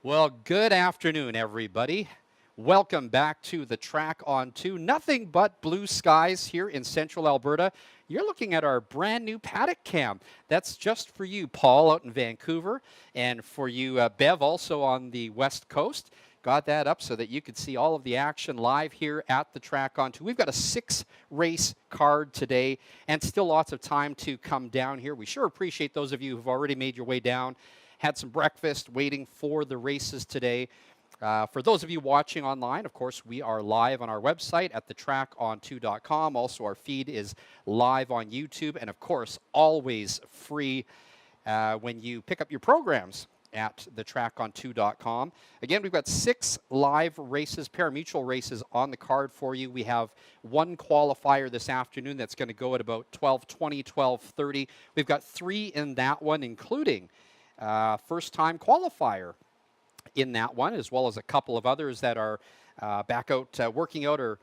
Well, good afternoon, everybody. Welcome back to the Track on 2. Nothing but blue skies here in central Alberta. You're looking at our brand new paddock cam. That's just for you, Paul, out in Vancouver, and for you, Bev, also on the West Coast. Got that up so that you could see all of the action live here at the Track on 2. We've got a 6-race card today, and still lots of time to come down here. We sure appreciate those of you who've already made your way down, had some breakfast, waiting for the races today. For those of you watching online, of course, we are live on our website at thetrackonto.com. Also, our feed is live on YouTube, and of course, always free when you pick up your programs at thetrackonto.com. Again, we've got 6 live races, pari-mutuel races on the card for you. We have one qualifier this afternoon that's going to go at about 12:20, 12:30. We've got 3 in that one, including first-time qualifier in that one, as well as a couple of others that are back out working out or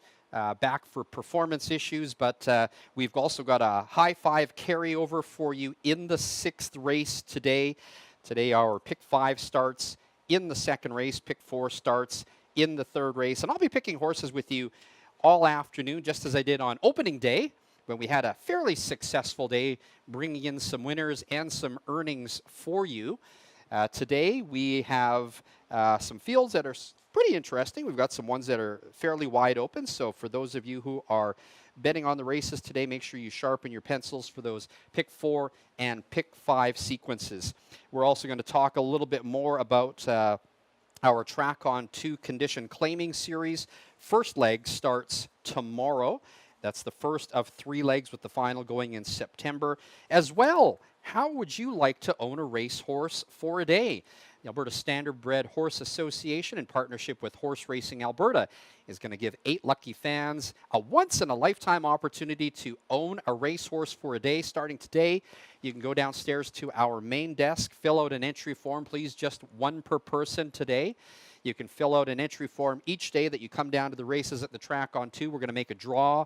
back for performance issues. But we've also got a high five carryover for you in the 6th race today. Today our pick 5 starts in the 2nd race, pick 4 starts in the 3rd race. And I'll be picking horses with you all afternoon, just as I did on opening day, when we had a fairly successful day, bringing in some winners and some earnings for you. Today we have some fields that are pretty interesting. We've got some ones that are fairly wide open. So for those of you who are betting on the races today, make sure you sharpen your pencils for those pick 4 and pick 5 sequences. We're also going to talk a little bit more about our Track on 2 condition claiming series. First leg starts tomorrow. That's the first of 3 legs, with the final going in September. As well, how would you like to own a racehorse for a day? The Alberta Standardbred Horse Association, in partnership with Horse Racing Alberta, is going to give 8 lucky fans a once-in-a-lifetime opportunity to own a racehorse for a day. Starting today, you can go downstairs to our main desk, fill out an entry form, please, just 1 per person today. You can fill out an entry form each day that you come down to the races at the Track on 2. We're going to make a draw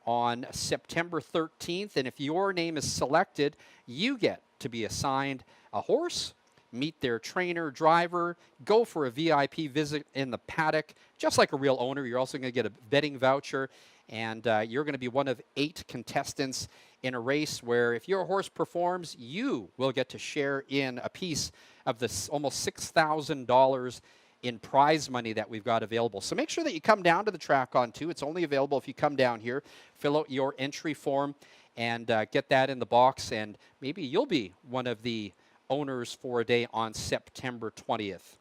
on September 13th, and if your name is selected, you get to be assigned a horse, meet their trainer, driver, go for a VIP visit in the paddock, just like a real owner. You're also going to get a betting voucher, and you're going to be one of 8 contestants in a race where, if your horse performs, you will get to share in a piece of this almost $6,000 in prize money that we've got available. So make sure that you come down to the Track on 2. It's only available if you come down here, fill out your entry form, and get that in the box, and maybe you'll be one of the owners for a day on September 20th.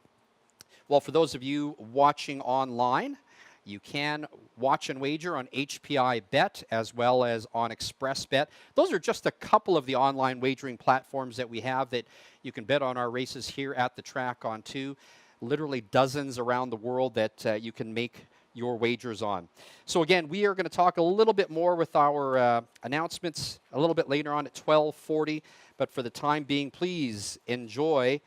Well, for those of you watching online, you can watch and wager on HPI Bet as well as on Express Bet. Those are just a couple of the online wagering platforms that we have that you can bet on our races here at the Track on 2. Literally dozens around the world that you can make your wagers on. So again, we are going to talk a little bit more with our announcements a little bit later on at 12:40. But for the time being, please enjoy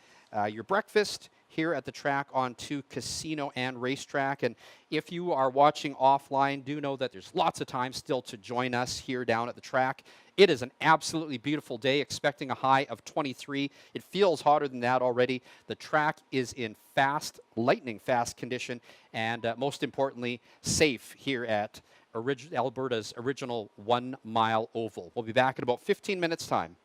your breakfast here at the Track on 2 Casino and Racetrack. And if you are watching offline, do know that there's lots of time still to join us here down at the track. It is an absolutely beautiful day, expecting a high of 23. It feels hotter than that already. The track is in lightning fast condition, and most importantly, safe here at Alberta's original 1-mile oval. We'll be back in about 15 minutes' time.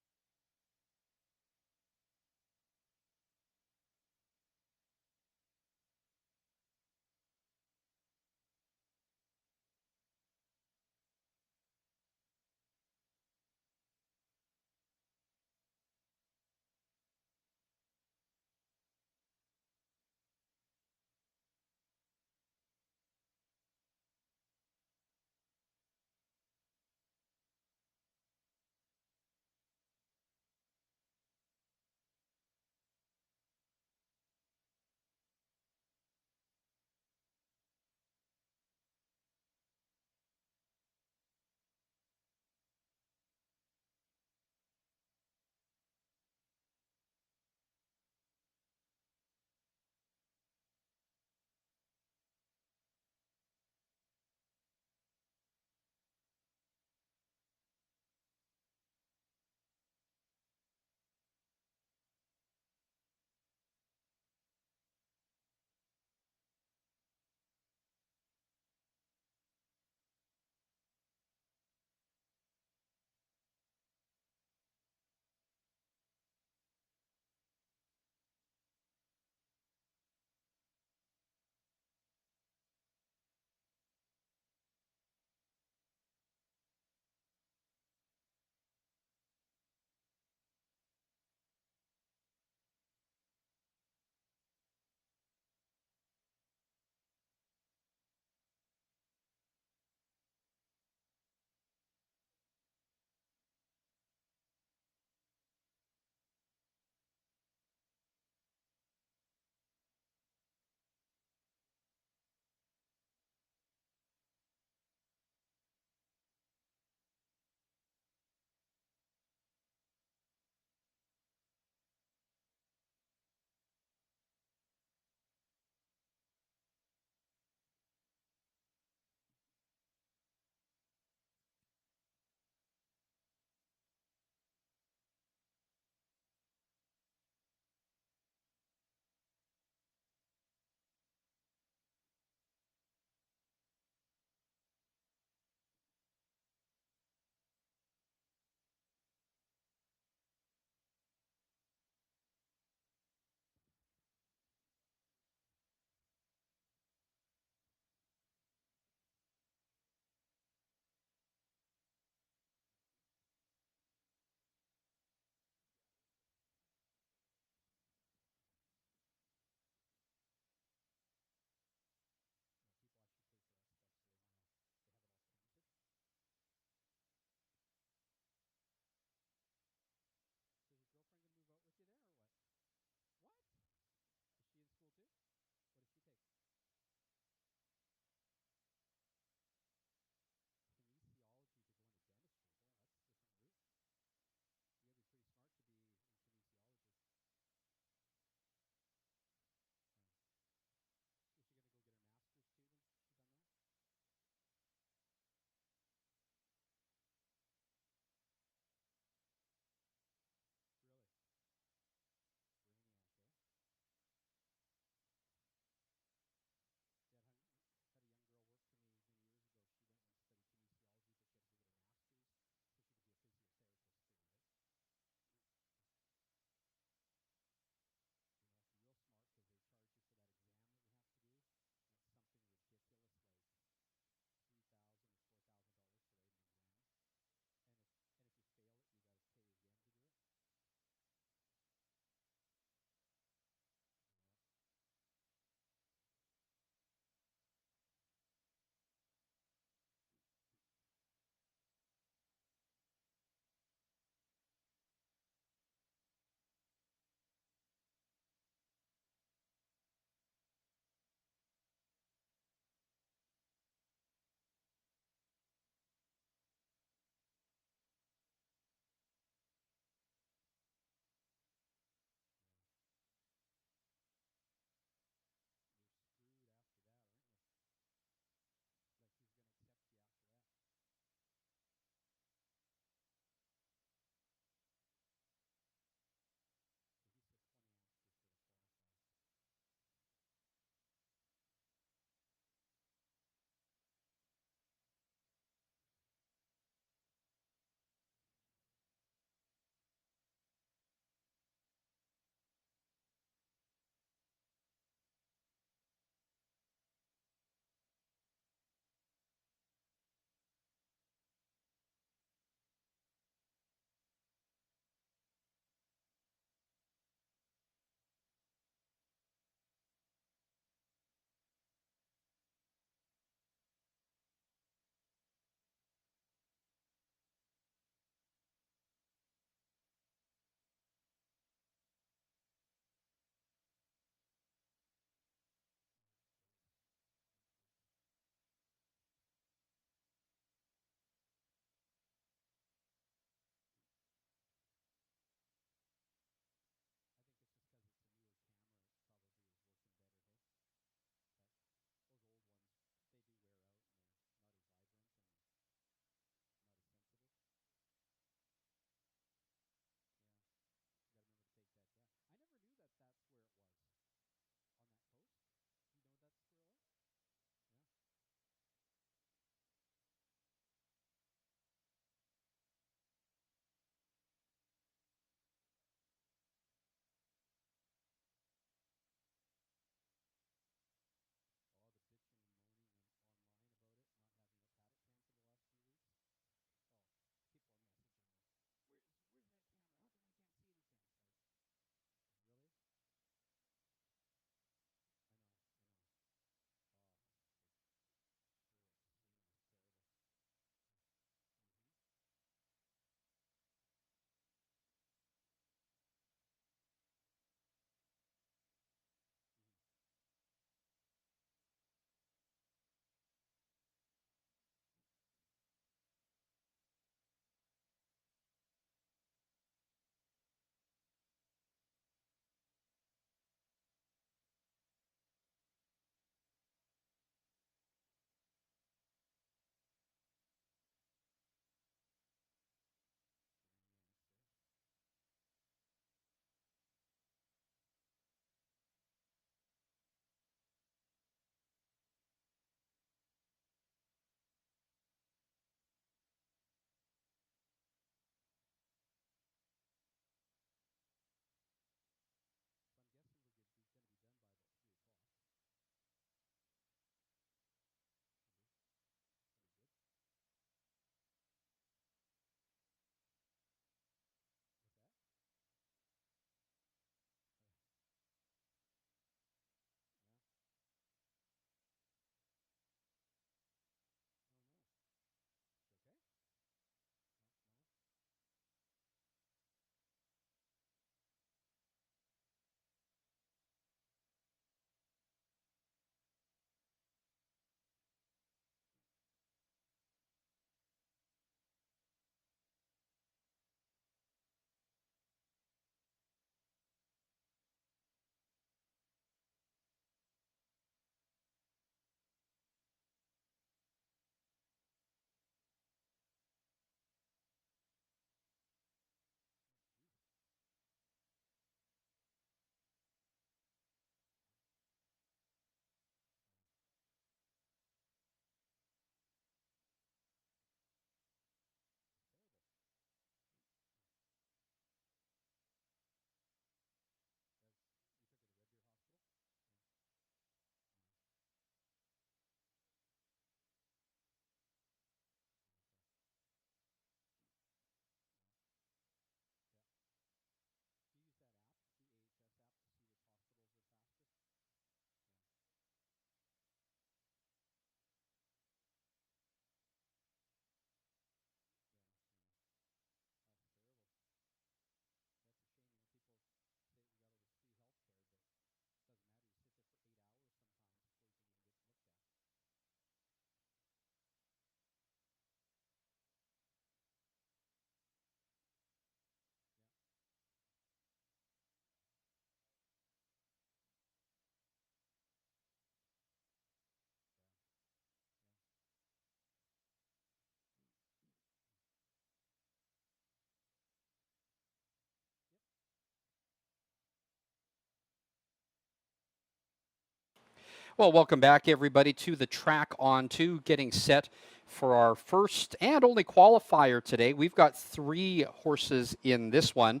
Well, welcome back, everybody, to the track on two, getting set for our first and only qualifier today. We've got 3 horses in this one.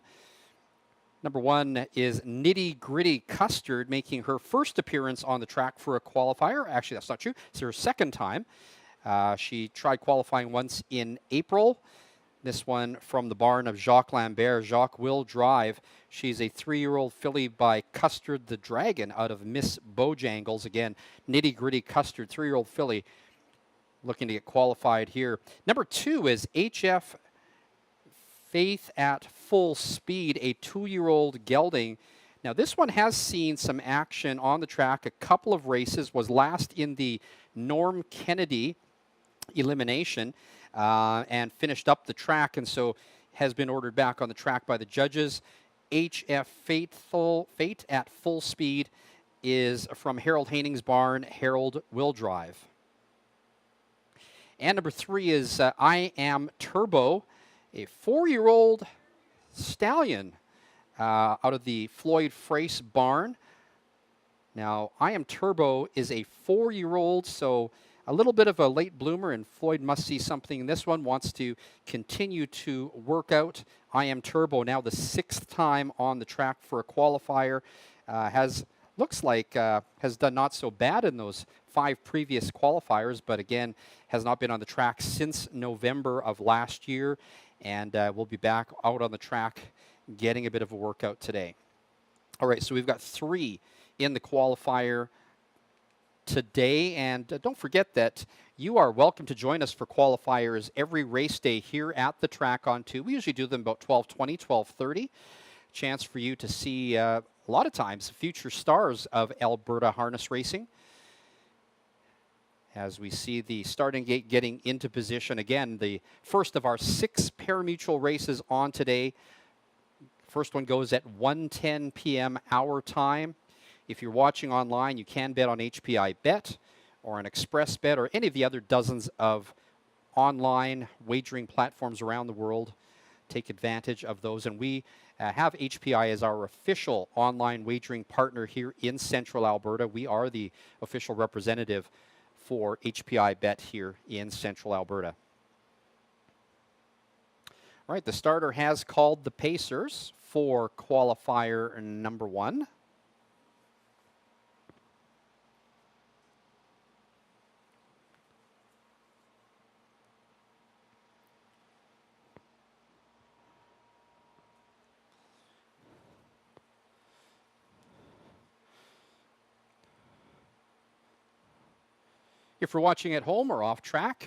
Number 1 is Nitty Gritty Custard, making her first appearance on the track for a qualifier. Actually, that's not true. It's her second time. She tried qualifying once in April. This one from the barn of Jacques Lambert. Jacques will drive. She's a 3-year-old filly by Custard the Dragon out of Miss Bojangles. Again, Nitty Gritty Custard, 3-year-old filly looking to get qualified here. Number 2 is HF Faith at Full Speed, a 2-year-old gelding. Now, this one has seen some action on the track, a couple of races, was last in the Norm Kennedy elimination and finished up the track, and so has been ordered back on the track by the judges. HF Fate at Full Speed is from Harold Haining's barn. Harold will drive. And number 3 is I Am Turbo, a 4-year-old stallion out of the Floyd Frace barn. Now, I Am Turbo is a 4-year-old, so a little bit of a late bloomer, and Floyd must see something in this one, wants to continue to work out. I Am Turbo, now the 6th time on the track for a qualifier, looks like has done not so bad in those 5 previous qualifiers, but again, has not been on the track since November of last year, and will be back out on the track getting a bit of a workout today. All right, so we've got 3 in the qualifier today, and don't forget that you are welcome to join us for qualifiers every race day here at the track on 2. We usually do them about 12:20, 12:30. Chance for you to see a lot of times future stars of Alberta harness racing. As we see the starting gate getting into position, again, the first of our 6 parimutuel races on today. First one goes at 1:10 p.m. our time. If you're watching online, you can bet on HPI Bet or an Express Bet or any of the other dozens of online wagering platforms around the world. Take advantage of those. And we have HPI as our official online wagering partner here in Central Alberta. We are the official representative for HPI Bet here in Central Alberta. All right, the starter has called the pacers for qualifier number 1. If you're watching at home or off track,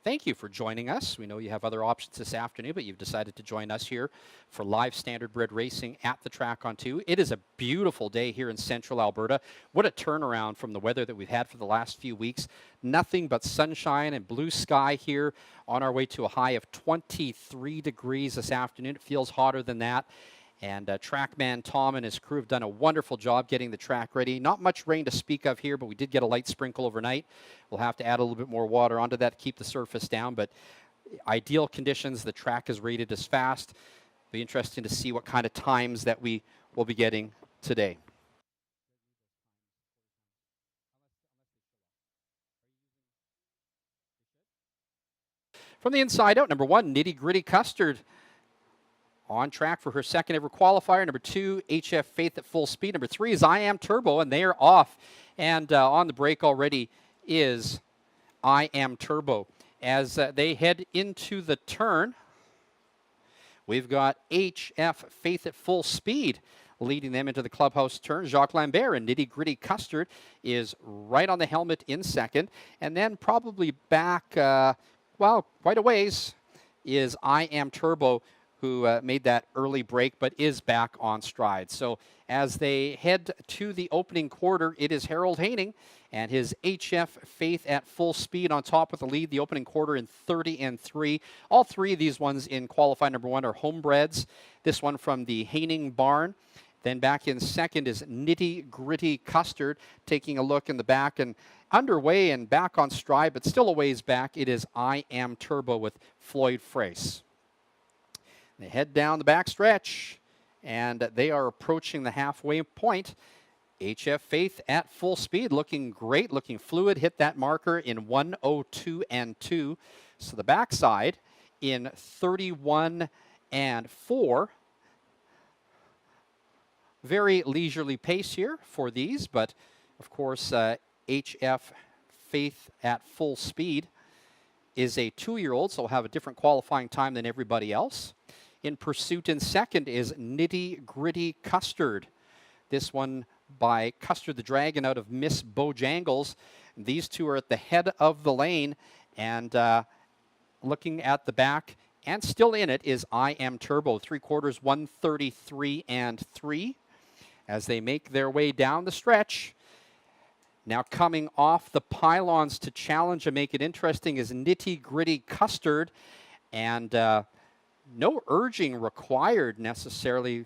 thank you for joining us. We know you have other options this afternoon, but you've decided to join us here for live standardbred racing at the track on 2. It is a beautiful day here in Central Alberta. What a turnaround from the weather that we've had for the last few weeks. Nothing but sunshine and blue sky here, on our way to a high of 23 degrees this afternoon. It feels hotter than that. And trackman Tom and his crew have done a wonderful job getting the track ready. Not much rain to speak of here, but we did get a light sprinkle overnight. We'll have to add a little bit more water onto that to keep the surface down, but ideal conditions. The track is rated as fast. Be interesting to see what kind of times that we will be getting today. From the inside out, number 1, Nitty Gritty Custard, on track for her second ever qualifier. Number 2, HF Faith at Full Speed. Number 3 is I Am Turbo, and they are off. And on the break already is I Am Turbo. As they head into the turn, we've got HF Faith at Full Speed leading them into the clubhouse turn. Jacques Lambert and Nitty Gritty Custard is right on the helmet in second. And then probably back, quite a ways, is I Am Turbo, who made that early break but is back on stride. So as they head to the opening quarter, it is Harold Haining and his HF Faith at Full Speed on top with the lead. The opening quarter in 30-3. All 3 of these ones in qualify number 1 are homebreds. This one from the Haining barn. Then back in second is Nitty Gritty Custard, taking a look in the back and underway and back on stride, but still a ways back. It is I Am Turbo with Floyd Frace. They head down the back stretch, and they are approaching the halfway point. HF Faith at full speed, looking great, looking fluid, hit that marker in 1:02 and 2. So the backside in 31 and 4. Very leisurely pace here for these, but of course, HF Faith at full speed is a 2-year-old, so will have a different qualifying time than everybody else. In pursuit in second is Nitty Gritty Custard. This one by Custard the Dragon out of Miss Bojangles. These two are at the head of the lane, and looking at the back and still in it is I Am Turbo, 3/4, 133 and 3 as they make their way down the stretch. Now coming off the pylons to challenge and make it interesting is Nitty Gritty Custard, and no urging required necessarily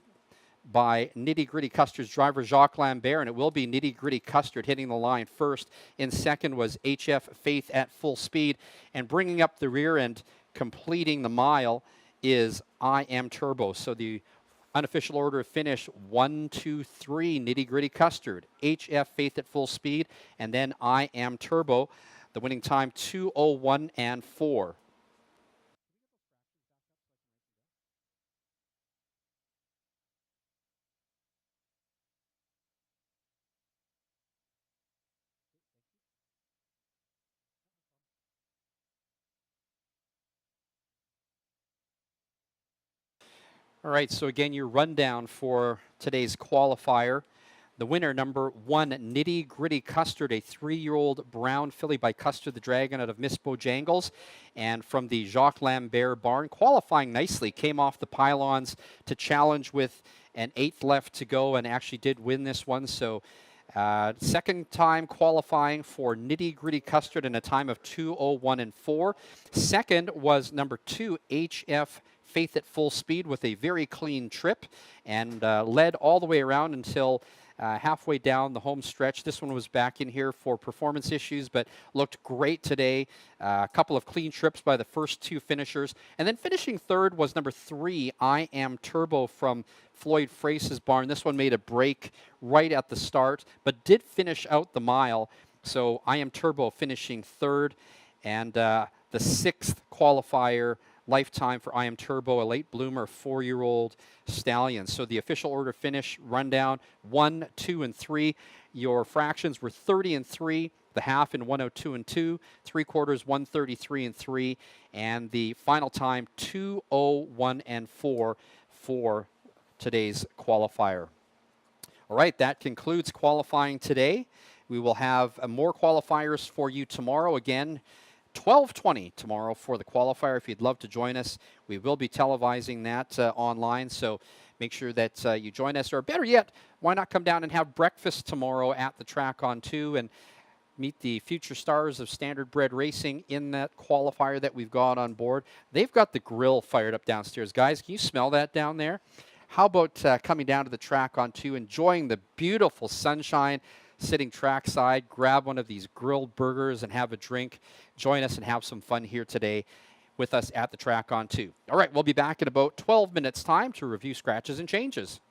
by Nitty Gritty Custard's driver Jacques Lambert, and it will be Nitty Gritty Custard hitting the line first. In second was HF Faith at full speed, and bringing up the rear and completing the mile is I Am Turbo. So the unofficial order of finish: 1, 2, 3, Nitty Gritty Custard, HF Faith at full speed, and then I Am Turbo. The winning time 2:01 and 4. All right, so again, your rundown for today's qualifier. The winner, number 1, Nitty Gritty Custard, a 3-year-old brown filly by Custard the Dragon out of Miss Bojangles. And from the Jacques Lambert barn, qualifying nicely, came off the pylons to challenge with an 8th left to go and actually did win this one. So second time qualifying for Nitty Gritty Custard in a time of 2:01 and 4. Second was number 2, HF Faith at full speed with a very clean trip, and led all the way around until halfway down the home stretch. This one was back in here for performance issues, but looked great today. A couple of clean trips by the first 2 finishers. And then finishing third was number 3, I Am Turbo from Floyd Frace's barn. This one made a break right at the start, but did finish out the mile. So I Am Turbo finishing third, and the 6th qualifier lifetime for I Am Turbo, a late bloomer, 4-year-old stallion. So the official order finish rundown: 1, 2, and 3. Your fractions were 30 and 3, the half in 1:02 and 2, 3/4, 133 and 3, and the final time 2:01 and 4 for today's qualifier. All right, that concludes qualifying today. We will have more qualifiers for you tomorrow. Again, 12:20 tomorrow for the qualifier. If you'd love to join us, we will be televising that online, so make sure that you join us. Or better yet, why not come down and have breakfast tomorrow at the track on 2 and meet the future stars of standard bred racing in that qualifier that we've got on board. They've got the grill fired up downstairs. Guys, can you smell that down there? How about coming down to the track on 2, enjoying the beautiful sunshine, sitting trackside, grab one of these grilled burgers and have a drink. Join us and have some fun here today with us at the track on 2. All right, we'll be back in about 12 minutes' time to review scratches and changes.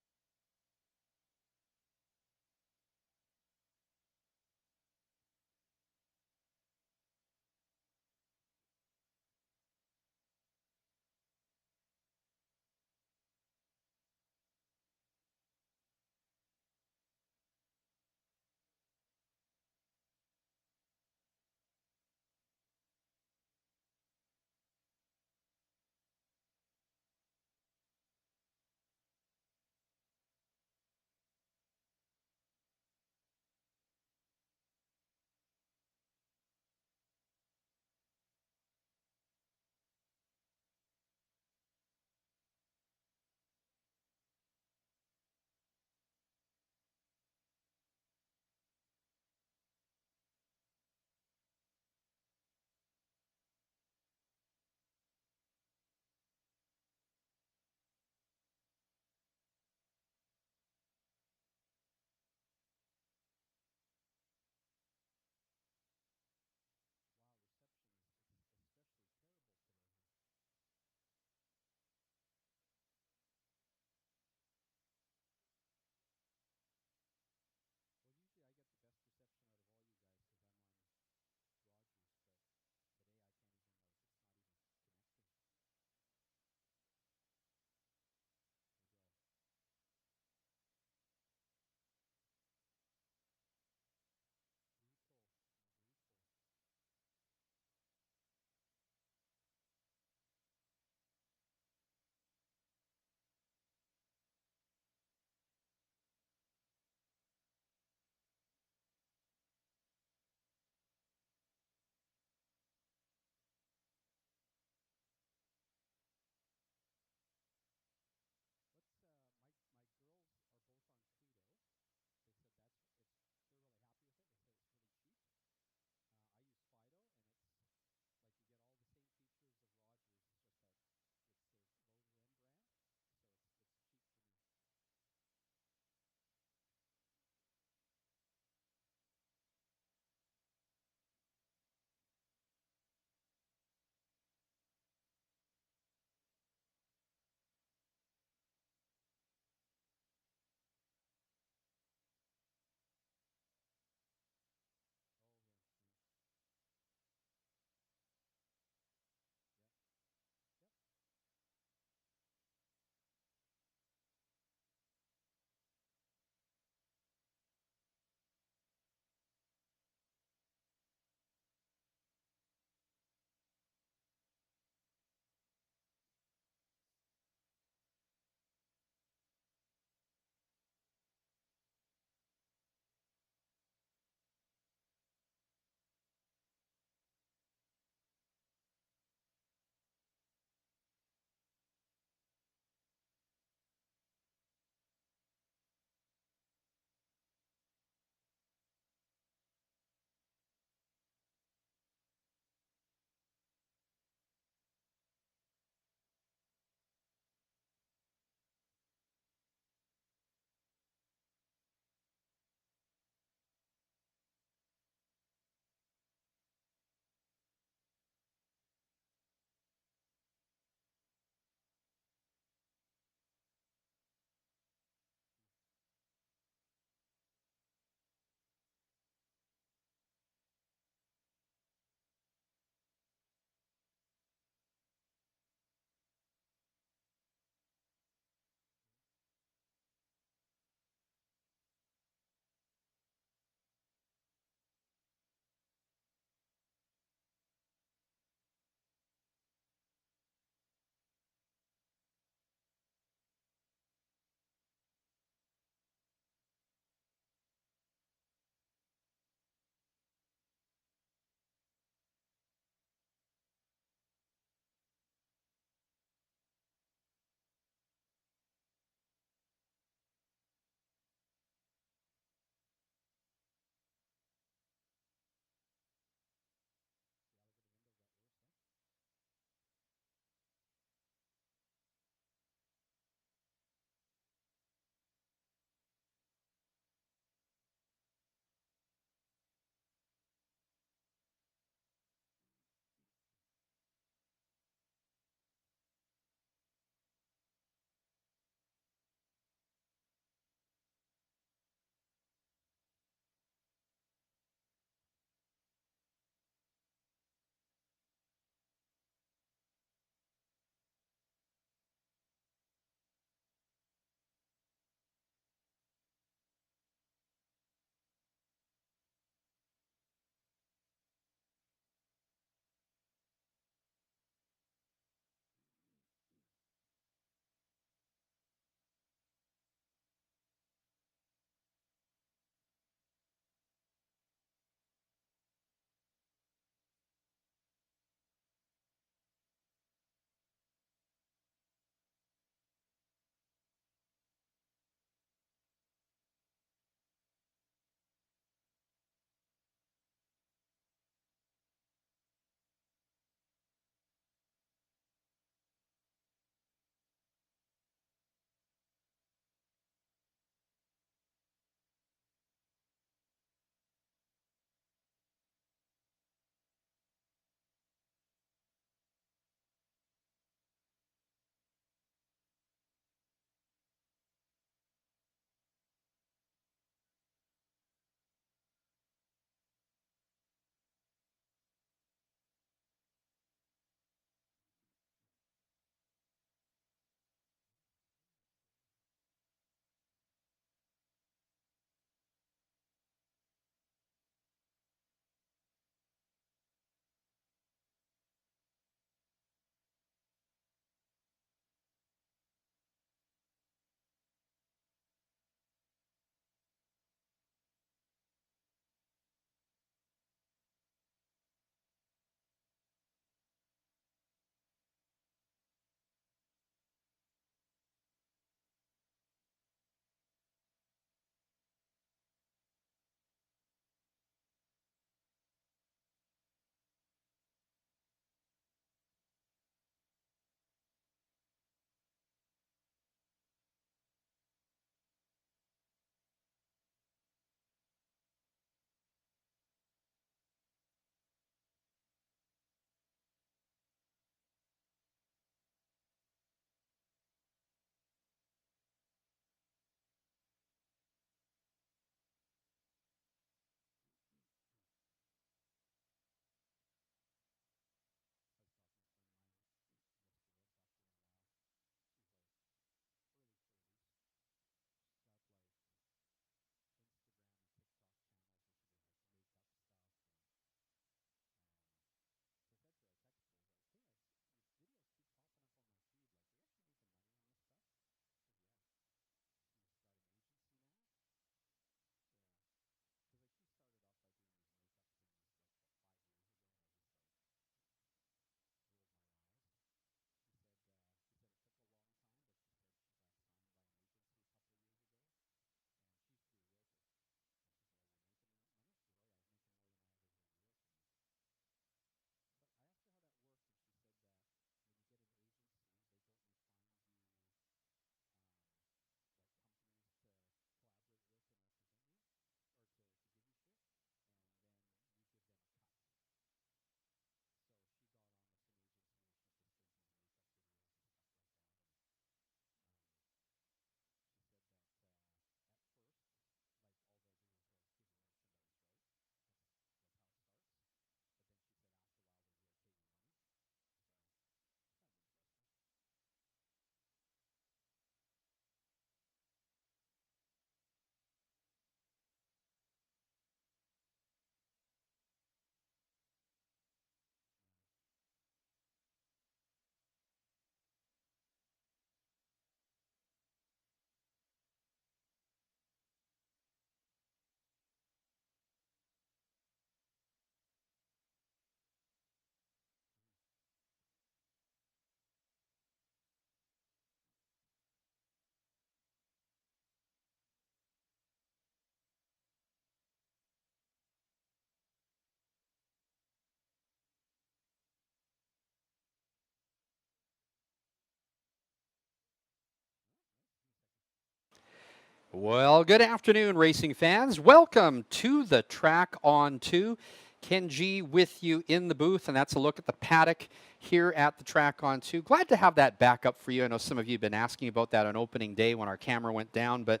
Well, good afternoon, racing fans. Welcome to the Track on 2. Ken G with you in the booth, and that's a look at the paddock here at the Track on 2. Glad to have that back up for you. I know some of you have been asking about that on opening day when our camera went down, but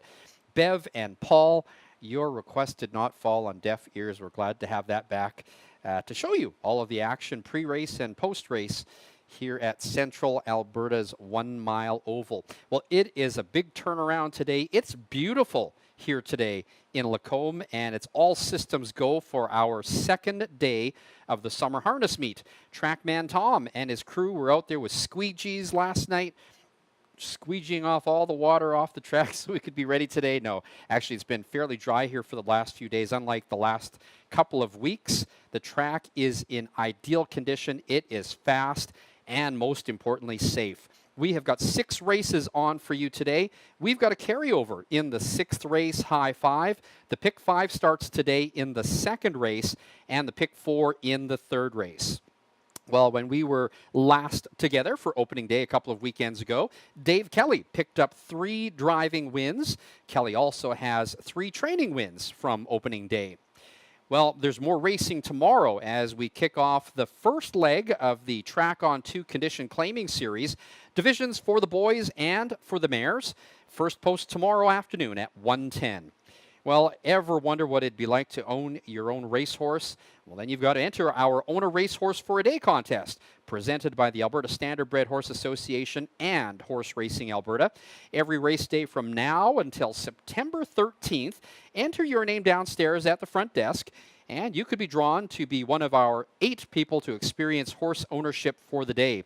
Bev and Paul, your request did not fall on deaf ears. We're glad to have that back to show you all of the action pre-race and post-race here at Central Alberta's 1 Mile Oval. Well, it is a big turnaround today. It's beautiful here today in Lacombe, and it's all systems go for our second day of the summer harness meet. Trackman Tom and his crew were out there with squeegees last night, squeegeeing off all the water off the track so we could be ready today. No, actually, it's been fairly dry here for the last few days. Unlike the last couple of weeks, the track is in ideal condition. It is fast and, most importantly, safe. We have got 6 races on for you today. We've got a carryover in the 6th race, High 5. The Pick 5 starts today in the 2nd race, and the Pick 4 in the 3rd race. Well, when we were last together for opening day a couple of weekends ago, Dave Kelly picked up 3 driving wins. Kelly also has 3 training wins from opening day. Well, there's more racing tomorrow as we kick off the first leg of the Track on 2 Condition Claiming Series. Divisions for the boys and for the mares. First post tomorrow afternoon at 1:10. Well, ever wonder what it'd be like to own your own racehorse? Well, then you've got to enter our Own a Racehorse for a Day contest, presented by the Alberta Standardbred Horse Association and Horse Racing Alberta. Every race day from now until September 13th, enter your name downstairs at the front desk, and you could be drawn to be one of our 8 people to experience horse ownership for the day.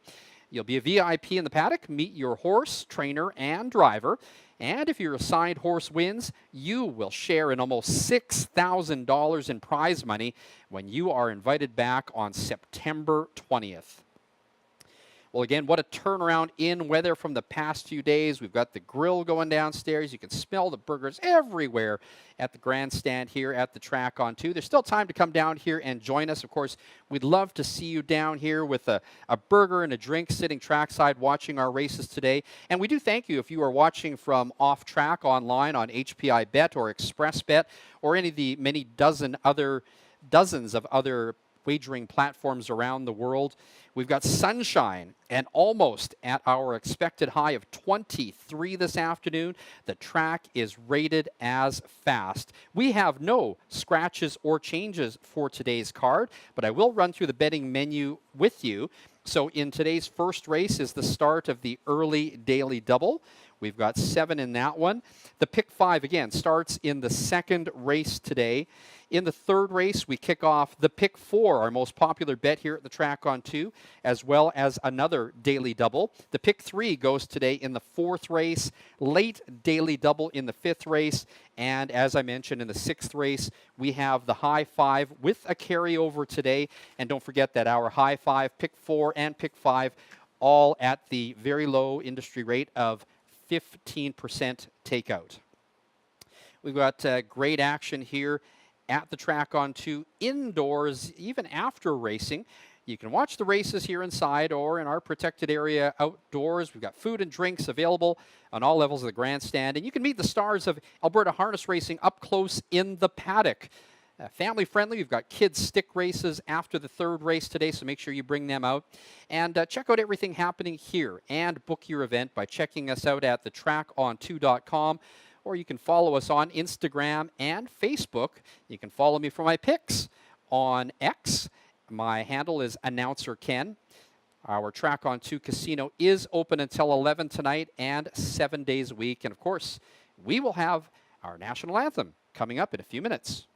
You'll be a VIP in the paddock, meet your horse, trainer, and driver. And if your assigned horse wins, you will share in almost $6,000 in prize money when you are invited back on September 20th. Well, again, what a turnaround in weather from the past few days. We've got the grill going downstairs. You can smell the burgers everywhere at the grandstand here at the Track on 2. There's still time to come down here and join us. Of course, we'd love to see you down here with a burger and a drink sitting trackside watching our races today. And we do thank you if you are watching from off track online on HPI Bet or Express Bet or any of the many dozens of other wagering platforms around the world. We've got sunshine and almost at our expected high of 23 this afternoon. The track is rated as fast. We have no scratches or changes for today's card, but I will run through the betting menu with you. So in today's first race is the start of the early daily double. We've got 7 in that one. The Pick 5, again, starts in the 2nd race today. In the 3rd race, we kick off the Pick 4, our most popular bet here at the Track on 2, as well as another daily double. The Pick 3 goes today in the 4th race, late daily double in the 5th race, and as I mentioned, in the 6th race, we have the High 5 with a carryover today. And don't forget that our High 5, Pick 4, and Pick 5 all at the very low industry rate of 15% takeout. We've got great action here at the Track on 2 indoors, even after racing. You can watch the races here inside or in our protected area outdoors. We've got food and drinks available on all levels of the grandstand. And you can meet the stars of Alberta harness racing up close in the paddock. Family friendly. We've got kids stick races after the 3rd race today, so make sure you bring them out. And check out everything happening here and book your event by checking us out at thetracon2.com. Or you can follow us on Instagram and Facebook. You can follow me for my picks on X. My handle is Announcer Ken. Our Track on 2 casino is open until 11 tonight and 7 days a week. And of course, we will have our national anthem coming up in a few minutes.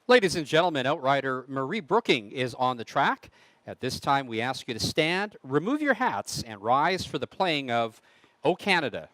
Ladies and gentlemen, outrider Marie Brooking is on the track. At this time, we ask you to stand, remove your hats, and rise for the playing of O Canada.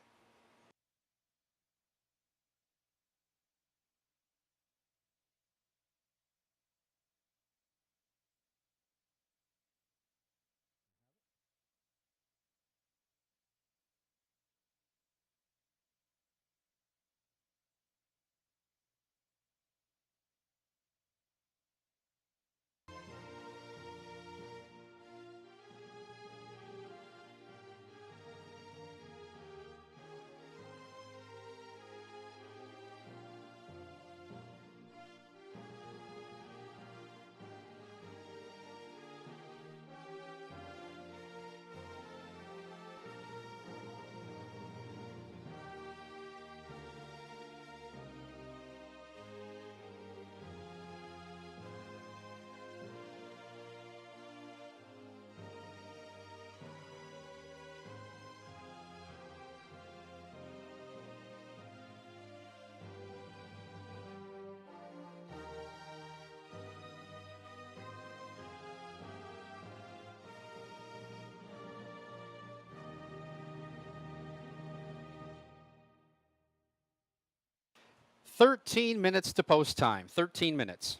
"13 minutes to post time. 13 minutes.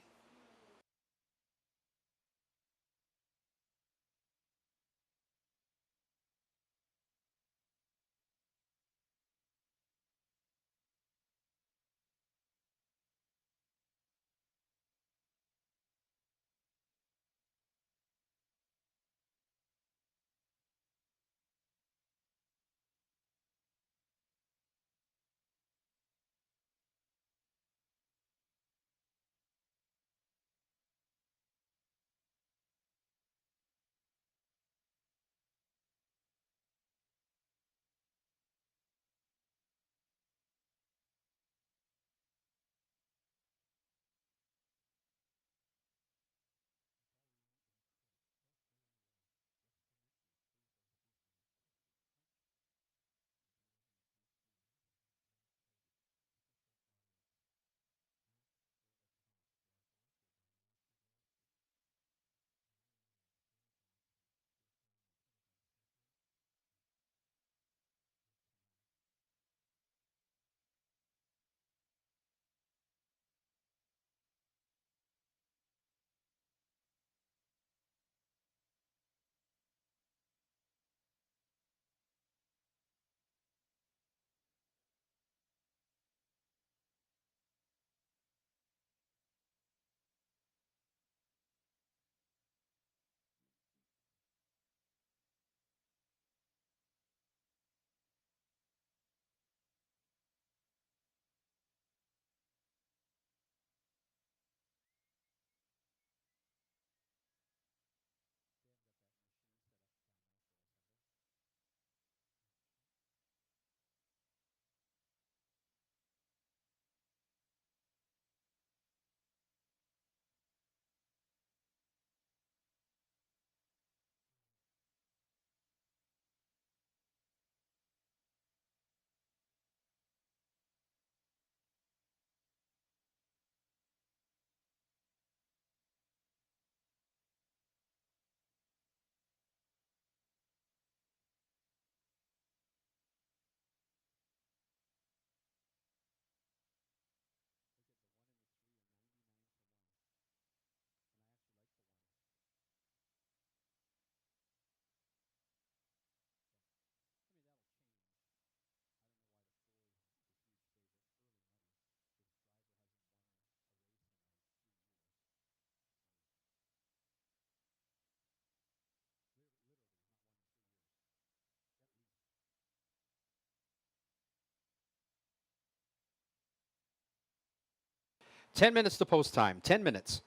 10 minutes to post time. 10 minutes.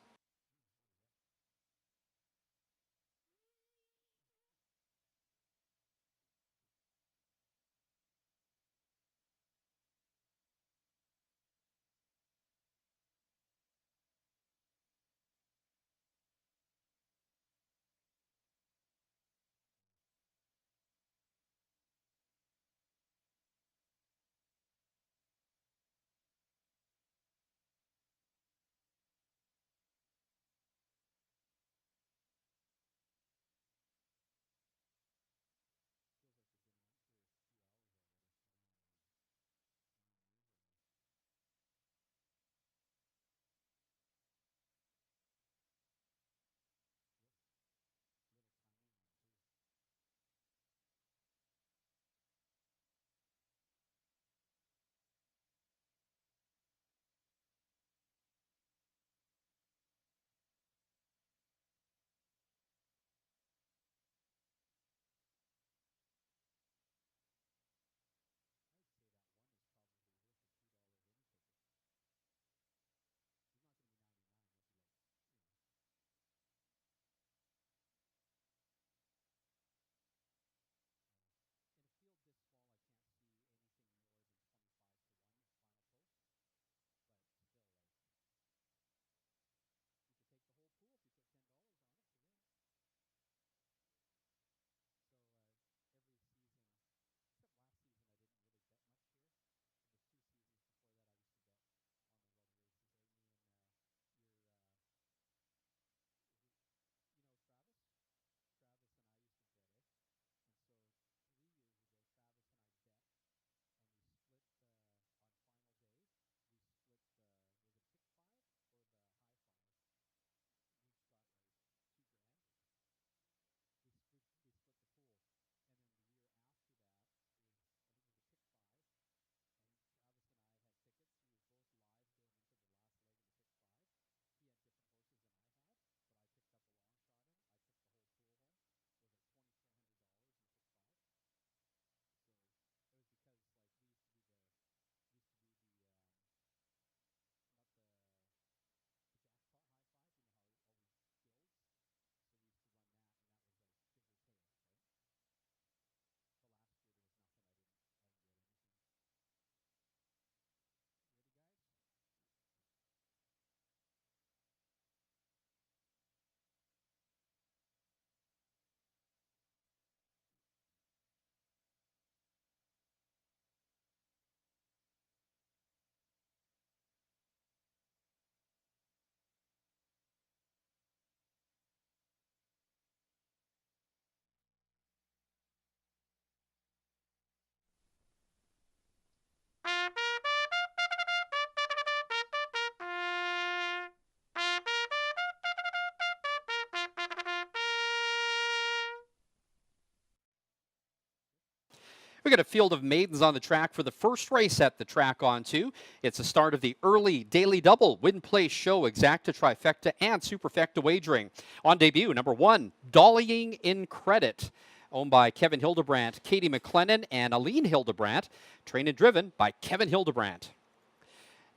We got a field of maidens on the track for the first race at the track on 2. It's the start of the early daily double, win, play, show, exacta, trifecta, and superfecta wagering. On debut, number 1, Dollying in Credit, owned by Kevin Hildebrandt, Katie McLennan, and Aline Hildebrandt, trained and driven by Kevin Hildebrandt.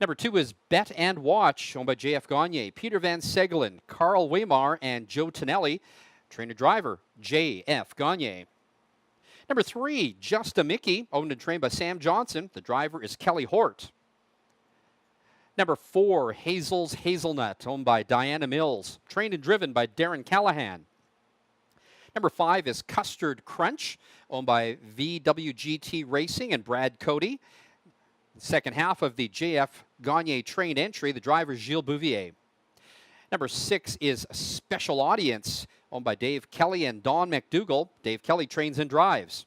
Number 2 is Bet and Watch, owned by J.F. Gagne, Peter Van Segelen, Carl Weimar, and Joe Tonelli, trainer driver J.F. Gagne. Number 3, Just a Mickey, owned and trained by Sam Johnson. The driver is Kelly Hort. Number 4, Hazel's Hazelnut, owned by Diana Mills, trained and driven by Darren Callahan. Number 5 is Custard Crunch, owned by VWGT Racing and Brad Cody. Second half of the J.F. Gagne trained entry, the driver Gilles Bouvier. Number 6 is Special Audience, owned by Dave Kelly and Don McDougall. Dave Kelly trains and drives.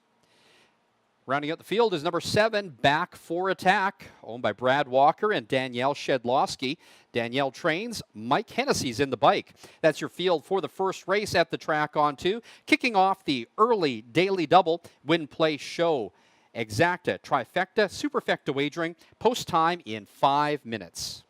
Rounding out the field is number 7, Back for Attack, owned by Brad Walker and Danielle Shedlowski. Danielle trains. Mike Hennessy's in the bike. That's your field for the first race at the track on 2. Kicking off the early daily double, win, play, show, exacta, trifecta, superfecta wagering, post time in 5 minutes.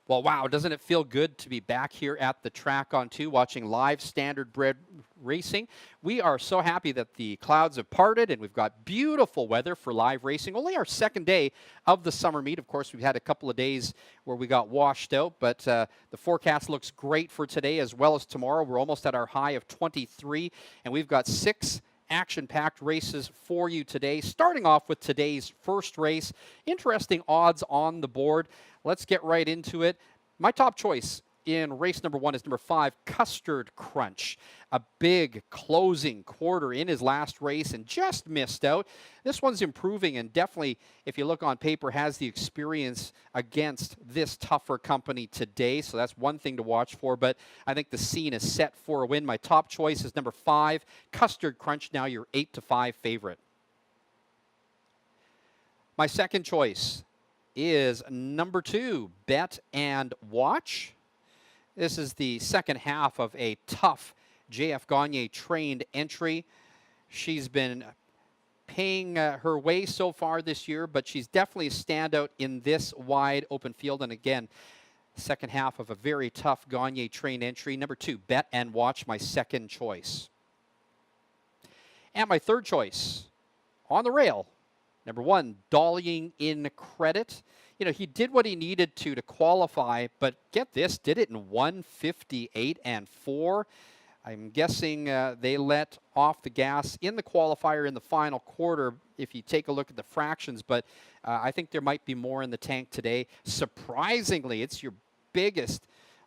Well, wow, doesn't it feel good to be back here at the track on 2 watching live standard bred racing? We are so happy that the clouds have parted and we've got beautiful weather for live racing. Only our second day of the summer meet. Of course, we've had a couple of days where we got washed out, but the forecast looks great for today as well as tomorrow. We're almost at our high of 23, and we've got 6 action-packed races for you today. Starting off with today's first race. Interesting odds on the board. Let's get right into it. My top choice in race number 1 is number 5, Custard Crunch. A big closing quarter in his last race and just missed out. This one's improving and definitely, if you look on paper, has the experience against this tougher company today. So that's one thing to watch for, but I think the scene is set for a win. My top choice is number 5, Custard Crunch, now your 8-5 favorite. My second choice is number 2, Bet and Watch. This is the second half of a tough J.F. Gagne trained entry. She's been paying her way so far this year, but she's definitely a standout in this wide open field. And again, second half of a very tough Gagne trained entry. Number 2, Bet and Watch, my second choice. And my third choice, on the rail, number 1, Dollying in Credit. You know, he did what he needed to qualify, but get this, did it in 1:58 and 4. I'm guessing they let off the gas in the qualifier in the final quarter if you take a look at the fractions, but I think there might be more in the tank today. Surprisingly, it's your biggest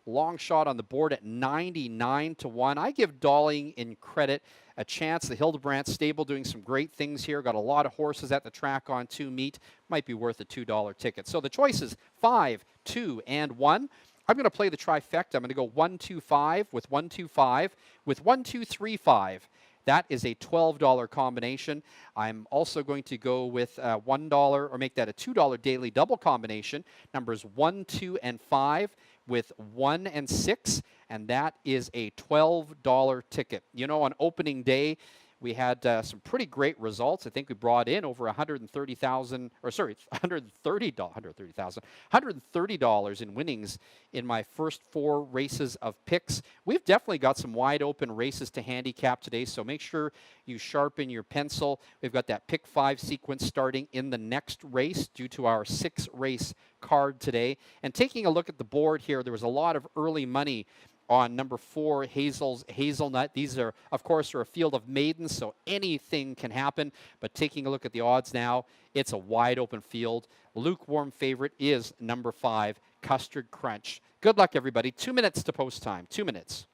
long shot on the board at 99-1. I give Dollying in Credit a chance. The Hildebrandt stable doing some great things here. Got a lot of horses at the track on 2 meet. Might be worth a $2 ticket. So the choices 5, 2, and 1. I'm going to play the trifecta. I'm going to go 1, 2, 5 with 1, 2, 5 with 1, 2, 3, 5. That is a $12 combination. I'm also going to go with $1 or make that a $2 daily double combination. Numbers 1, 2, and 5 with 1 and 6, and that is a $12 ticket. You know, on opening day, we had some pretty great results. I think we brought in over $130 in winnings in my first 4 races of picks. We've definitely got some wide open races to handicap today, so make sure you sharpen your pencil. We've got that pick 5 sequence starting in the next race due to our 6-race card today. And taking a look at the board here, there was a lot of early money on number 4, Hazel's Hazelnut. These are, of course, a field of maidens, so anything can happen. But taking a look at the odds now, it's a wide open field. Lukewarm favorite is number 5, Custard Crunch. Good luck, everybody. 2 minutes to post time. 2 minutes.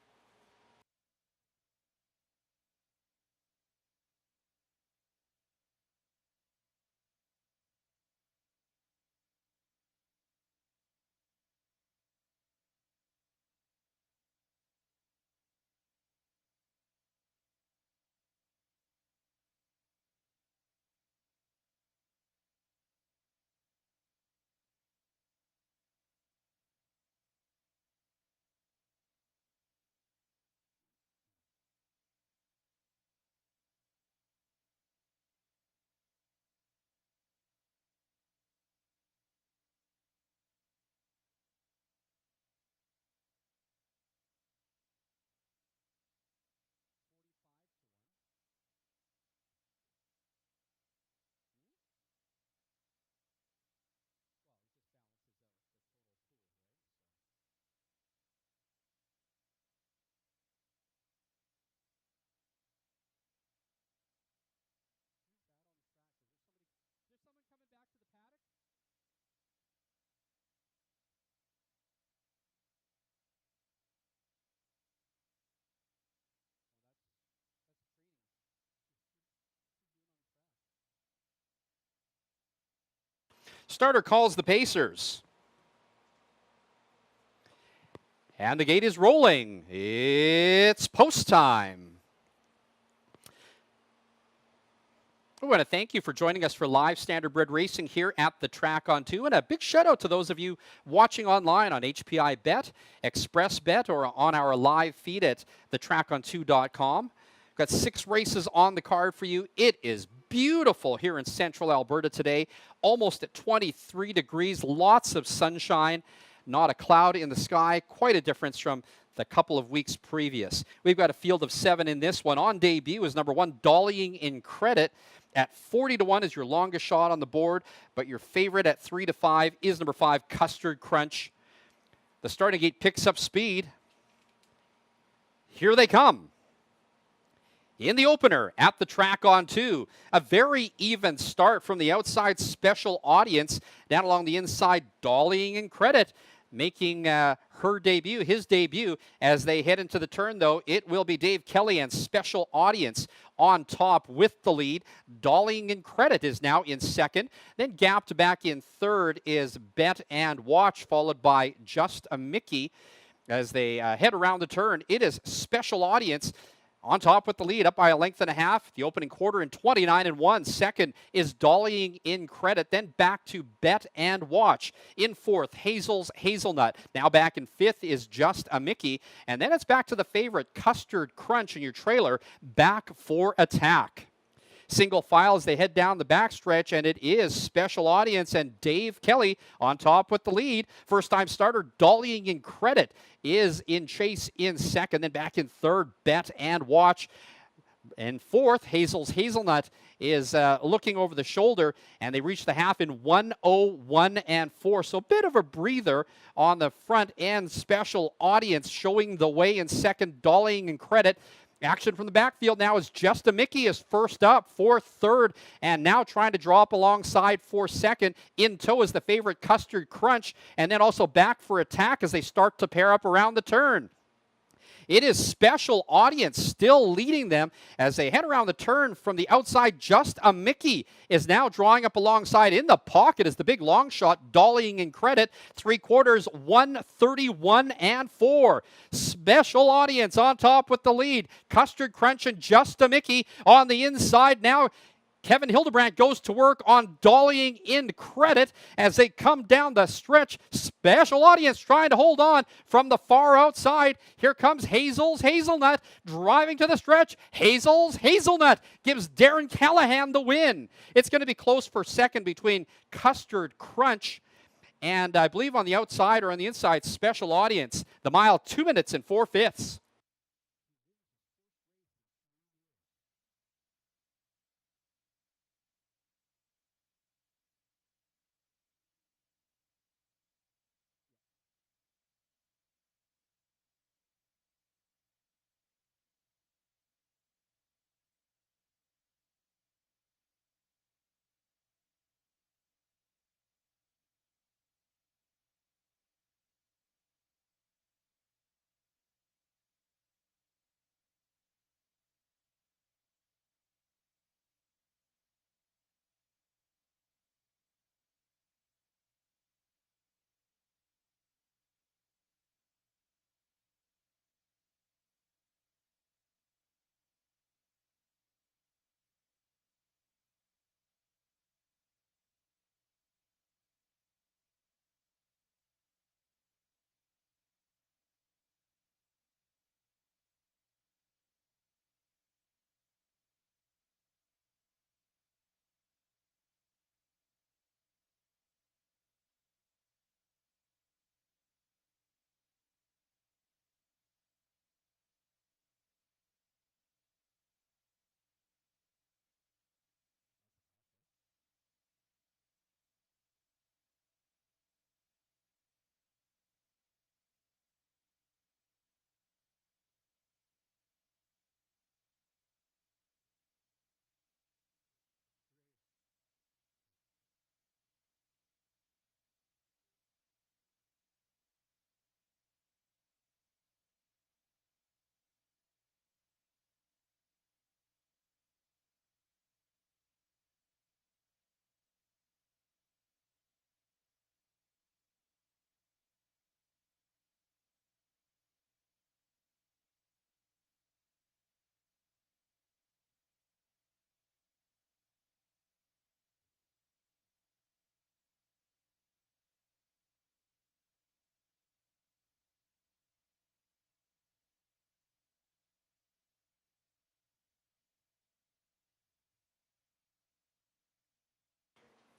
Starter calls the Pacers. And the gate is rolling. It's post time. I want to thank you for joining us for live standardbred racing here at the Track on 2. And a big shout out to those of you watching online on HPI Bet, Express Bet, or on our live feed at thetrackonto.com. We've got 6 races on the card for you. It is beautiful here in central Alberta today, almost at 23 degrees, lots of sunshine, not a cloud in the sky, quite a difference from the couple of weeks previous. We've got a field of 7 in this one. On debut is number 1, Dollying in Credit. At 40-1 is your longest shot on the board, but your favorite at 3-5 is number 5, Custard Crunch. The starting gate picks up speed. Here they come. In the opener at the Track on 2, a very even start from the outside. Special Audience down along the inside. Dollying in Credit making his debut. As they head into the turn, though, it will be Dave Kelly and Special Audience on top with the lead. Dollying in Credit is now in second. Then gapped back in third is Bet and Watch, followed by Just a Mickey. As they head around the turn, it is Special Audience on top with the lead, up by a length and a half. The opening quarter in 29-1. Second is Dollying in Credit. Then back to Bet and Watch. In fourth, Hazel's Hazelnut. Now back in fifth is Just a Mickey. And then it's back to the favorite, Custard Crunch, in your trailer, back for attack. Single file as they head down the backstretch, and it is Special Audience and Dave Kelly on top with the lead. First-time starter, Dollying in Credit, is in chase in second. Then back in third, Bet and Watch. And fourth, Hazel's Hazelnut is looking over the shoulder, and they reach the half in 1:01.4. So a bit of a breather on the front end. Special Audience showing the way in second, Dollying in Credit. Action from the backfield now is Just a Mickey is first up, fourth, third, and now trying to draw up alongside for second. In tow is the favorite, Custard Crunch, and then also back for attack as they start to pair up around the turn. It is Special Audience still leading them as they head around the turn from the outside. Just a Mickey is now drawing up alongside. In the pocket is the big long shot, Dollying in Credit. 3/4, 1:31.4. Special Audience on top with the lead. Custard Crunch and Just a Mickey on the inside now. Kevin Hildebrandt goes to work on Dollying in Credit as they come down the stretch. Special Audience trying to hold on from the far outside. Here comes Hazel's Hazelnut driving to the stretch. Hazel's Hazelnut gives Darren Callahan the win. It's going to be close for second between Custard Crunch and I believe on the outside or on the inside, Special Audience. The mile, 2 minutes and 4/5.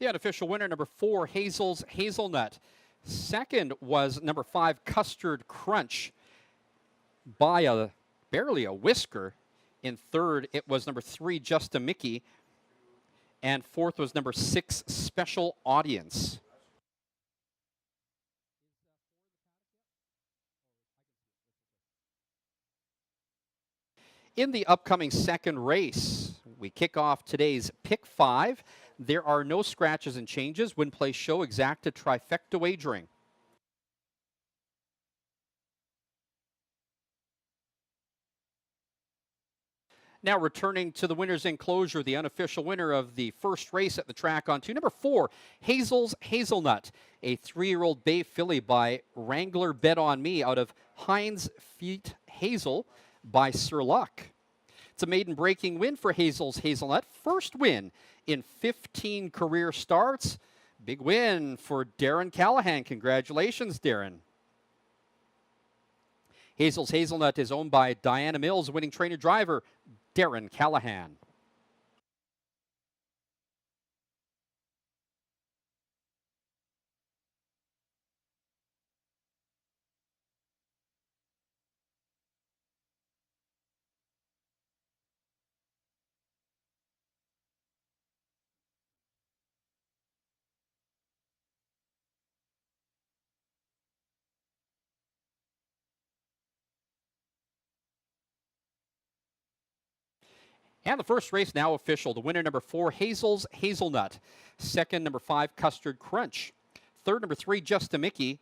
The unofficial winner, number 4, Hazel's Hazelnut. Second was number 5, Custard Crunch, by barely a whisker. In third, it was number 3, Just a Mickey. And fourth was number 6, Special Audience. In the upcoming second race, we kick off today's Pick 5. There are no scratches and changes. Win, play, show, exacta, trifecta wagering. Now returning to the winner's enclosure, the unofficial winner of the first race at the track on 2, number 4, Hazel's Hazelnut, a 3-year-old bay filly by Wrangler Bet On Me out of Heinz Feet Hazel by Sir Luck. It's a maiden breaking win for Hazel's Hazelnut. First win in 15 career starts. Big win for Darren Callahan. Congratulations, Darren. Hazel's Hazelnut is owned by Diana Mills, winning trainer driver Darren Callahan. And the first race now official. The winner, number 4, Hazel's Hazelnut. Second, number 5, Custard Crunch. Third, number 3, Just a Mickey.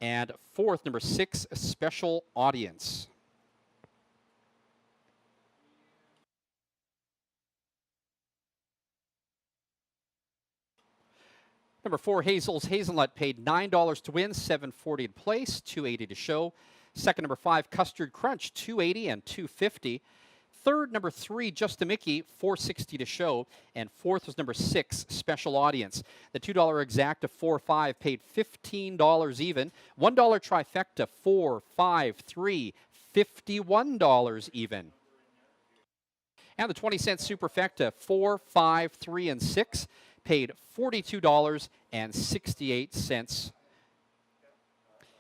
And fourth, number 6, Special Audience. Number 4, Hazel's Hazelnut, paid $9 to win, $7.40 in place, $2.80 to show. Second, number 5, Custard Crunch, $2.80 and $2.50. Third, number 3, Just a Mickey, $4.60 to show. And fourth was number 6, Special Audience. The $2 exacta 4-5 paid $15 even. $1 trifecta 4-5-3, $51 even. And the 20-cent superfecta 4, 5, 3, and 6 paid $42.68.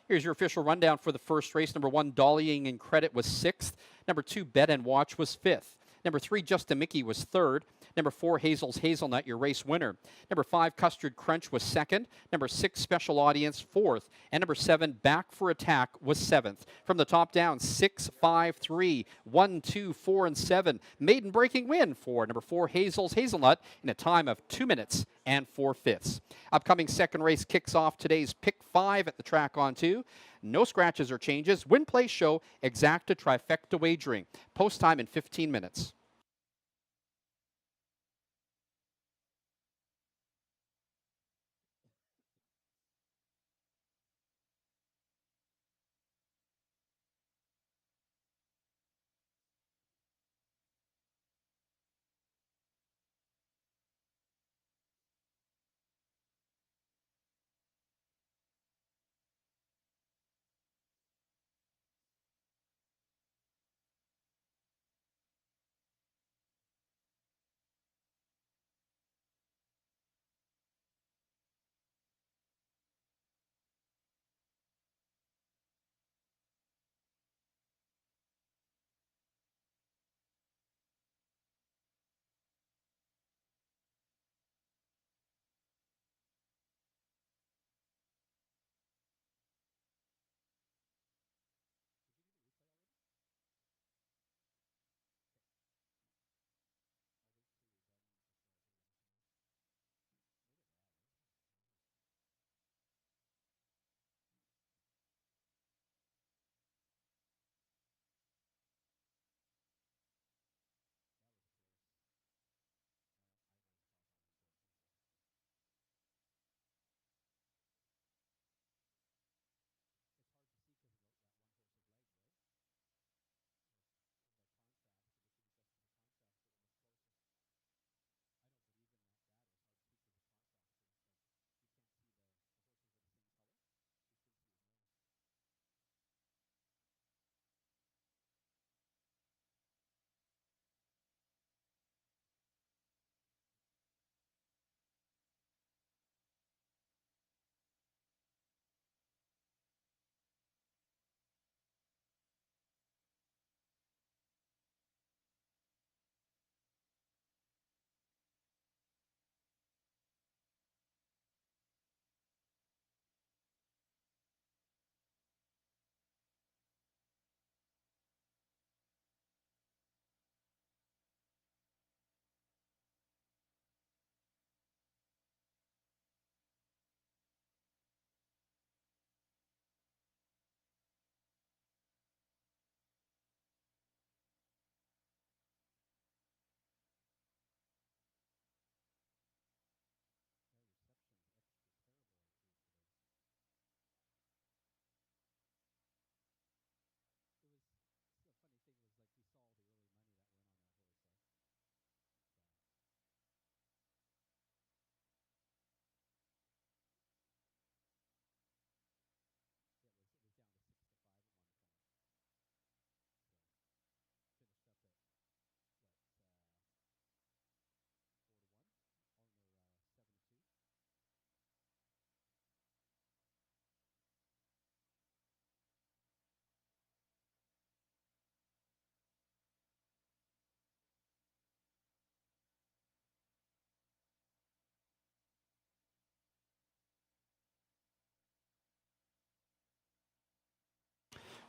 Here's your official rundown for the first race. Number 1, Dollying in Credit was 6th. Number 2, Bet and Watch was 5th. Number 3, Just a Mickey was 3rd. Number 4, Hazel's Hazelnut, your race winner. Number 5, Custard Crunch was 2nd. Number 6, Special Audience, 4th. And number 7, Back for Attack was 7th. From the top down, 6, 5, 3, 1, 2, 4, and 7. Maiden breaking win for number 4, Hazel's Hazelnut, in a time of 2 minutes and 4/5. Upcoming second race kicks off today's Pick 5 at the track on 2. No scratches or changes. Win, play, show, exacta, trifecta wagering. Post time in 15 minutes.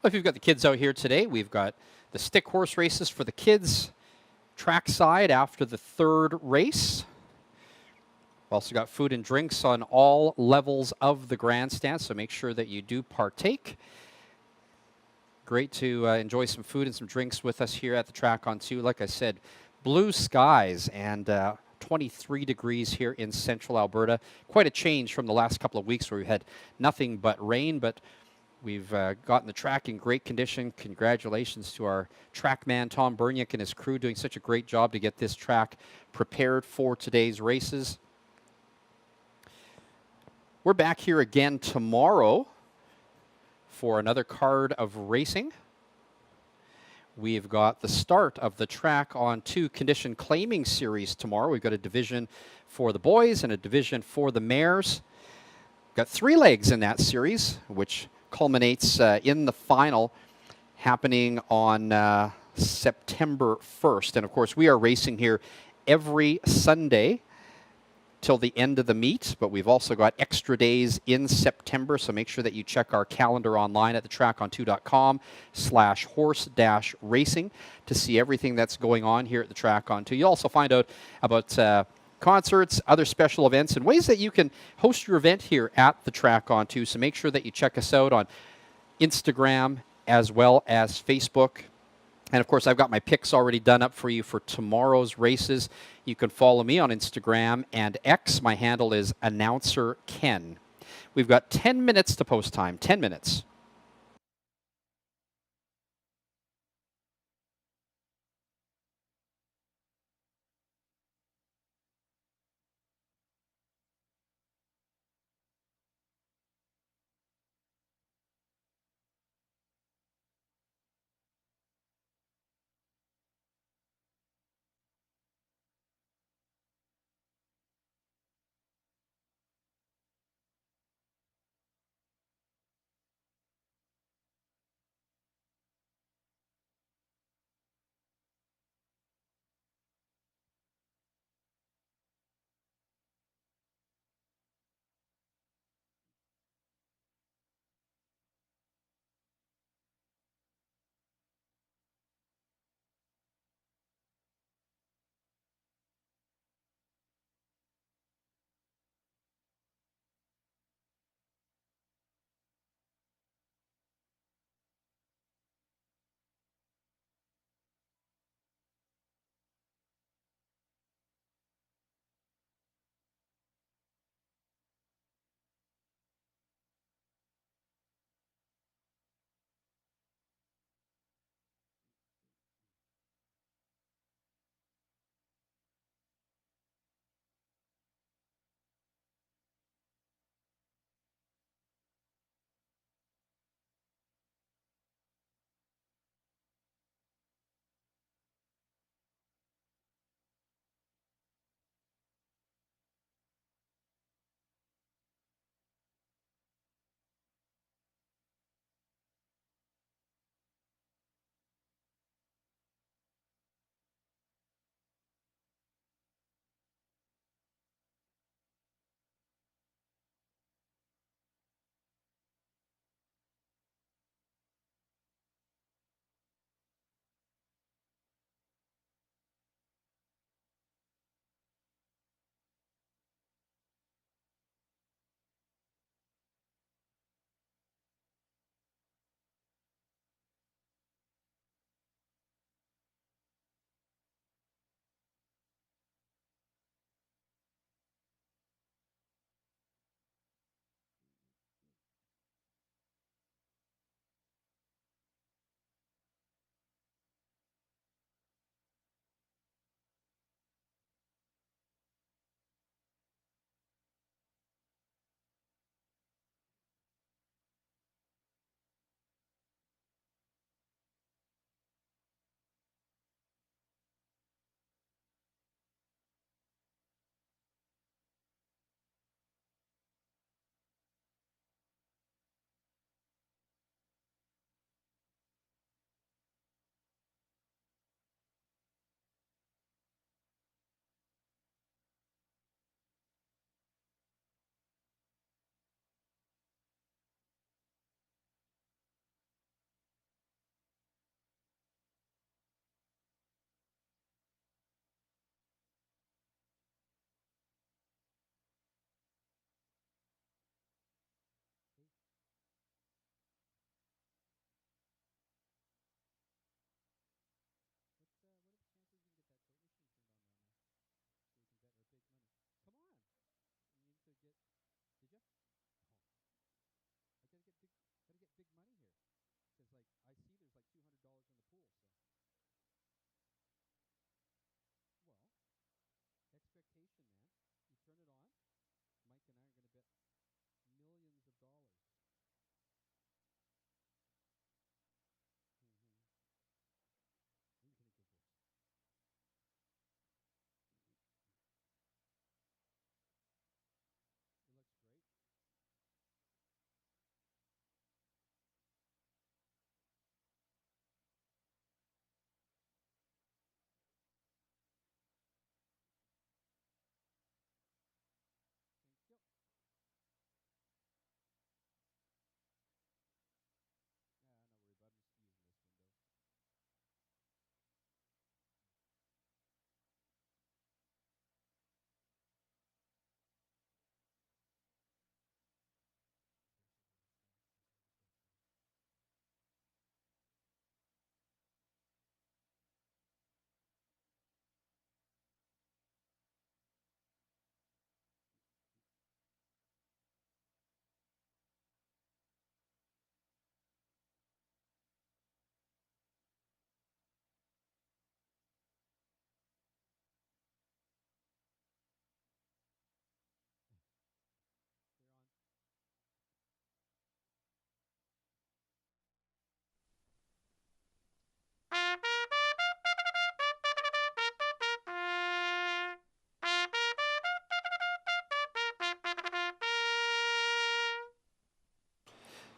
Well, if you've got the kids out here today, we've got the stick horse races for the kids trackside after the third race. We've also got food and drinks on all levels of the grandstand, so make sure that you do partake. Great to enjoy some food and some drinks with us here at the track on 2. Like I said, blue skies and 23 degrees here in central Alberta. Quite a change from the last couple of weeks where we had nothing but rain, but we've gotten the track in great condition. Congratulations to our track man, Tom Berniak, and his crew doing such a great job to get this track prepared for today's races. We're back here again tomorrow for another card of racing. We've got the start of the track on 2 condition claiming series tomorrow. We've got a division for the boys and a division for the mares. Got 3 legs in that series, which culminates in the final happening on September 1st. And of course, we are racing here every Sunday till the end of the meet, but we've also got extra days in September, so make sure that you check our calendar online at thetracon2.com/horse-racing to see everything that's going on here at the Track on 2. You'll also find out about concerts, other special events, and ways that you can host your event here at the Track on 2, so make sure that you check us out on Instagram as well as Facebook. And of course, I've got my picks already done up for you for tomorrow's races. You can follow me on Instagram and X. My handle is Announcer Ken. We've got 10 minutes to post time. 10 minutes.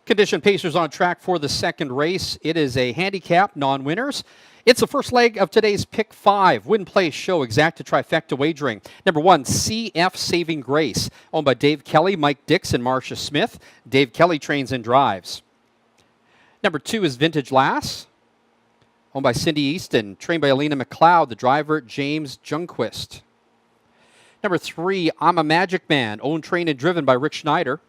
Condition Pacers on track for the second race. It is a handicap, non-winners. It's the first leg of today's Pick 5 Win Play Show Exacta Trifecta Wagering. Number 1, CF Saving Grace, owned by Dave Kelly, Mike Dix, and Marcia Smith. Dave Kelly trains and drives. Number 2 is Vintage Lass, owned by Cindy Easton, trained by Alina McLeod, the driver James Jungquist. Number 3, I'm a Magic Man, owned, trained, and driven by Rick Schneider.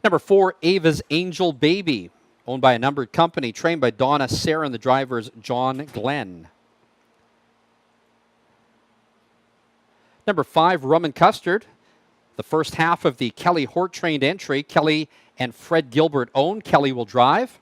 Number 4, Ava's Angel Baby, owned by a numbered company, trained by Donna Sarah and the drivers John Glenn. Number 5, Rum and Custard, the first half of the Kelly Hort trained entry. Kelly and Fred Gilbert own. Kelly will drive.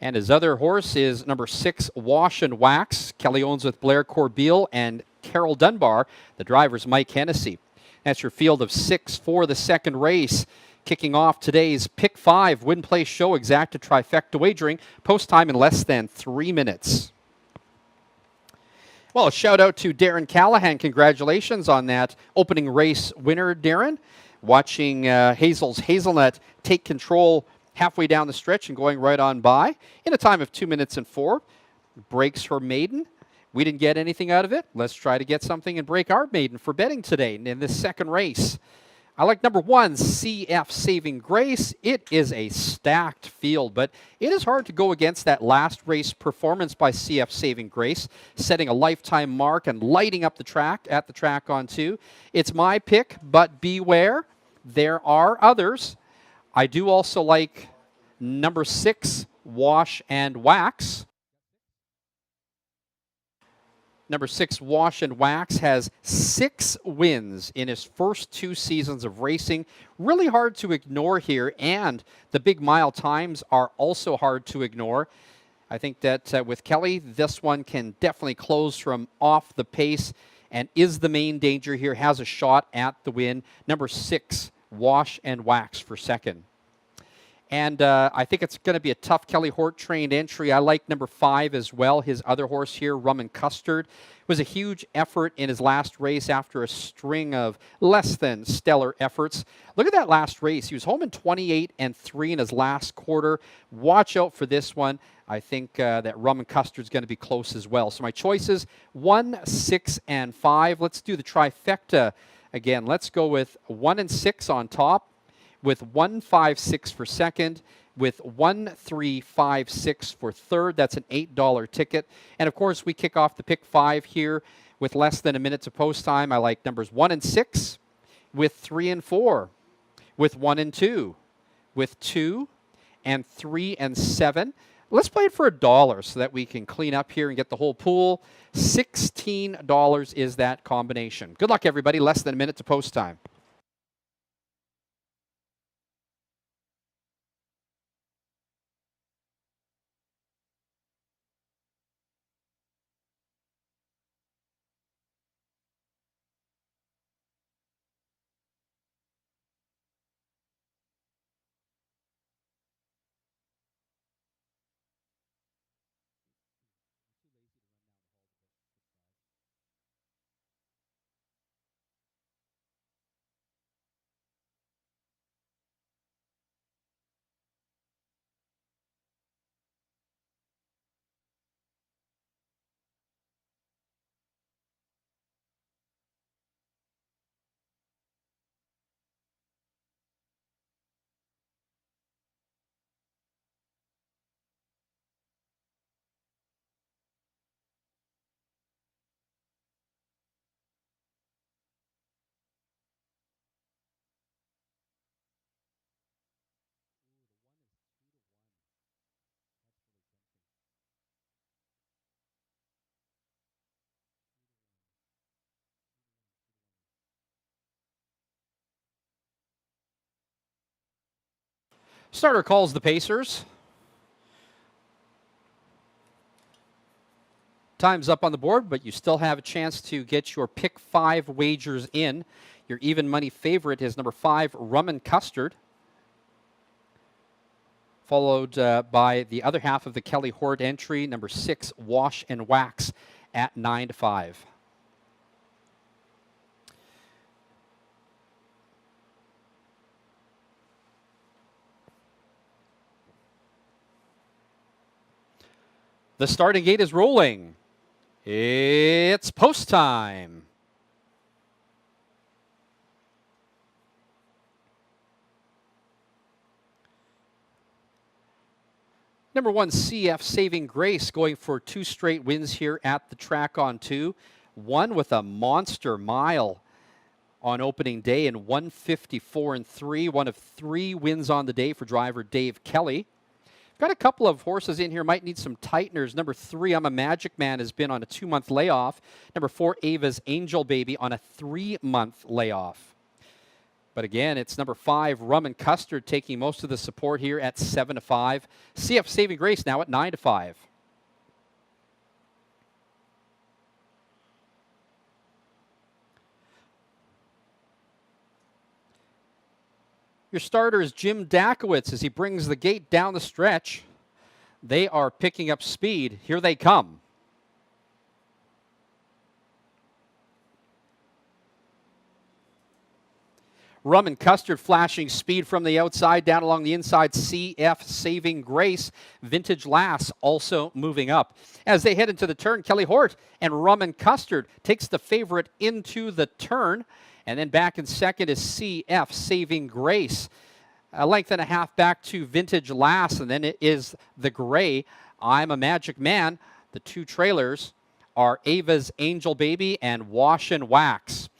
And his other horse is number 6, Wash and Wax. Kelly owns with Blair Corbeil and Carol Dunbar. The driver's Mike Hennessy. That's your field of 6 for the second race. Kicking off today's Pick 5 Win Play Show Exacta Trifecta Wagering. Post time in less than 3 minutes. Well, a shout out to Darren Callahan. Congratulations on that opening race winner, Darren. Watching Hazel's Hazelnut take control halfway down the stretch and going right on by in a time of 2 minutes and 4. Breaks her maiden. We didn't get anything out of it. Let's try to get something and break our maiden for betting today in this second race. I like number 1, CF Saving Grace. It is a stacked field, but it is hard to go against that last race performance by CF Saving Grace, setting a lifetime mark and lighting up the track at the track on 2. It's my pick, but beware, there are others. I do also like number 6, Wash and Wax. Number 6, Wash and Wax, has 6 wins in his first 2 seasons of racing. Really hard to ignore here, and the big mile times are also hard to ignore. I think that with Kelly, this one can definitely close from off the pace and is the main danger here, has a shot at the win. Number 6, Wash and Wax for second. And I think it's going to be a tough Kelly Hort trained entry. I like number 5 as well. His other horse here, Rum and Custard, was a huge effort in his last race after a string of less than stellar efforts. Look at that last race. He was home in 28-3 in his last quarter. Watch out for this one. I think that Rum and Custard is going to be close as well. So my choices, 1, 6, and 5. Let's do the trifecta again. Let's go with 1 and 6 on top, with 1, 5, 6 for second, with 1, 3, 5, 6 for third. That's an $8 ticket. And of course, we kick off the Pick 5 here with less than a minute to post time. I like numbers 1 and 6, with 3 and 4, with 1 and 2, with 2 and 3 and 7. Let's play it for $1 so that we can clean up here and get the whole pool. $16 is that combination. Good luck, everybody. Less than a minute to post time. Starter calls the Pacers. Time's up on the board, but you still have a chance to get your Pick 5 wagers in. Your even money favorite is number 5, Rum and Custard, followed by the other half of the Kelly Hort entry, number 6, Wash and Wax, at 9-5. The starting gate is rolling. It's post time. Number 1, CF Saving Grace, going for 2 straight wins here at the track on 2. One with a monster mile on opening day in 154 and 3. One of 3 wins on the day for driver Dave Kelly. Got a couple of horses in here, might need some tighteners. Number 3, I'm a Magic Man, has been on a 2-month layoff. Number 4, Ava's Angel Baby, on a 3-month layoff. But again, it's number 5, Rum and Custard, taking most of the support here at 7-5. CF Saving Grace now at 9-5. Your starter is Jim Dakowitz as he brings the gate down the stretch. They are picking up speed. Here they come. Rum and Custard flashing speed from the outside, down along the inside. CF Saving Grace, Vintage Lass also moving up. As they head into the turn, Kelly Hort and Rum and Custard takes the favorite into the turn. And then back in second is CF Saving Grace. A length and a half back to Vintage Lass, and then it is the gray, I'm a Magic Man. The 2 trailers are Ava's Angel Baby and Wash and Wax.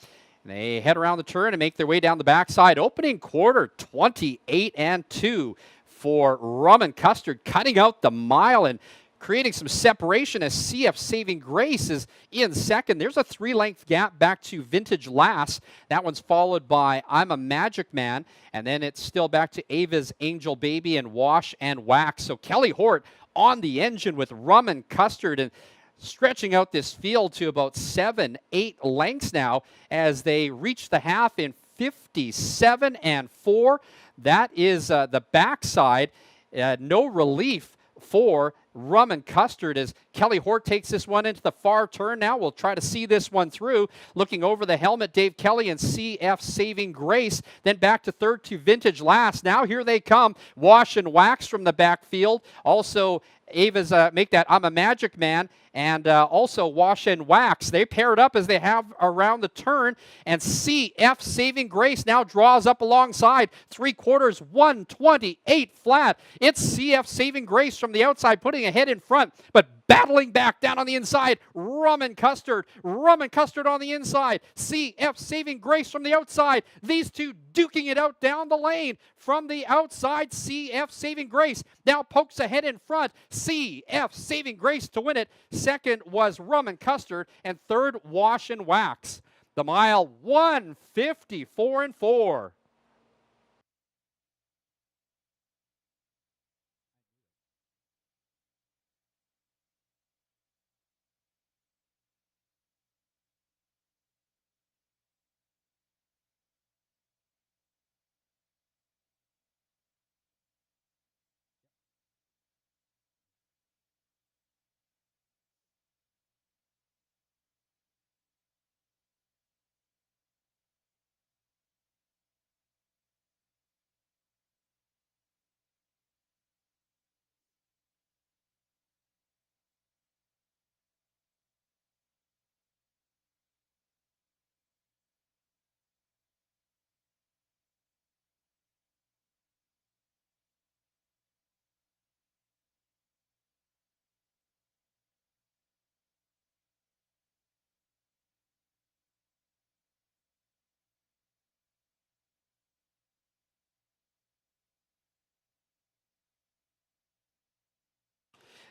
They head around the turn and make their way down the backside. Opening quarter, 28 and 2 for Rum and Custard, cutting out the mile and creating some separation as CF Saving Grace is in second. There's a 3-length gap back to Vintage Lass. That one's followed by I'm a Magic Man, and then it's still back to Ava's Angel Baby and Wash and Wax. So Kelly Hort on the engine with Rum and Custard, and stretching out this field to about 7-8 lengths now as they reach the half in 57 and 4. That is the backside. No relief for Rum and Custard as Kelly Hort takes this one into the far turn. Now we'll try to see this one through. Looking over the helmet, Dave Kelly and CF Saving Grace. Then back to third to Vintage Lass. Now here they come. Wash and Wax from the backfield. Also Ava's make that I'm a Magic Man, and also Wash and Wax. They paired up as they have around the turn, and CF Saving Grace now draws up alongside. 3/4, 128 flat. It's CF Saving Grace from the outside, putting a head in front, but battling back down on the inside. Rum and Custard on the inside. CF Saving Grace from the outside. These 2 duking it out down the lane. From the outside, CF Saving Grace now pokes ahead in front. CF Saving Grace to win it. Second was Rum and Custard, and third, Wash and Wax. The mile, 154 and 4.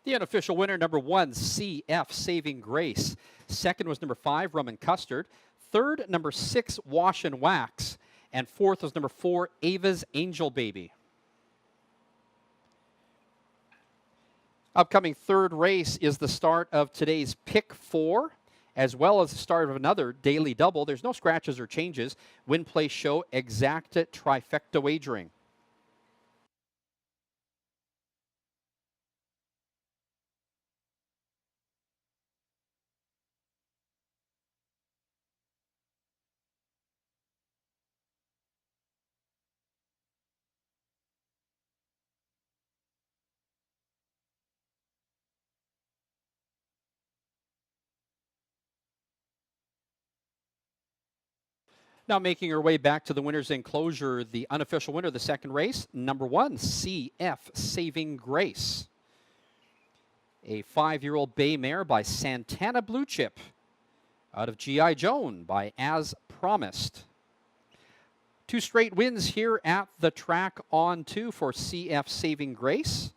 The unofficial winner, number 1, CF Saving Grace. Second was number 5, Rum and Custard. Third, number 6, Wash and Wax. And fourth was number 4, Ava's Angel Baby. Upcoming third race is the start of today's Pick 4, as well as the start of another daily double. There's no scratches or changes. Win, play, show, exacta trifecta wagering. Now making her way back to the winner's enclosure, the unofficial winner of the second race, number 1, CF Saving Grace. A 5-year-old bay mare by Santana Blue Chip out of G.I. Joan by As Promised. 2 straight wins here at the track on 2 for CF Saving Grace.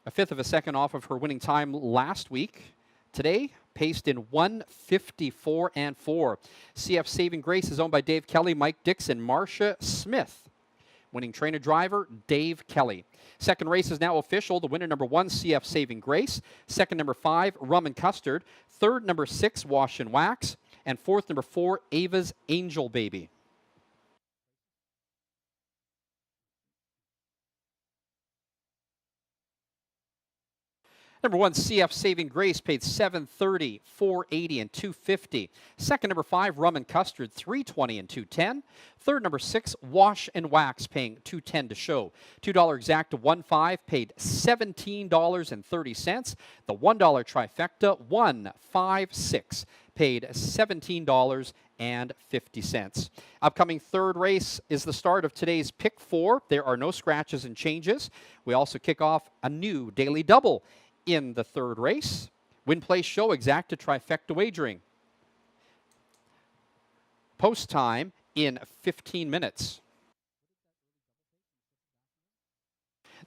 A fifth of a second off of her winning time last week. Today, paced in 1:54 and 4. CF Saving Grace is owned by Dave Kelly, Mike Dixon, Marcia Smith. Winning trainer driver, Dave Kelly. Second race is now official. The winner, number 1, CF Saving Grace. Second, number 5, Rum and Custard. Third, number 6, Wash and Wax. And fourth, number 4, Ava's Angel Baby. Number 1, CF Saving Grace, paid $7.30, $4.80, and $2.50. Second, number 5, Rum and Custard, $3.20 and $2.10. Third, number 6, Wash and Wax, paying $2.10 to show. $2 exact to 1.5, paid $17.30. The $1 trifecta, 1.56, paid $17.50. Upcoming third race is the start of today's Pick 4. There are no scratches and changes. We also kick off a new daily double in the third race. Win, place, show, exact to trifecta wagering. Post time in 15 minutes.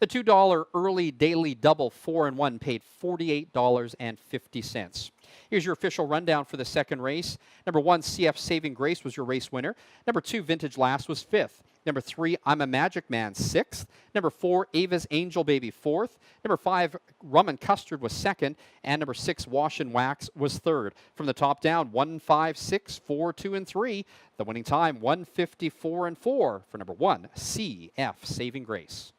The $2 early daily double 4-1 paid $48.50. Here's your official rundown for the second race. Number 1, CF Saving Grace was your race winner. Number 2, Vintage Last was 5th. Number 3, I'm a Magic Man, 6th. Number 4, Ava's Angel Baby, 4th. Number 5, Rum and Custard was 2nd. And number 6, Wash and Wax was 3rd. From the top down, 1, 5, 6, 4, 2, and 3. The winning time, 1:54 and 4 for number 1, CF Saving Grace.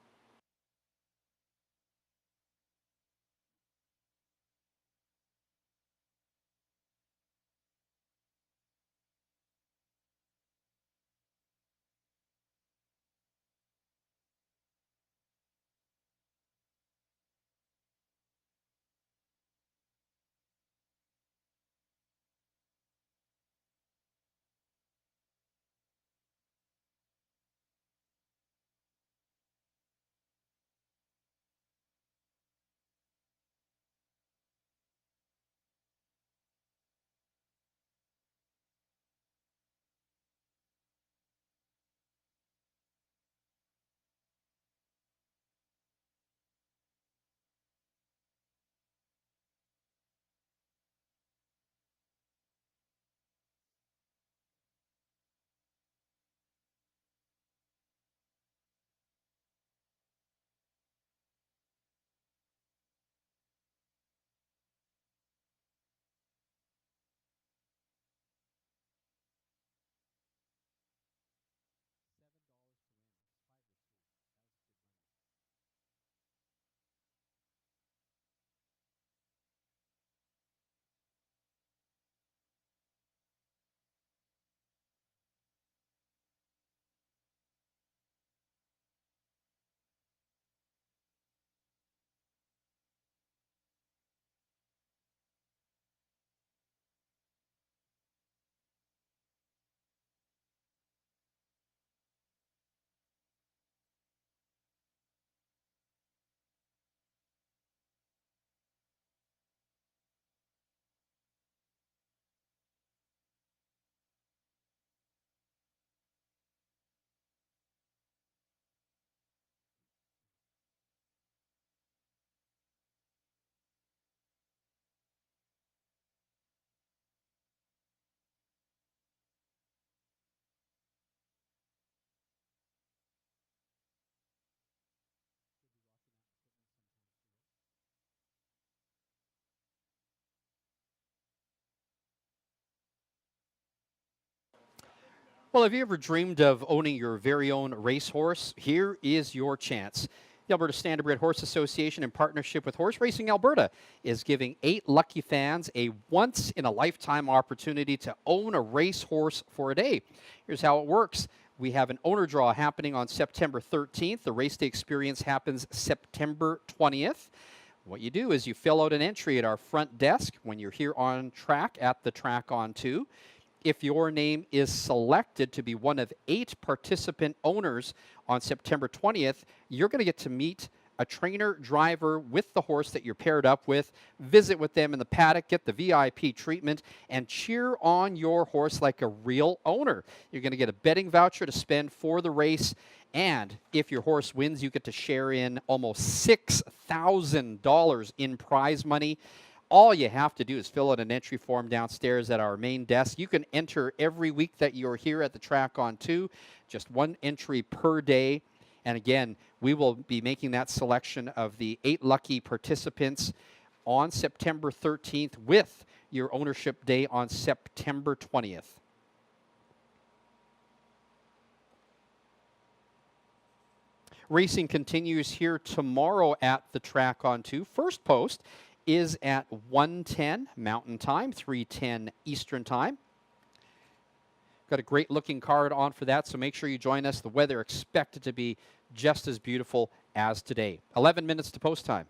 Well, have you ever dreamed of owning your very own racehorse? Here is your chance. The Alberta Standardbred Horse Association, in partnership with Horse Racing Alberta, is giving 8 lucky fans a once-in-a-lifetime opportunity to own a racehorse for a day. Here's how it works. We have an owner draw happening on September 13th. The race day experience happens September 20th. What you do is you fill out an entry at our front desk when you're here on track at the track on 2. If your name is selected to be one of 8 participant owners on September 20th, you're going to get to meet a trainer driver with the horse that you're paired up with, visit with them in the paddock, get the VIP treatment, and cheer on your horse like a real owner. You're going to get a betting voucher to spend for the race, and if your horse wins, you get to share in almost $6,000 in prize money. All you have to do is fill out an entry form downstairs at our main desk. You can enter every week that you're here at the track on 2, just 1 entry per day. And again, we will be making that selection of the 8 lucky participants on September 13th with your ownership day on September 20th. Racing continues here tomorrow at the track on 2. First post is at 1:10 Mountain Time, 3:10 Eastern Time. Got a great looking card on for that, so make sure you join us. The weather expected to be just as beautiful as today. 11 minutes to post time.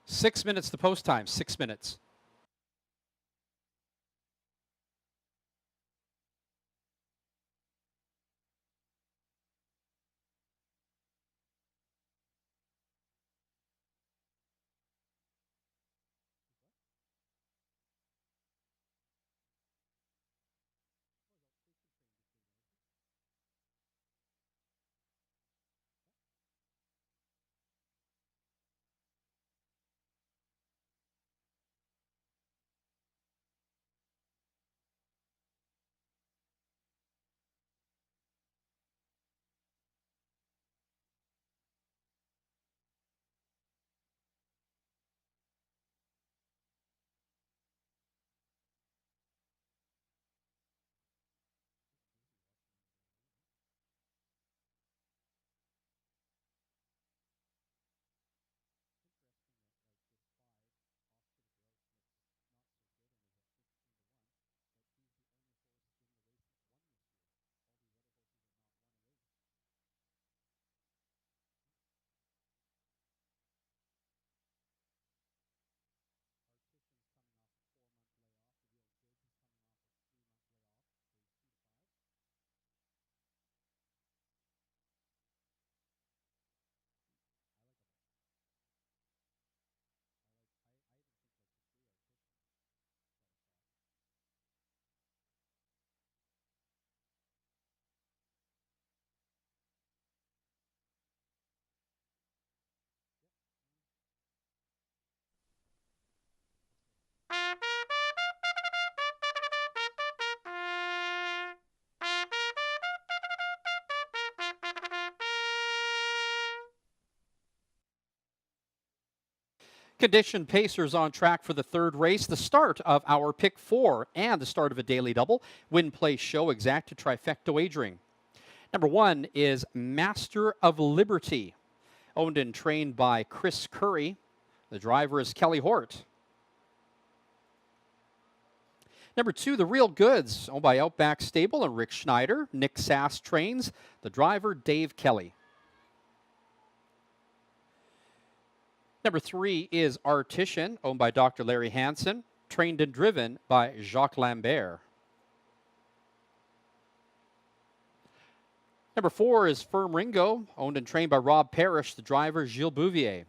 6 minutes the post time, 6 minutes. Condition Pacers on track for the third race, the start of our pick 4 and the start of a daily double. Win, play, show, exacta, trifecta wagering. Number 1 is Master of Liberty, owned and trained by Chris Curry. The driver is Kelly Hort. Number 2, The Real Goods, owned by Outback Stable and Rick Schneider. Nick Sass trains. The driver, Dave Kelly. Number 3 is Artisan, owned by Dr. Larry Hansen, trained and driven by Jacques Lambert. Number 4 is Firm Ringo, owned and trained by Rob Parrish, the driver, Gilles Bouvier.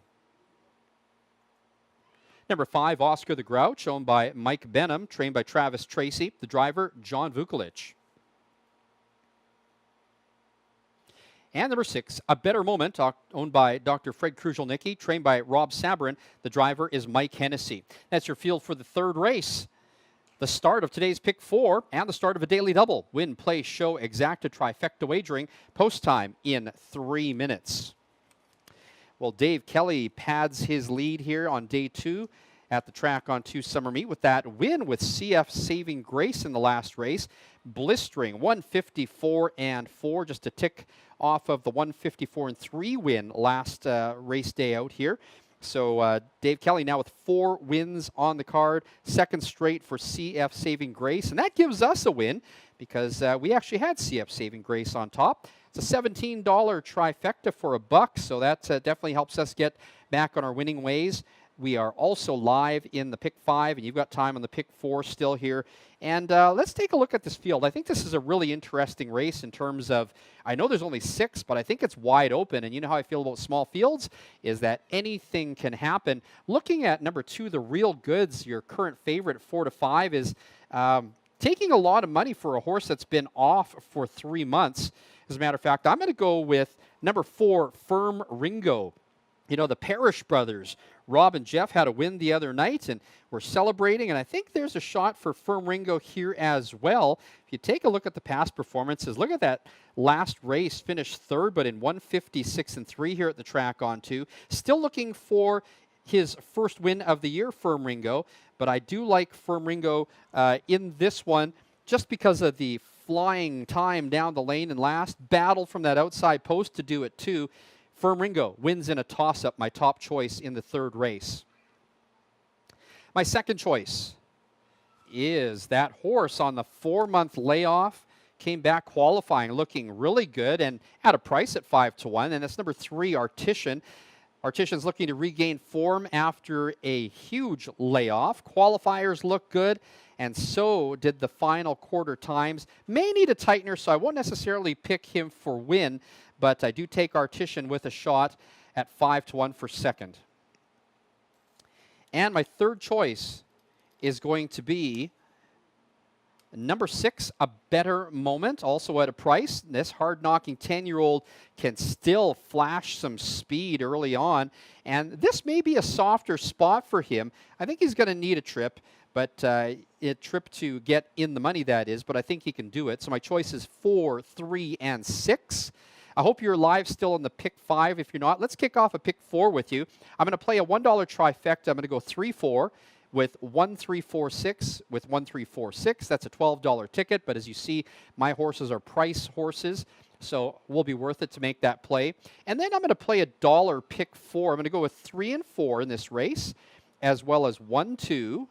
Number 5, Oscar the Grouch, owned by Mike Benham, trained by Travis Tracy, the driver, John Vukolich. And number 6, A Better Moment, owned by Dr. Fred Kruzelnicki, trained by Rob Sabrin. The driver is Mike Hennessy. That's your field for the third race. The start of today's pick 4 and the start of a daily double. Win, play, show, exacta, trifecta wagering. Post time in 3 minutes. Well, Dave Kelly pads his lead here on day 2 at the Track on 2 Summer Meet with that win with CF Saving Grace in the last race. Blistering 154-4, just a tick off of the 154-3 win last race day out here. So Dave Kelly now with 4 wins on the card, second straight for CF Saving Grace, and that gives us a win because we actually had CF Saving Grace on top. It's a $17 trifecta for $1, so that definitely helps us get back on our winning ways. We are also live in the pick 5, and you've got time on the pick 4 still here. And let's take a look at this field. I think this is a really interesting race in terms of, I know there's only 6, but I think it's wide open. And you know how I feel about small fields, is that anything can happen. Looking at number 2, The Real Goods, your current favorite at 4-5, is taking a lot of money for a horse that's been off for 3 months. As a matter of fact, I'm going to go with number 4, Firm Ringo. You know, the Parrish brothers, Rob and Jeff, had a win the other night, and we're celebrating, and I think there's a shot for Firm Ringo here as well. If you take a look at the past performances, look at that last race, finished 3rd, but in 156-3 here at the Track on 2. Still looking for his first win of the year, Firm Ringo, but I do like Firm Ringo in this one just because of the flying time down the lane and last battle from that outside post to do it too. Firm Ringo wins in a toss-up, my top choice in the third race. My second choice is that horse on the 4-month layoff. Came back qualifying, looking really good, and at a price at 5-1, and that's number 3, Artisan. Artisan's looking to regain form after a huge layoff. Qualifiers look good, and so did the final quarter times. May need a tightener, so I won't necessarily pick him for win, but I do take Artisan with a shot at 5-1 for second. And my third choice is going to be number 6, A Better Moment, also at a price. This hard-knocking 10-year-old can still flash some speed early on, and this may be a softer spot for him. I think he's going to need a trip, but a trip to get in the money, that is, but I think he can do it. So my choice is 4, 3, and 6. I hope you're live still on the pick 5. If you're not, let's kick off a pick 4 with you. I'm going to play a $1 trifecta. I'm going to go 3-4. With 1-3-4-6 with 1-3-4-6. That's a $12 ticket, but as you see, my horses are price horses, so it will be worth it to make that play. And then I'm going to play a $1 pick 4. I'm going to go with 3 and 4 in this race, as well as 1-2.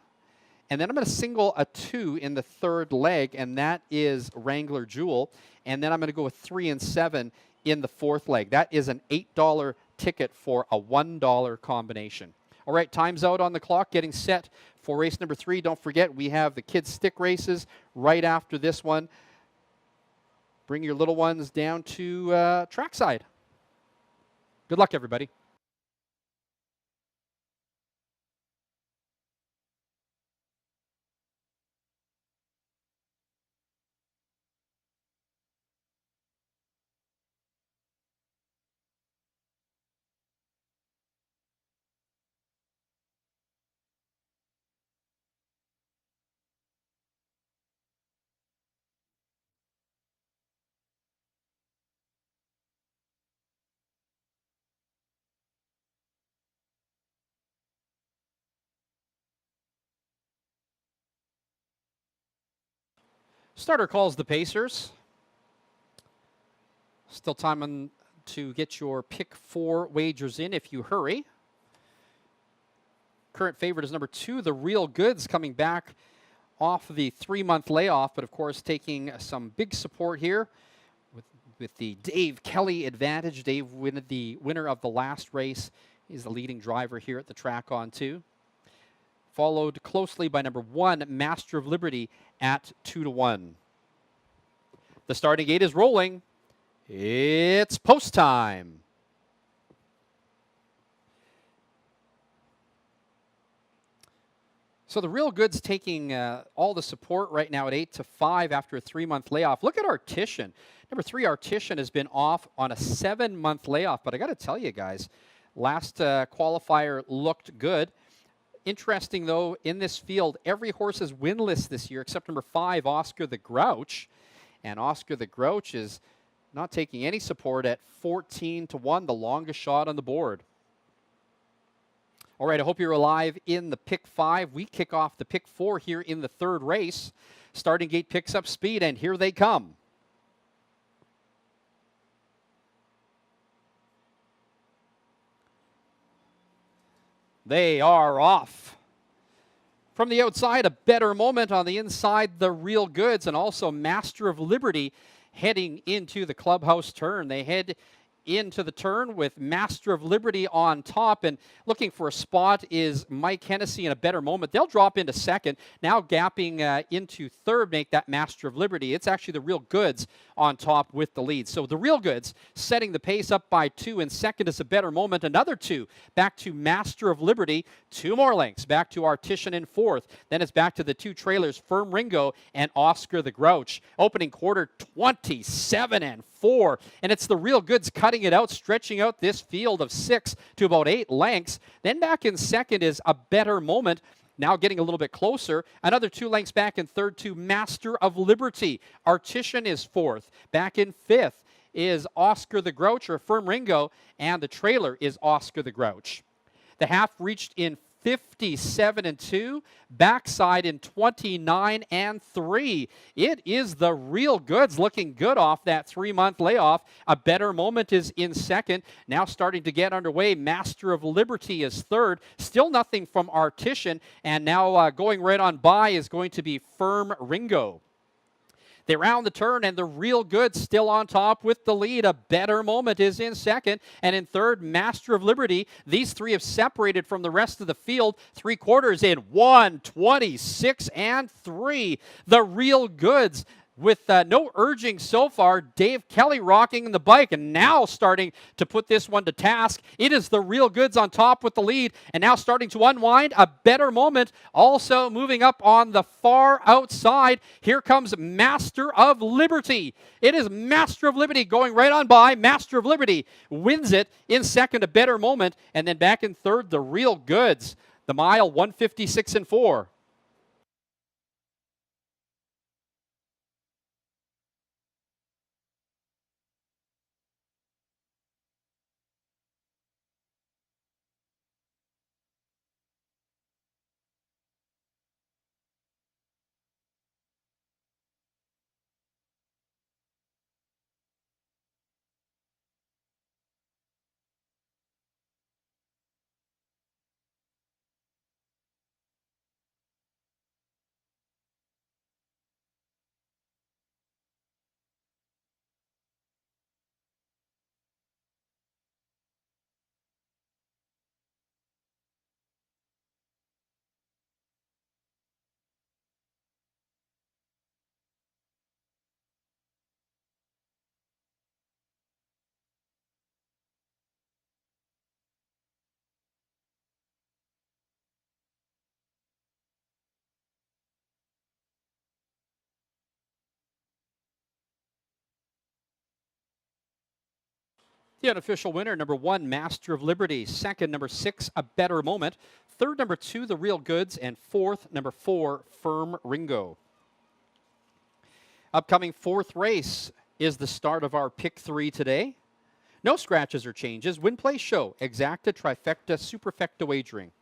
And then I'm going to single a 2 in the third leg, and that is Wrangler Jewel. And then I'm going to go with 3 and 7 in the fourth leg. That is an $8 ticket for a $1 combination. All right, time's out on the clock, getting set for race number 3. Don't forget, we have the kids' stick races right after this one. Bring your little ones down to trackside. Good luck, everybody. Starter calls the Pacers. Still time to get your pick 4 wagers in if you hurry. Current favorite is number 2, The Real Goods, coming back off the 3-month layoff, but of course taking some big support here with the Dave Kelly advantage. Dave, the winner of the last race, is the leading driver here at the track on 2. Followed closely by number 1, Master of Liberty, at 2-1. The starting gate is rolling. It's post time. So the Real Goods taking all the support right now at 8-5 after a 3-month layoff. Look at Artisan. Number 3, Artisan, has been off on a 7-month layoff, but I got to tell you guys, last qualifier looked good. Interesting, though, in this field, every horse is winless this year except number 5, Oscar the Grouch. And Oscar the Grouch is not taking any support at 14-1, the longest shot on the board. All right, I hope you're alive in the pick 5. We kick off the pick 4 here in the third race. Starting gate picks up speed, and here they come. They are off. From the outside, A Better Moment. On the inside, The Real Goods, and also Master of Liberty heading into the clubhouse turn. They head into the turn with Master of Liberty on top, and looking for a spot is Mike Hennessy in A Better Moment. They'll drop into second, now gapping into third, make that Master of Liberty. It's actually The Real Goods on top with the lead. So The Real Goods setting the pace up by 2, and second is A Better Moment, another 2. Back to Master of Liberty, 2 more lengths. Back to Artisan in fourth. Then it's back to the 2 trailers, Firm Ringo and Oscar the Grouch. Opening quarter, 27-4, and it's The Real Goods cutting it out, stretching out this field of 6 to about 8 lengths. Then back in second is A Better Moment, now getting a little bit closer. Another 2 lengths back in third to Master of Liberty. Artisan is fourth. Back in fifth is Oscar the Grouch, or Firm Ringo, and the trailer is Oscar the Grouch. The half reached in 57-2, backside in 29-3. It is The Real Goods looking good off that 3-month layoff. A Better Moment is in second, now starting to get underway. Master of Liberty is third, still nothing from Artisan, and now going right on by is going to be Firm Ringo. They round the turn, and the Real Good still on top with the lead. A Better Moment is in second, and in third, Master of Liberty. These three have separated from the rest of the field. 3/4 in 1:26 and 3. The Real Goods with no urging so far. Dave Kelly rocking the bike and now starting to put this one to task. It is the Real Goods on top with the lead and now starting to unwind. A Better Moment also moving up on the far outside. Here comes Master of Liberty. It is Master of Liberty going right on by. Master of Liberty wins it in second. A Better Moment, and then back in third, the Real Goods. The mile 1:56 and 4. The unofficial winner, number 1, Master of Liberty. Second, number 6, A Better Moment. Third, number 2, The Real Goods. And fourth, number 4, Firm Ringo. Upcoming fourth race is the start of our Pick 3 today. No scratches or changes. Win, play, show. Exacta, trifecta, superfecta wagering.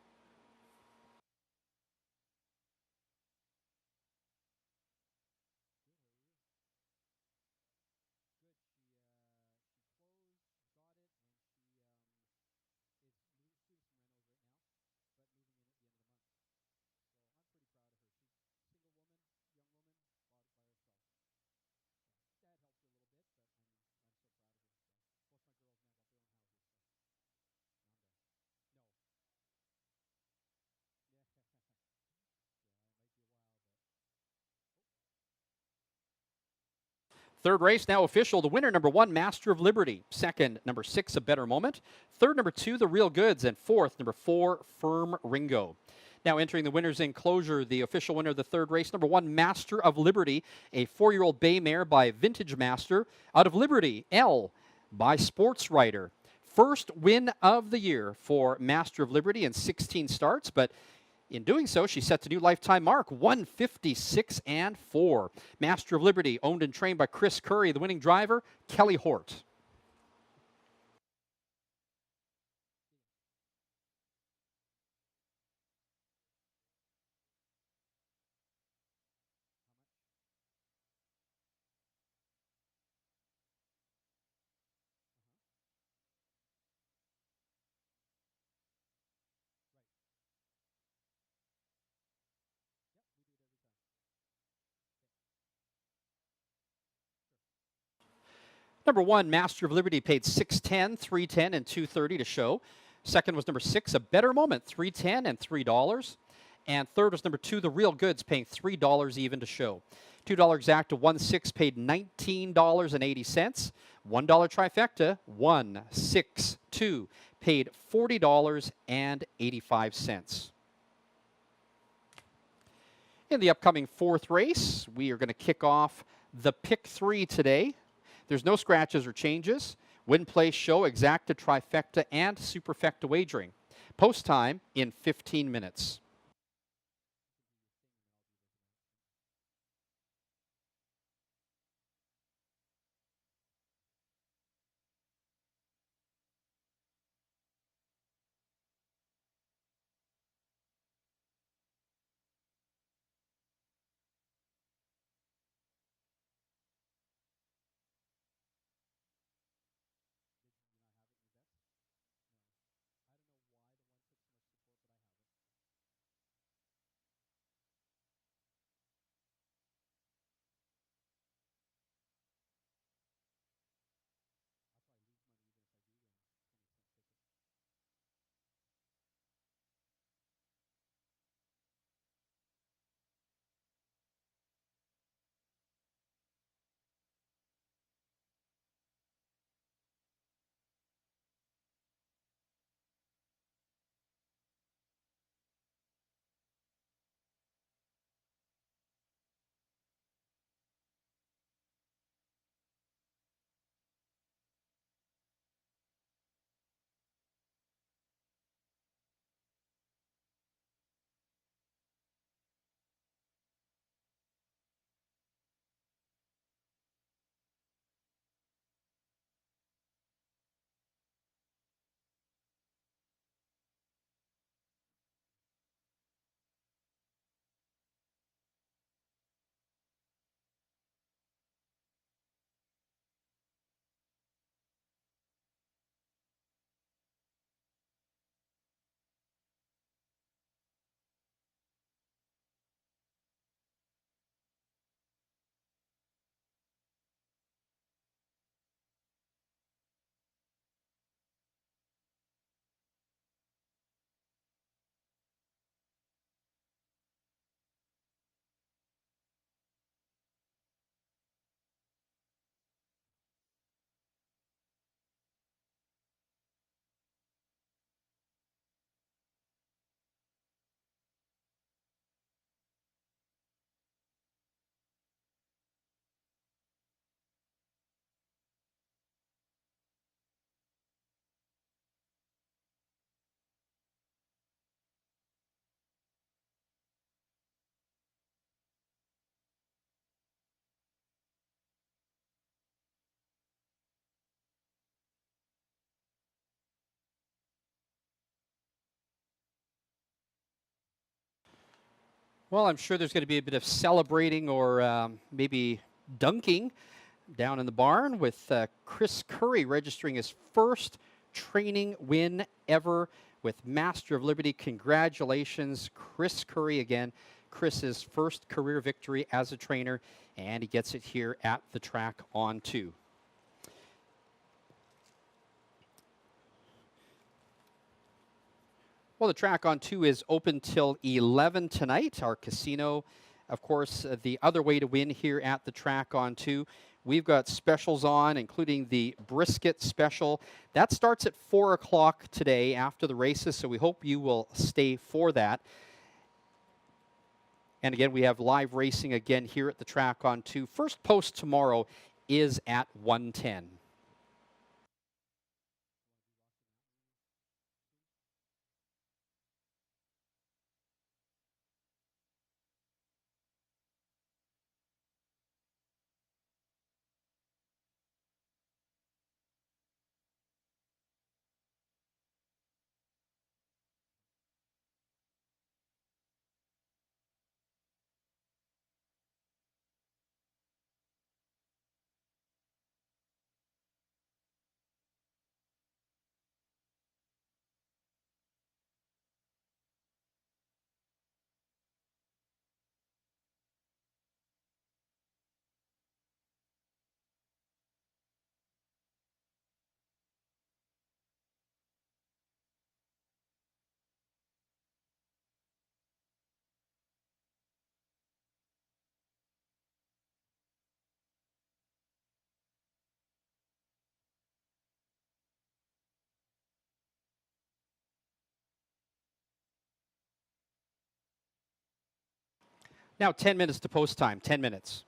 Third race now official. The winner, number 1, Master of Liberty. Second, number 6, A Better Moment. Third, number 2, The Real Goods. And fourth, number 4, Firm Ringo. Now entering the winner's enclosure, the official winner of the third race, number 1, Master of Liberty, a 4-year-old bay mare by Vintage Master. Out of Liberty, L by Sports Writer. First win of the year for Master of Liberty in 16 starts, but in doing so, she sets a new lifetime mark, 1:56 and 4. Master of Liberty, owned and trained by Chris Curry, the winning driver, Kelly Hort. Number 1, Master of Liberty, paid $6.10, $3.10, and $2.30 to show. Second was number 6, A Better Moment, $3.10 and $3. And third was number 2, The Real Goods, paying $3 even to show. $2 exact to 1/6 paid $19.80. $1 trifecta, 1/6/2 paid $40.85. In the upcoming fourth race, we are going to kick off the Pick 3 today. There's no scratches or changes. Win, play, show, exacta, trifecta, and superfecta wagering. Post time in 15 minutes. Well, I'm sure there's going to be a bit of celebrating or maybe dunking down in the barn with Chris Curry registering his first training win ever with Master of Liberty. Congratulations, Chris Curry again. Chris's first career victory as a trainer, and he gets it here at the track on 2. Well, the track on 2 is open till 11 tonight. Our casino, of course, the other way to win here at the track on 2. We've got specials on, including the brisket special. That starts at 4 o'clock today after the races, so we hope you will stay for that. And again, we have live racing again here at the track on 2. First post tomorrow is at 1:10. Now 10 minutes to post time, 10 minutes.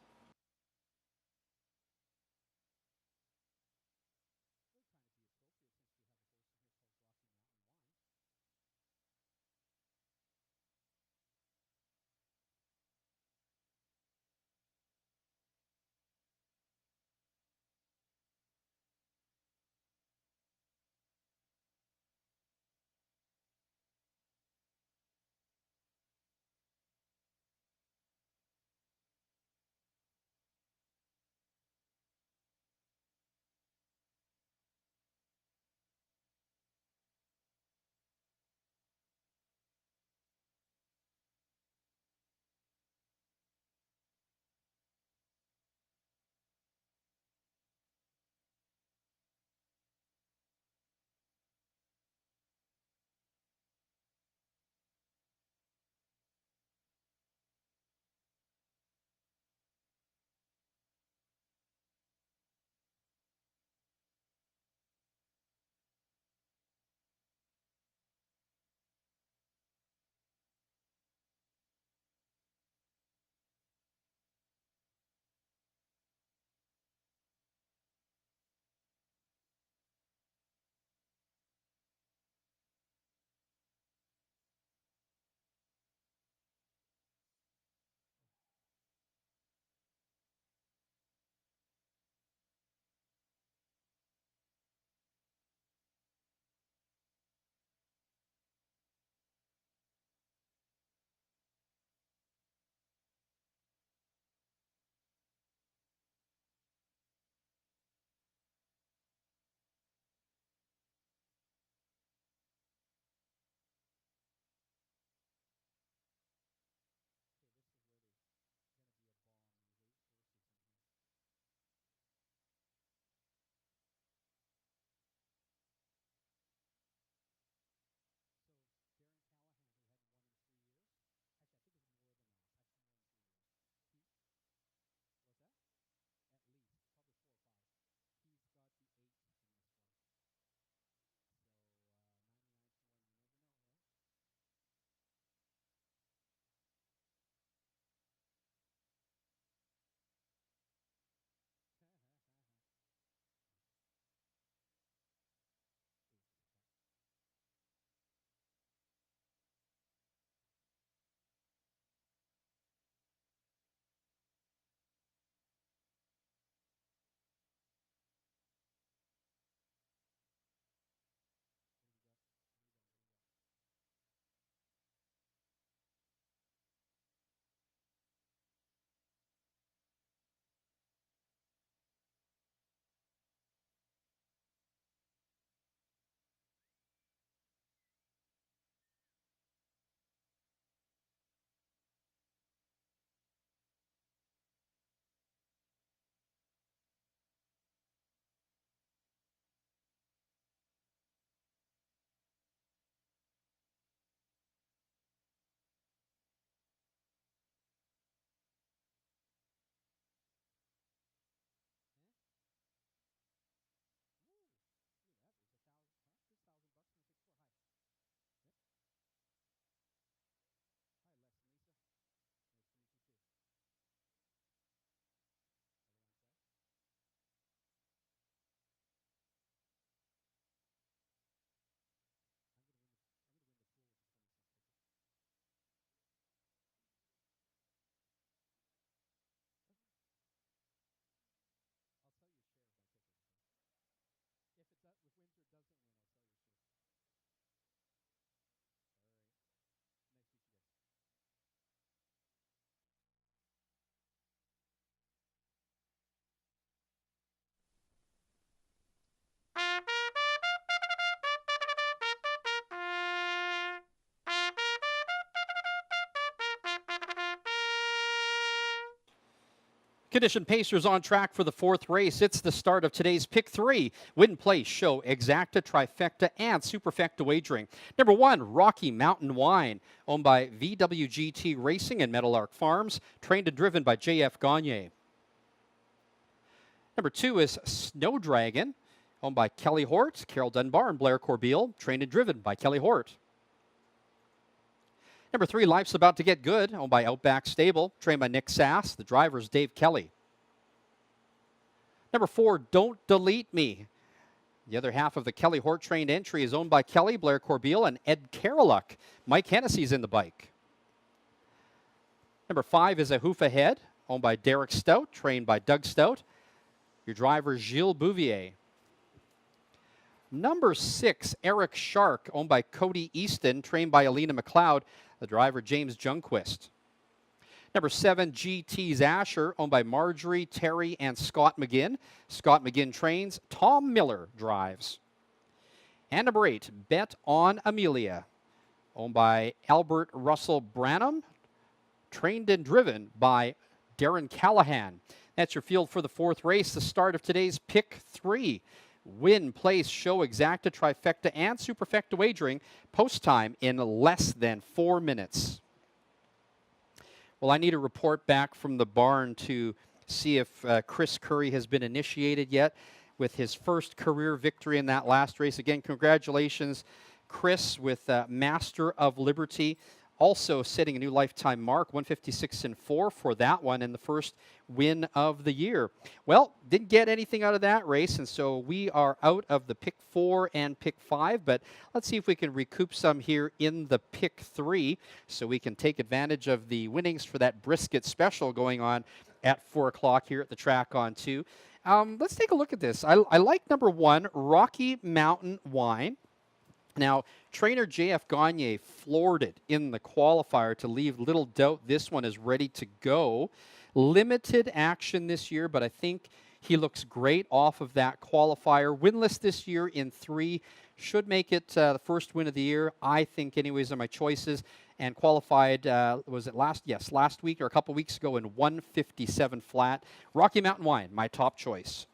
Condition Pacers on track for the fourth race. It's the start of today's Pick 3. Win, place, show, exacta, trifecta, and superfecta wagering. Number 1, Rocky Mountain Wine, owned by VWGT Racing and Meadowlark Farms, trained and driven by JF Gagne. Number 2 is Snow Dragon, owned by Kelly Hort, Carol Dunbar, and Blair Corbeil, trained and driven by Kelly Hort. Number 3, Life's About to Get Good, owned by Outback Stable, trained by Nick Sass. The driver is Dave Kelly. Number 4, Don't Delete Me. The other half of the Kelly Hort trained entry is owned by Kelly, Blair Corbeil, and Ed Caroluk. Mike Hennessy's in the bike. Number 5 is A Hoof Ahead, owned by Derek Stout, trained by Doug Stout. Your driver, Gilles Bouvier. Number 6, Eric Shark, owned by Cody Easton, trained by Alina McLeod. The driver, James Junquist. Number 7, GT's Asher, owned by Marjorie, Terry, and Scott McGinn. Scott McGinn trains. Tom Miller drives. And number 8, Bet on Amelia, owned by Albert Russell Branham, trained and driven by Darren Callahan. That's your field for the fourth race, the start of today's Pick 3. Win, place, show, exacta, trifecta, and superfecta wagering. Post time in less than 4 minutes. Well, I need a report back from the barn to see if Chris Curry has been initiated yet with his first career victory in that last race. Again, congratulations, Chris, with Master of Liberty. Also setting a new lifetime mark, 156-4 for that one, and the first win of the year. Well, didn't get anything out of that race, and so we are out of the Pick 4 and Pick 5, but let's see if we can recoup some here in the Pick 3 so we can take advantage of the winnings for that brisket special going on at 4 o'clock here at the track on 2. Let's take a look at this. I like number 1, Rocky Mountain Wine. Now, trainer JF Gagne floored it in the qualifier to leave little doubt this one is ready to go. Limited action this year, but I think he looks great off of that qualifier. Winless this year in 3. Should make it the first win of the year, I think, anyways, are my choices. And qualified, was it last week or a couple weeks ago in 157 flat. Rocky Mountain Wine, my top choice.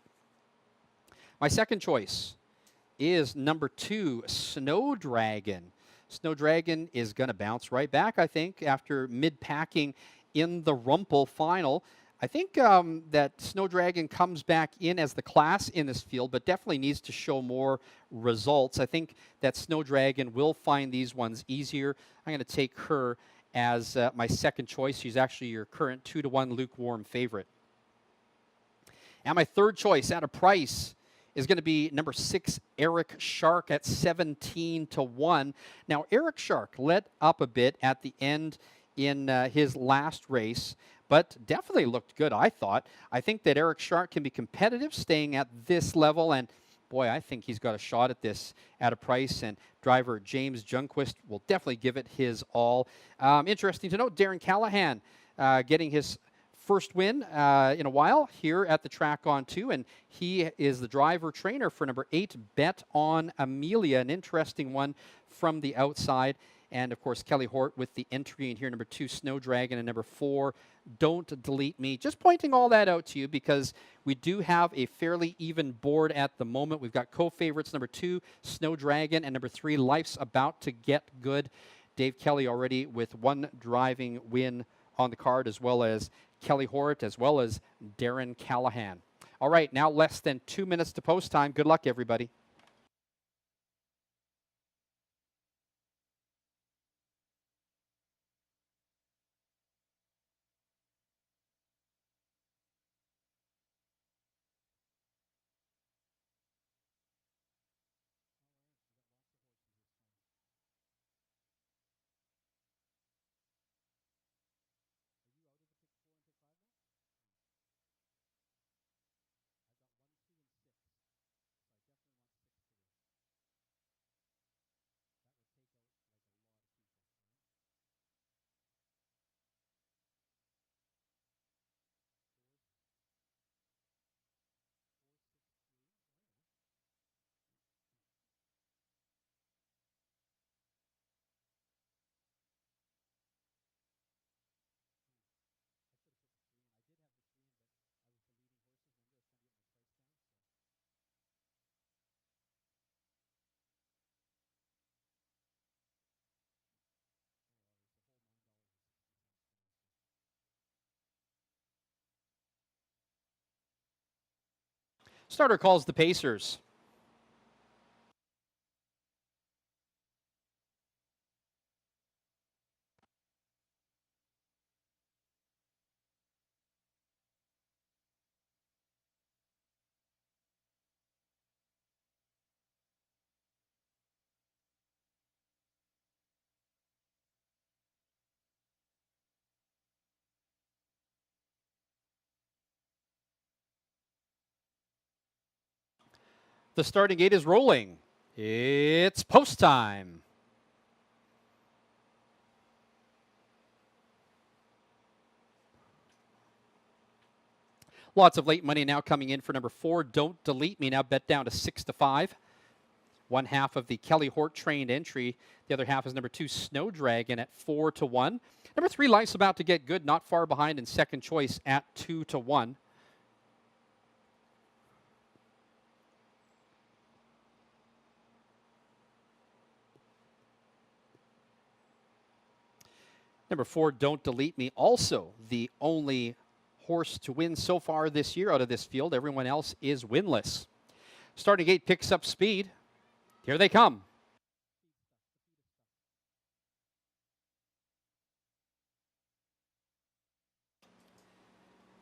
My second choice is number 2, Snow Dragon. Snow Dragon is going to bounce right back, I think, after mid-packing in the Rumpel final. I think that Snow Dragon comes back in as the class in this field, but definitely needs to show more results. I think that Snow Dragon will find these ones easier. I'm going to take her as my second choice. She's actually your current 2-1 lukewarm favorite. And my third choice at a price is going to be number 6, Eric Shark at 17-1. Now, Eric Shark let up a bit at the end in his last race, but definitely looked good, I thought. I think that Eric Shark can be competitive staying at this level, and boy, I think he's got a shot at this at a price, and driver James Junquist will definitely give it his all. Interesting to note, Darren Callahan getting his first win in a while here at the track on 2, and he is the driver trainer for number 8, Bet on Amelia, an interesting one from the outside. And of course, Kelly Hort with the entry in here, number 2, Snow Dragon, and number 4, Don't Delete Me. Just pointing all that out to you because we do have a fairly even board at the moment. We've got co-favorites, number 2, Snow Dragon, and number 3, Life's About to Get Good. Dave Kelly already with 1 driving win on the card, as well as Kelly Hort, as well as Darren Callahan. All right, now less than 2 minutes to post time. Good luck, everybody. Starter calls the Pacers. The starting gate is rolling. It's post time. Lots of late money now coming in for number 4, Don't Delete Me, now bet down to 6-5. One half of the Kelly Hort trained entry. The other half is number 2, Snow Dragon at 4-1. Number 3, Life's About to Get Good, not far behind in second choice at 2-1. Number 4, Don't Delete Me, also the only horse to win so far this year out of this field. Everyone else is winless. Starting gate picks up speed. Here they come.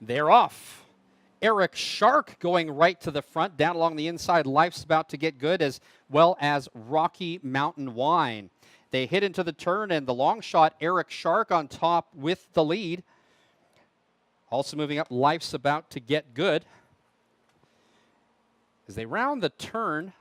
They're off. Eric Shark going right to the front. Down along the inside, Life's About to Get Good, as well as Rocky Mountain Wine. They hit into the turn, and the long shot, Eric Shark on top with the lead. Also moving up, Life's About to Get Good. As they round the turn,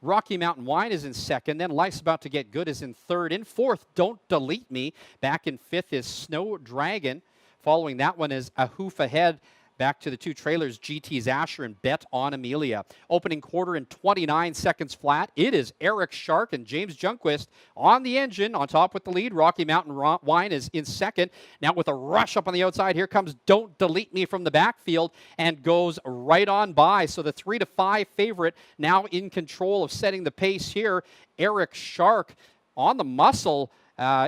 Rocky Mountain Wine is in second. Then Life's About to Get Good is in third. In fourth, Don't Delete Me. Back in fifth is Snow Dragon. Following that one is A Hoof Ahead. Back to the 2 trailers, GT's Asher and Bet on Amelia. Opening quarter in 29 seconds flat. It is Eric Shark and James Junquist on the engine, on top with the lead. Rocky Mountain Wine is in second. Now with a rush up on the outside, here comes Don't Delete Me from the backfield and goes right on by. So the 3-5 favorite now in control of setting the pace here. Eric Shark on the muscle.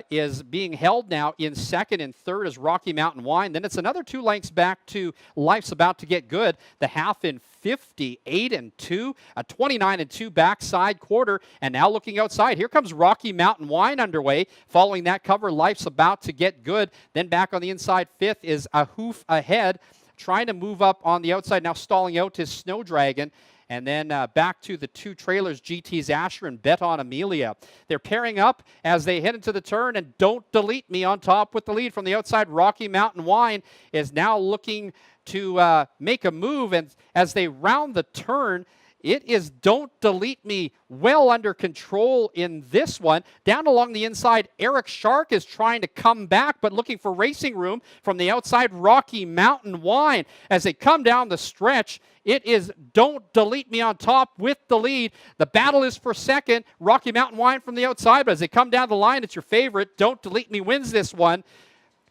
Is being held now in second, and third is Rocky Mountain Wine. Then it's another 2 lengths back to Life's About to Get Good. The half in 58-2, a 29-2 backside quarter, and now looking outside. Here comes Rocky Mountain Wine underway. Following that cover, Life's About to Get Good. Then back on the inside, fifth is A Hoof Ahead, trying to move up on the outside. Now stalling out his Snow Dragon. And then back to the 2 trailers, GT's Asher and Bet on Amelia. They're pairing up as they head into the turn, and Don't Delete Me on top with the lead from the outside. Rocky Mountain Wine is now looking to make a move, and as they round the turn, it is Don't Delete Me well under control in this one. Down along the inside, Eric Shark is trying to come back, but looking for racing room from the outside, Rocky Mountain Wine. As they come down the stretch, it is Don't Delete Me on top with the lead. The battle is for second. Rocky Mountain Wine from the outside, but as they come down the line, it's your favorite. Don't Delete Me wins this one.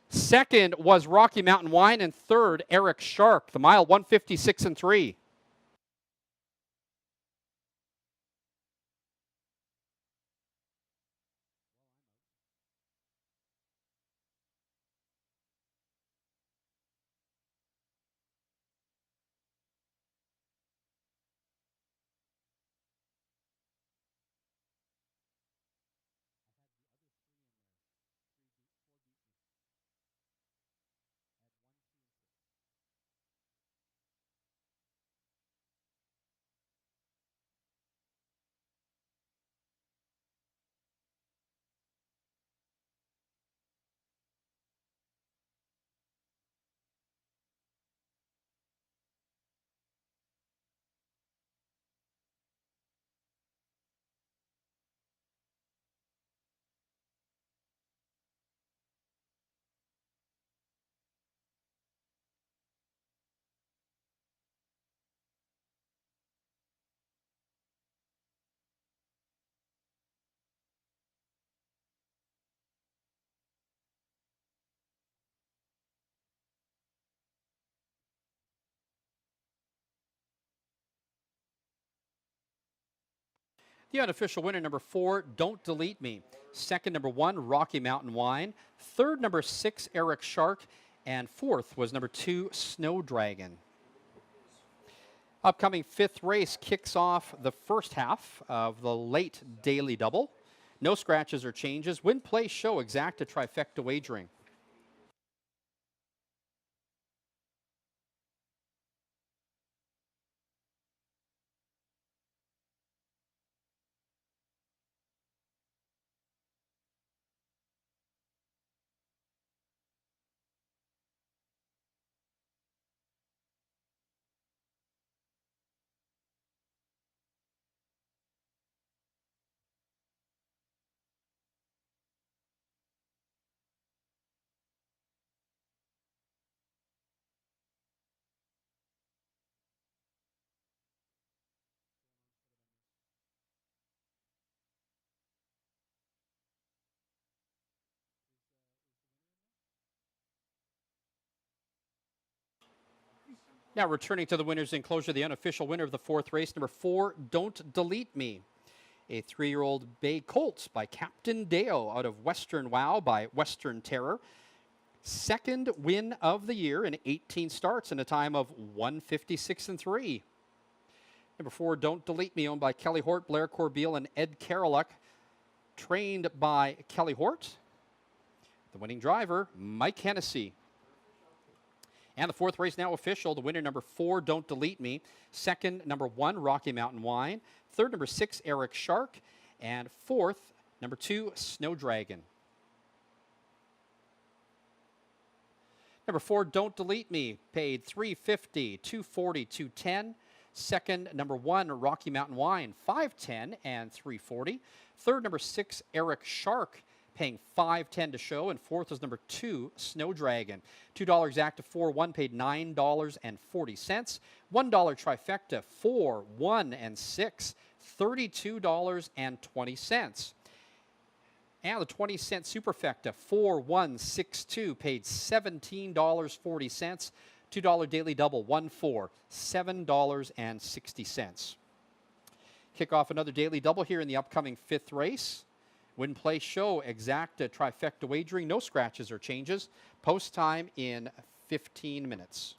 Second was Rocky Mountain Wine, and third, Eric Shark. The mile, 156-3. The unofficial winner, number 4, Don't Delete Me. Second, number 1, Rocky Mountain Wine. Third, number 6, Eric Shark. And fourth was number 2, Snow Dragon. Upcoming fifth race kicks off the first half of the late daily double. No scratches or changes. Win, play, show, exacta, trifecta wagering. Now returning to the winner's enclosure, the unofficial winner of the fourth race, number 4, Don't Delete Me. A 3-year-old Bay Colt by Captain Deo out of Western Wow by Western Terror. Second win of the year in 18 starts in a time of 156 and 3. Number 4, Don't Delete Me, owned by Kelly Hort, Blair Corbeil, and Ed Karoluk. Trained by Kelly Hort. The winning driver, Mike Hennessy. And the fourth race now official. The winner, number 4, Don't Delete Me. Second, number 1, Rocky Mountain Wine. Third, number 6, Eric Shark. And fourth, number 2, Snow Dragon. Number 4, Don't Delete Me, paid $350, $240, $210. Second, number 1, Rocky Mountain Wine, $510 and $340. Third, number 6, Eric Shark, paying $510 to show. And fourth was number 2, Snow Dragon. $2 exacta 4-1 paid $9.40. $1 trifecta 4, 1, and 6, $32.20. And the 20-cent superfecta 4162 paid $17.40. $2 daily double 1-4, $7.60. Kick off another daily double here in the upcoming fifth race. Win, play, show, exacta, trifecta wagering, no scratches or changes. Post time in 15 minutes.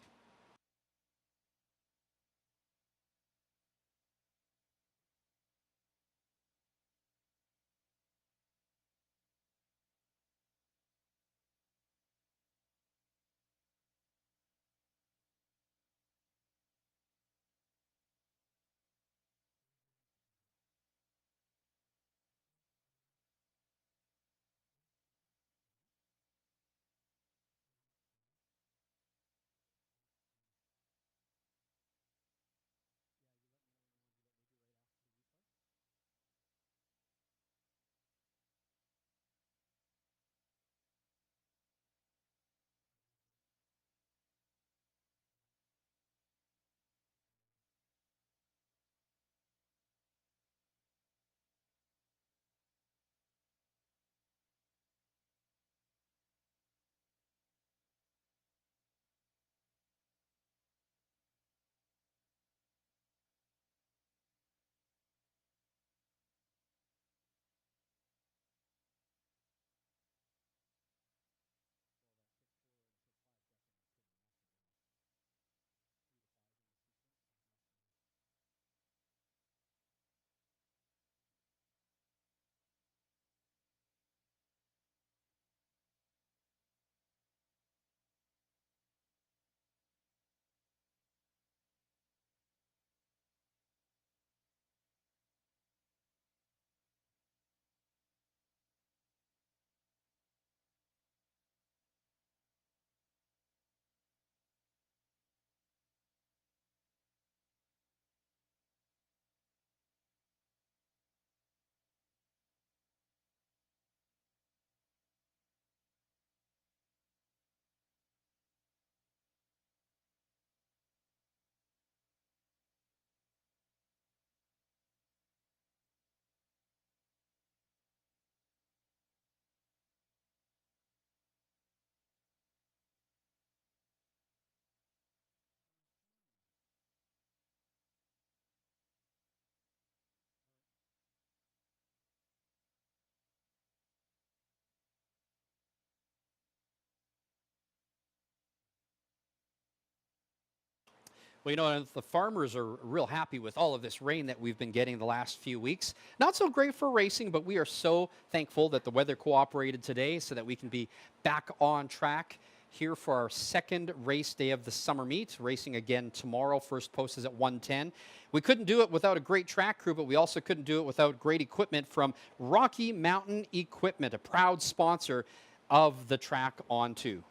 Well, the farmers are real happy with all of this rain that we've been getting the last few weeks. Not so great for racing, but we are so thankful that the weather cooperated today so that we can be back on track here for our second race day of the summer meet. Racing again tomorrow. First post is at 1:10. We couldn't do it without a great track crew, but we also couldn't do it without great equipment from Rocky Mountain Equipment, a proud sponsor of the Track on 2.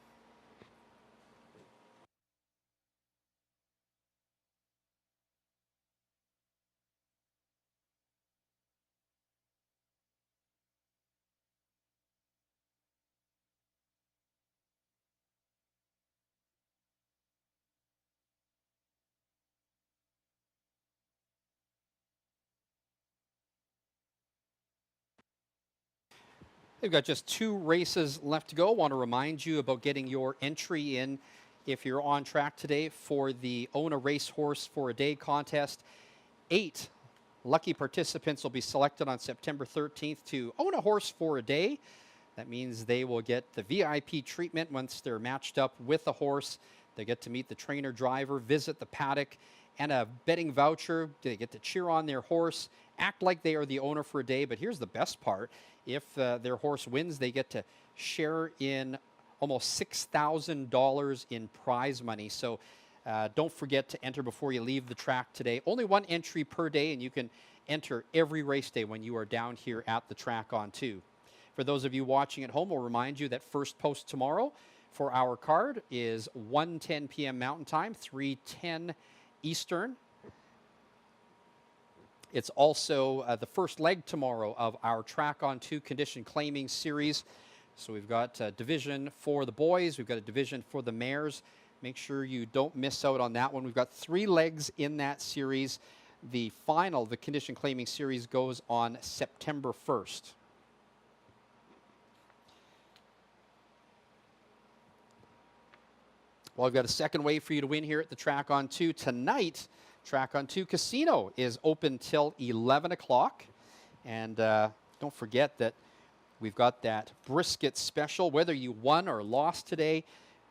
They've got just 2 races left to go. I want to remind you about getting your entry in if you're on track today for the Own a Racehorse for a Day contest. 8 lucky participants will be selected on September 13th to own a horse for a day. That means they will get the VIP treatment once they're matched up with a horse. They get to meet the trainer driver, visit the paddock, and a betting voucher. They get to cheer on their horse, act like they are the owner for a day. But here's the best part. If their horse wins, they get to share in almost $6,000 in prize money. So don't forget to enter before you leave the track today. Only 1 entry per day, and you can enter every race day when you are down here at the Track on 2. For those of you watching at home, we'll remind you that first post tomorrow for our card is 1:10 p.m. Mountain Time, 3:10 Eastern. It's also the first leg tomorrow of our Track on 2 condition claiming series. So we've got a division for the boys. We've got a division for the mares. Make sure you don't miss out on that one. We've got 3 legs in that series. The final, the condition claiming series, goes on September 1st. Well, I've got a second way for you to win here at the Track on 2 tonight. Track on 2 Casino is open till 11 o'clock. And don't forget that we've got that brisket special. Whether you won or lost today,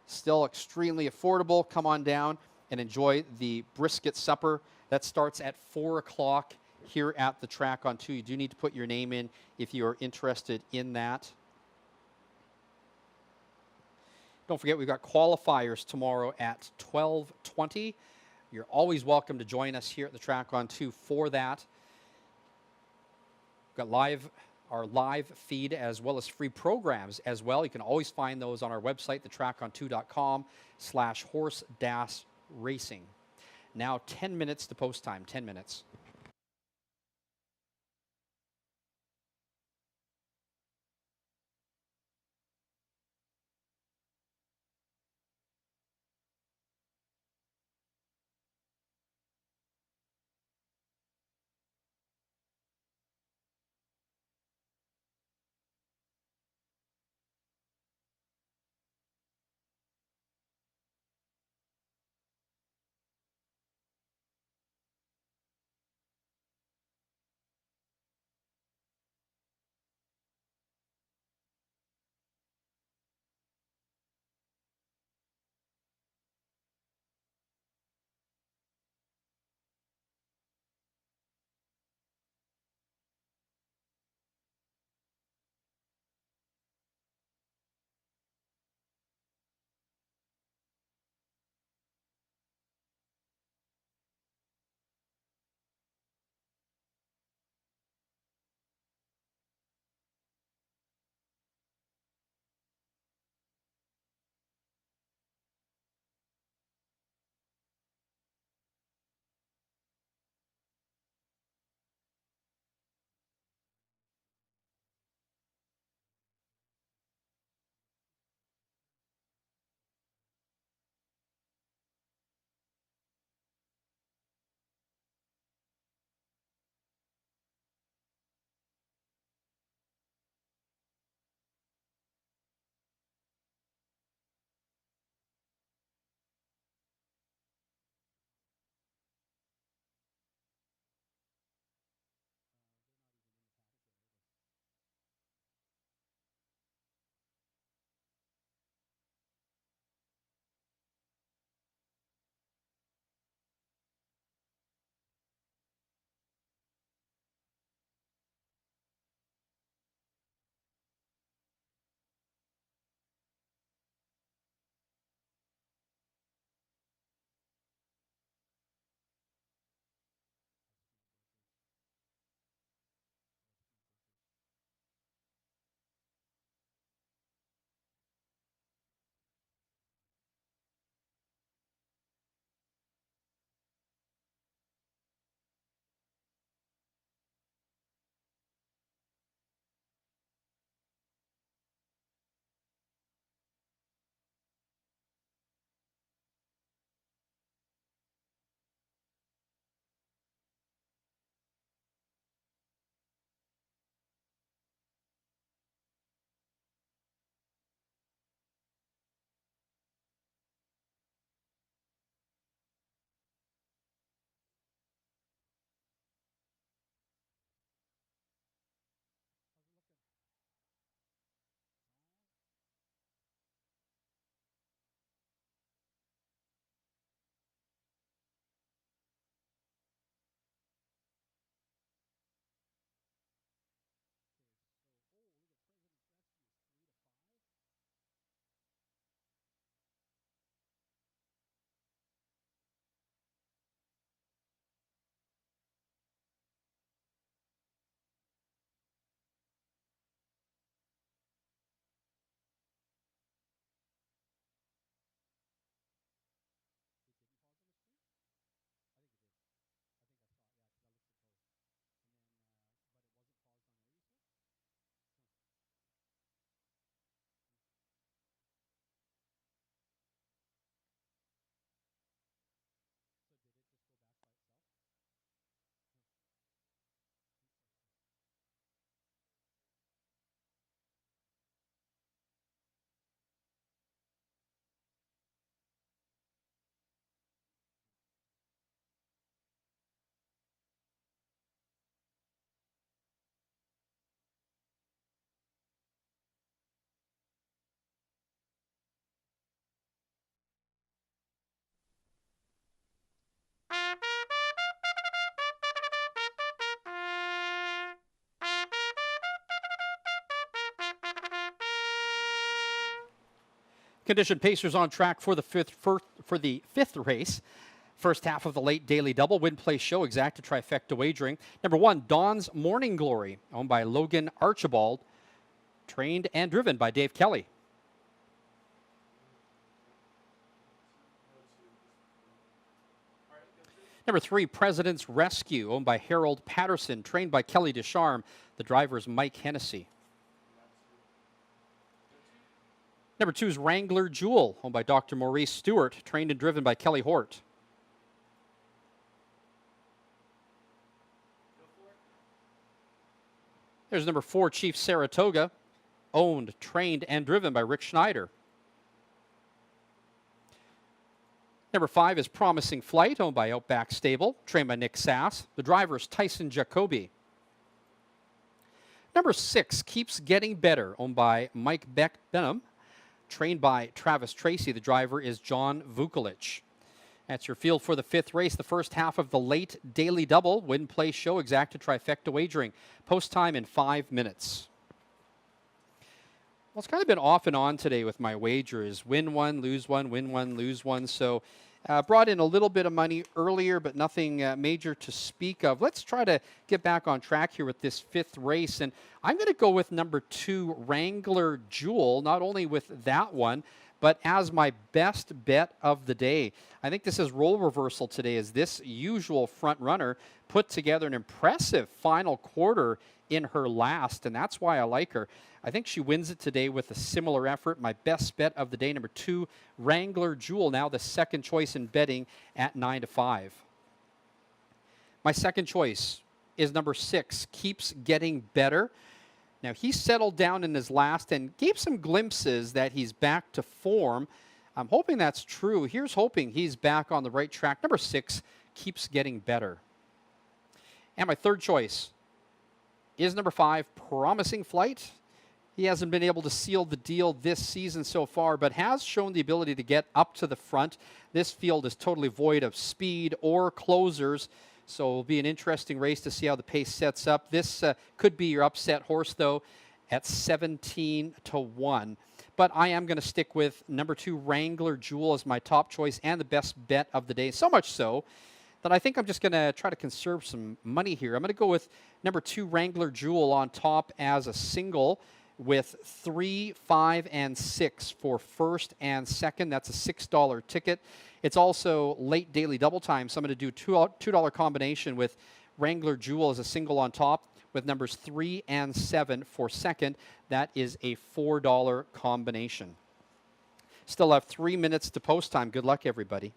still extremely affordable. Come on down and enjoy the brisket supper. That starts at 4 o'clock here at the Track on 2. You do need to put your name in if you are interested in that. Don't forget, we've got qualifiers tomorrow at 12:20. You're always welcome to join us here at the Track on 2 for that. We've got our live feed as well as free programs as well. You can always find those on our website, thetracon2.com/horse-racing. Now 10 minutes to post time, 10 minutes. Condition Pacers on track for the fifth race. First half of the late daily double, win, play, show, exacta trifecta wagering. Number 1, Dawn's Morning Glory, owned by Logan Archibald, trained and driven by Dave Kelly. Number 3, President's Rescue, owned by Harold Patterson, trained by Kelly Descharme. The driver is Mike Hennessy. Number 2 is Wrangler Jewel, owned by Dr. Maurice Stewart, trained and driven by Kelly Hort. There's number 4, Chief Saratoga, owned, trained, and driven by Rick Schneider. Number 5 is Promising Flight, owned by Outback Stable, trained by Nick Sass. The driver is Tyson Jacoby. Number 6, Keeps Getting Better, owned by Mike Benham, trained by Travis Tracy. The driver is John Vukolich. That's your field for the fifth race, the first half of the late daily double, win, play, show, exacta trifecta wagering. Post time in 5 minutes. Well, it's kind of been off and on today with my wagers. Win one, lose one, win one, lose one. So brought in a little bit of money earlier, but nothing major to speak of. Let's try to get back on track here with this fifth race. And I'm going to go with number 2, Wrangler Jewel, not only with that one, but as my best bet of the day. I think this is role reversal today, as this usual front runner put together an impressive final quarter in her last, and that's why I like her. I think she wins it today with a similar effort. My best bet of the day, number 2, Wrangler Jewel, now the second choice in betting at 9-5. My second choice is number 6, Keeps Getting Better. Now, he settled down in his last and gave some glimpses that he's back to form. I'm hoping that's true. Here's hoping he's back on the right track. Number 6, Keeps Getting Better. And my third choice is number 5, Promising Flight. He hasn't been able to seal the deal this season so far, but has shown the ability to get up to the front. This field is totally void of speed or closers, so it'll be an interesting race to see how the pace sets up. This could be your upset horse, though, at 17-1. But I am going to stick with number 2, Wrangler Jewel, as my top choice and the best bet of the day. So much so that I think I'm just going to try to conserve some money here. I'm going to go with number 2, Wrangler Jewel, on top as a single, with 3, 5, and 6 for first and second. That's a $6 ticket. It's also late daily double time, so I'm going to do $2 combination with Wrangler Jewel as a single on top, with numbers 3 and 7 for second. That is a $4 combination. Still have 3 minutes to post time. Good luck, everybody.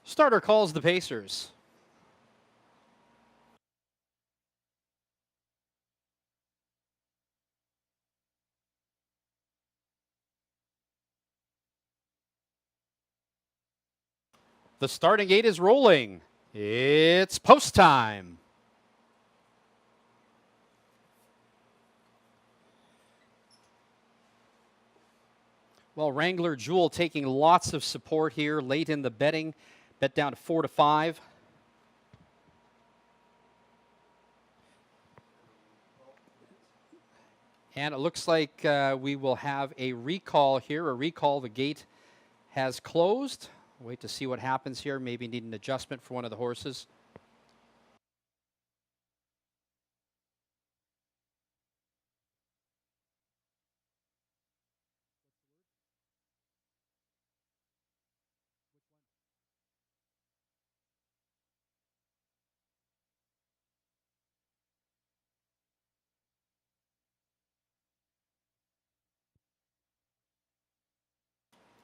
Starter calls the Pacers. The starting gate is rolling. It's post time. Well, Wrangler Jewel taking lots of support here late in the betting. Bet down to 4-5. And it looks like we will have a recall here. A recall, the gate has closed. Wait to see what happens here. Maybe need an adjustment for one of the horses.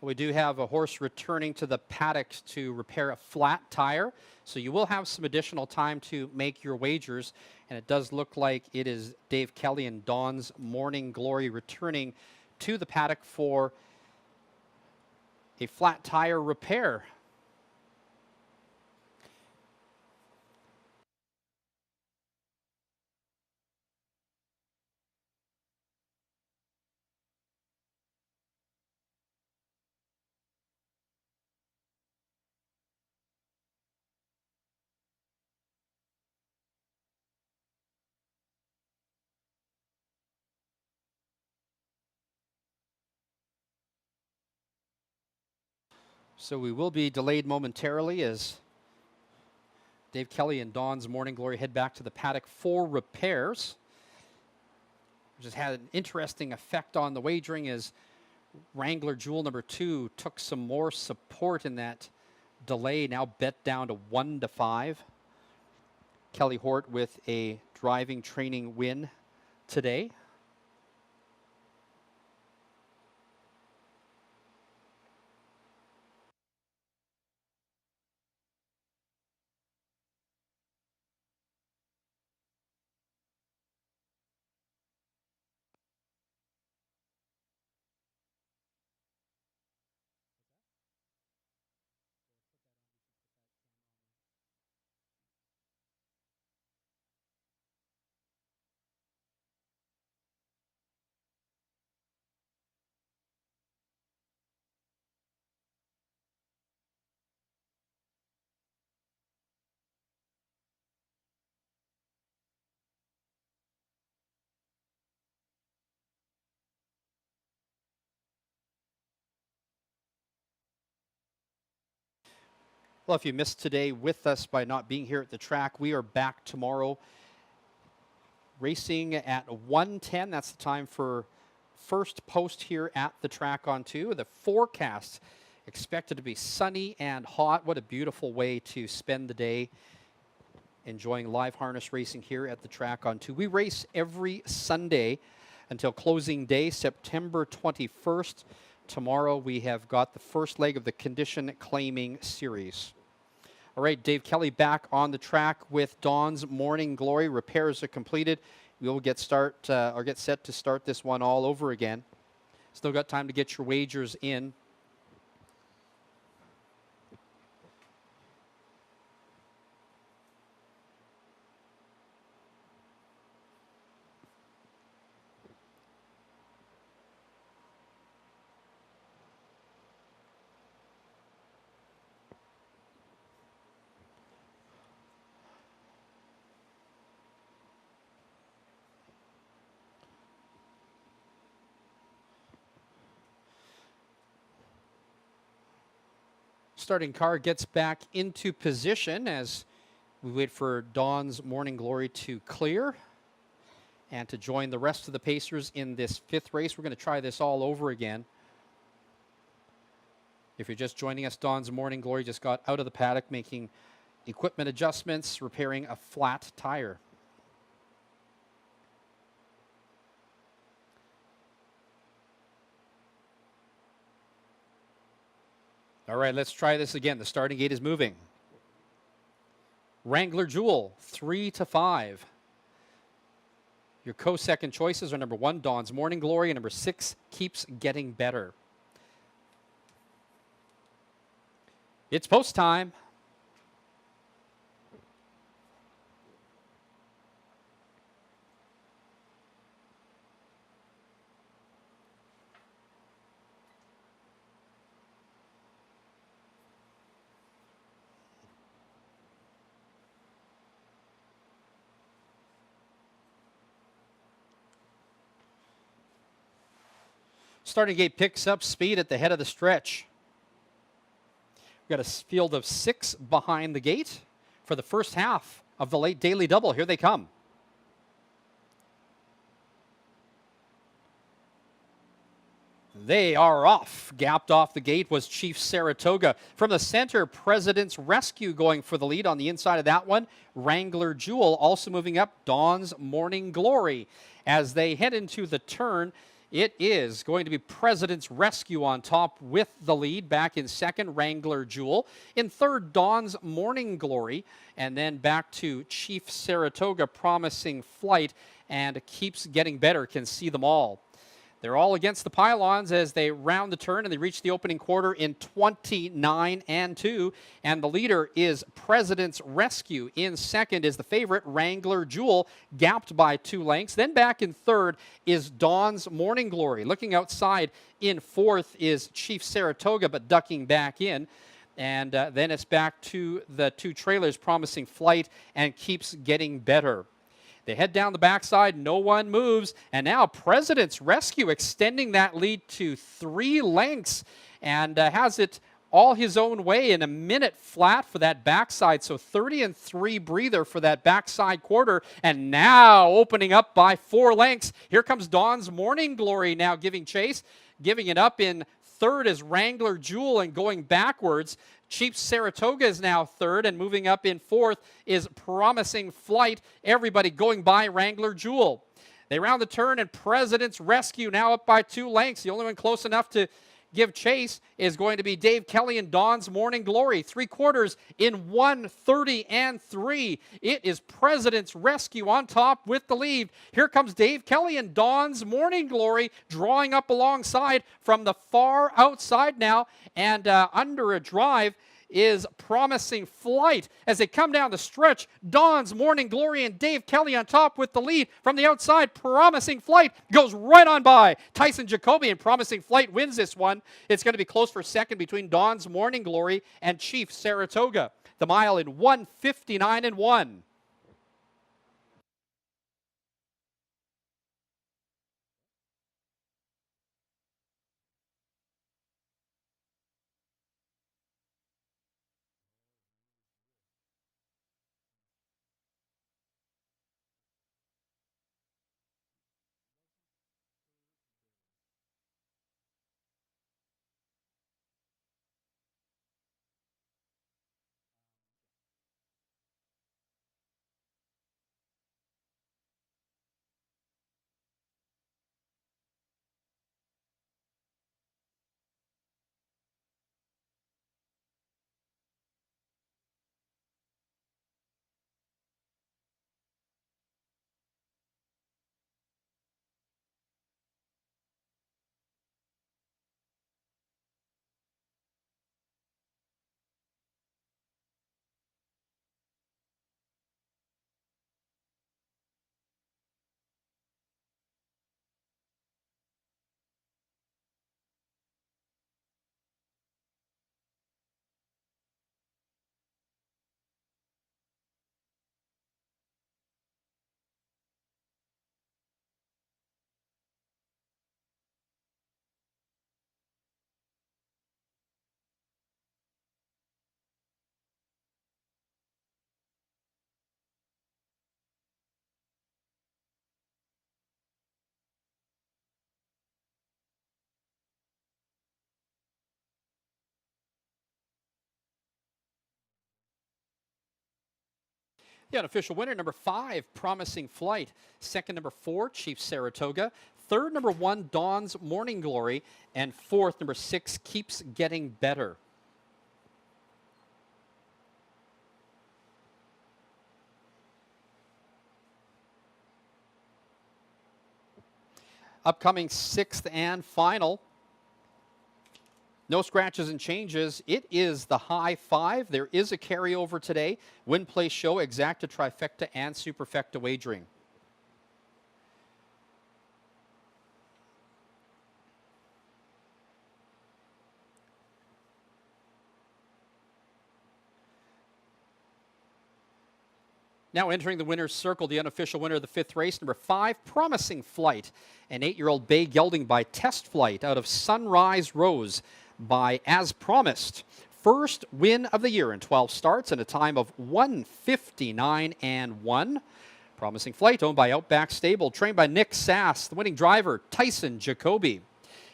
We do have a horse returning to the paddock to repair a flat tire. So you will have some additional time to make your wagers. And it does look like it is Dave Kelly and Dawn's Morning Glory returning to the paddock for a flat tire repair. So we will be delayed momentarily as Dave Kelly and Dawn's Morning Glory head back to the paddock for repairs. Which has had an interesting effect on the wagering as Wrangler Jewel number 2 took some more support in that delay. Now bet down to 1-5. Kelly Hort with a driving training win today. Well, if you missed today with us by not being here at the track, we are back tomorrow racing at 1:10. That's the time for first post here at the track on 2. The forecast expected to be sunny and hot. What a beautiful way to spend the day enjoying live harness racing here at the track on 2. We race every Sunday until closing day, September 21st. Tomorrow we have got the first leg of the condition claiming series. All right, Dave Kelly back on the track with Dawn's Morning Glory. Repairs are completed. We will get set to start this one all over again. Still got time to get your wagers in. Starting car gets back into position as we wait for Dawn's Morning Glory to clear and to join the rest of the Pacers in this 5th race. We're going to try this all over again. If you're just joining us, Dawn's Morning Glory just got out of the paddock making equipment adjustments, repairing a flat tire. All right, let's try this again. The starting gate is moving. Wrangler Jewel, 3 to 5. Your co-second choices are number 1, Dawn's Morning Glory, and number 6, Keeps Getting Better. It's post time. Starting gate picks up speed at the head of the stretch. We've got a field of 6 behind the gate for the first half of the late daily double. Here they come. They are off. Gapped off the gate was Chief Saratoga. From the center, President's Rescue going for the lead on the inside of that one. Wrangler Jewel also moving up. Dawn's Morning Glory. As they head into the turn, it is going to be President's Rescue on top with the lead. Back in second, Wrangler Jewel. In third, Dawn's Morning Glory. And then back to Chief Saratoga, Promising Flight, and Keeps Getting Better. Can see them all. They're all against the pylons as they round the turn, and they reach the opening quarter in 29 and 2. And the leader is President's Rescue. In second is the favorite, Wrangler Jewel, gapped by 2 lengths. Then back in third is Dawn's Morning Glory. Looking outside in fourth is Chief Saratoga, but ducking back in. And then it's back to the 2 trailers, Promising Flight and Keeps Getting Better. They head down the backside, no one moves, and now President's Rescue extending that lead to 3 lengths and has it all his own way in a minute flat for that backside. So 30 and 3 breather for that backside quarter, and now opening up by 4 lengths. Here comes Dawn's Morning Glory now giving chase. Giving it up in third is Wrangler Jewel, and going backwards, Chief Saratoga is now third, and moving up in fourth is Promising Flight. Everybody going by Wrangler Jewel. They round the turn, and President's Rescue now up by 2 lengths. The only one close enough to give chase is going to be Dave Kelly and Dawn's Morning Glory. 3/4 in 1:30 and 3. It is President's Rescue on top with the lead. Here comes Dave Kelly and Dawn's Morning Glory drawing up alongside from the far outside now, and under a drive is Promising Flight. As they come down the stretch, Dawn's Morning Glory and Dave Kelly on top with the lead. From the outside, Promising Flight goes right on by Tyson Jacoby, and Promising Flight wins this one. It's going to be close for second between Dawn's Morning Glory and Chief Saratoga. The mile in 1:59 and 1. The unofficial winner, number 5, Promising Flight. Second, number 4, Chief Saratoga. Third, number 1, Dawn's Morning Glory. And fourth, number 6, Keeps Getting Better. Upcoming sixth and final. No scratches and changes. It is the high five. There is a carryover today. Win, play, show, exacta, trifecta, and superfecta wagering. Now entering the winner's circle, the unofficial winner of the fifth race, number 5, Promising Flight, an 8-year-old bay gelding by Test Flight out of Sunrise Rose by As Promised. First win of the year in 12 starts and a time of 1:59 and 1. Promising Flight, owned by Outback Stable, trained by Nick Sass, the winning driver, Tyson Jacoby.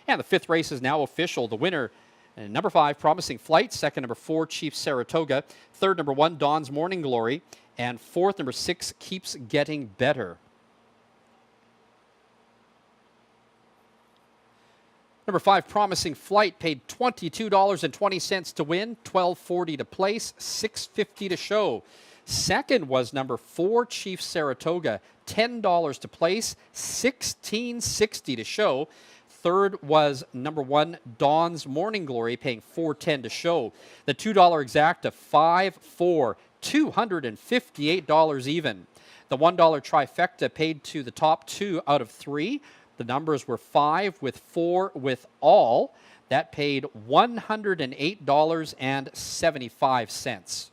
And the fifth race is now official. The winner, number 5, Promising Flight. Second, number 4, Chief Saratoga. Third, number 1, Dawn's Morning Glory. And fourth, number 6, Keeps Getting Better. Number 5, Promising Flight, paid $22.20 to win, $12.40 to place, $6.50 to show. Second was number 4, Chief Saratoga, $10 to place, $16.60 to show. Third was number 1, Dawn's Morning Glory, paying $4.10 to show. The $2 exacta, 5-4, $258 even. The $1 trifecta paid to the top 2 out of 3. The numbers were 5 with 4 with all. That paid $108.75.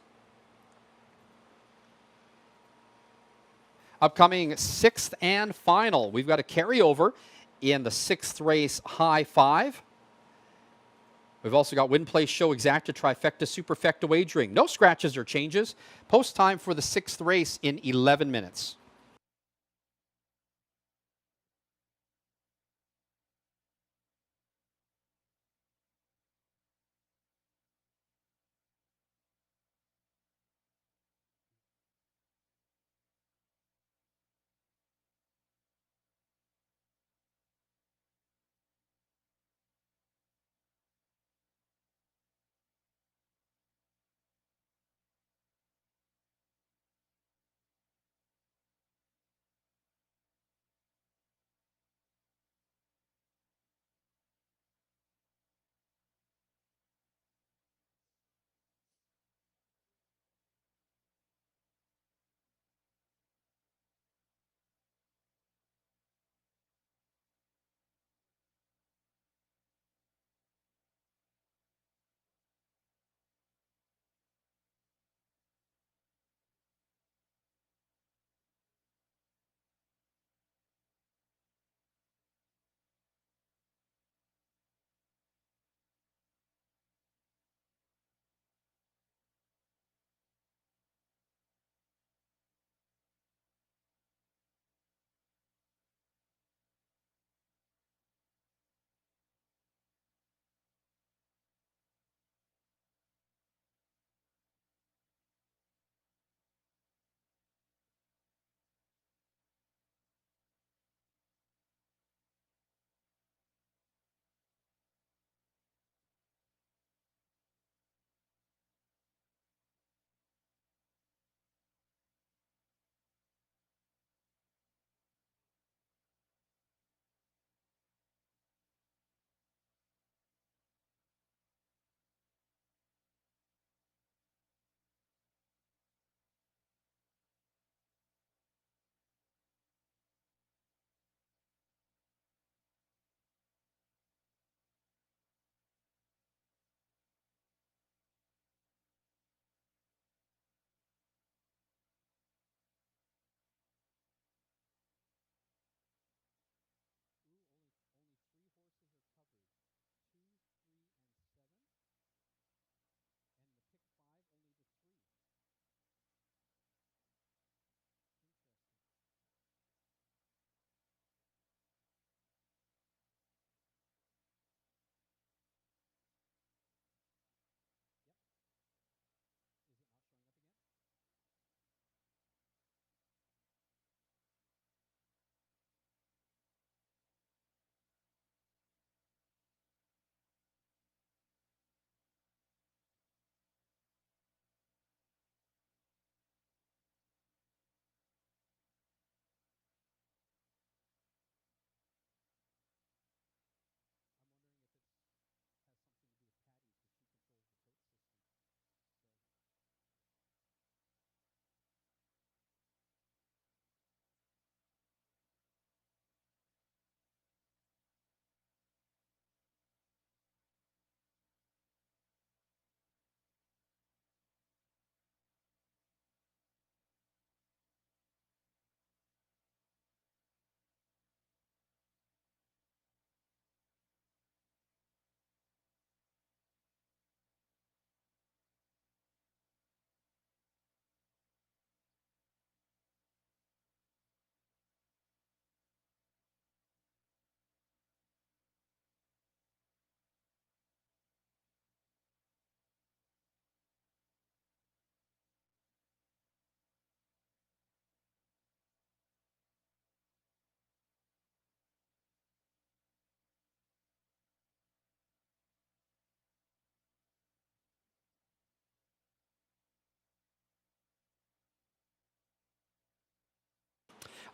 Upcoming sixth and final. We've got a carryover in the sixth race, high five. We've also got win, play, show, exacta, trifecta, superfecta wagering. No scratches or changes. Post time for the sixth race in 11 minutes.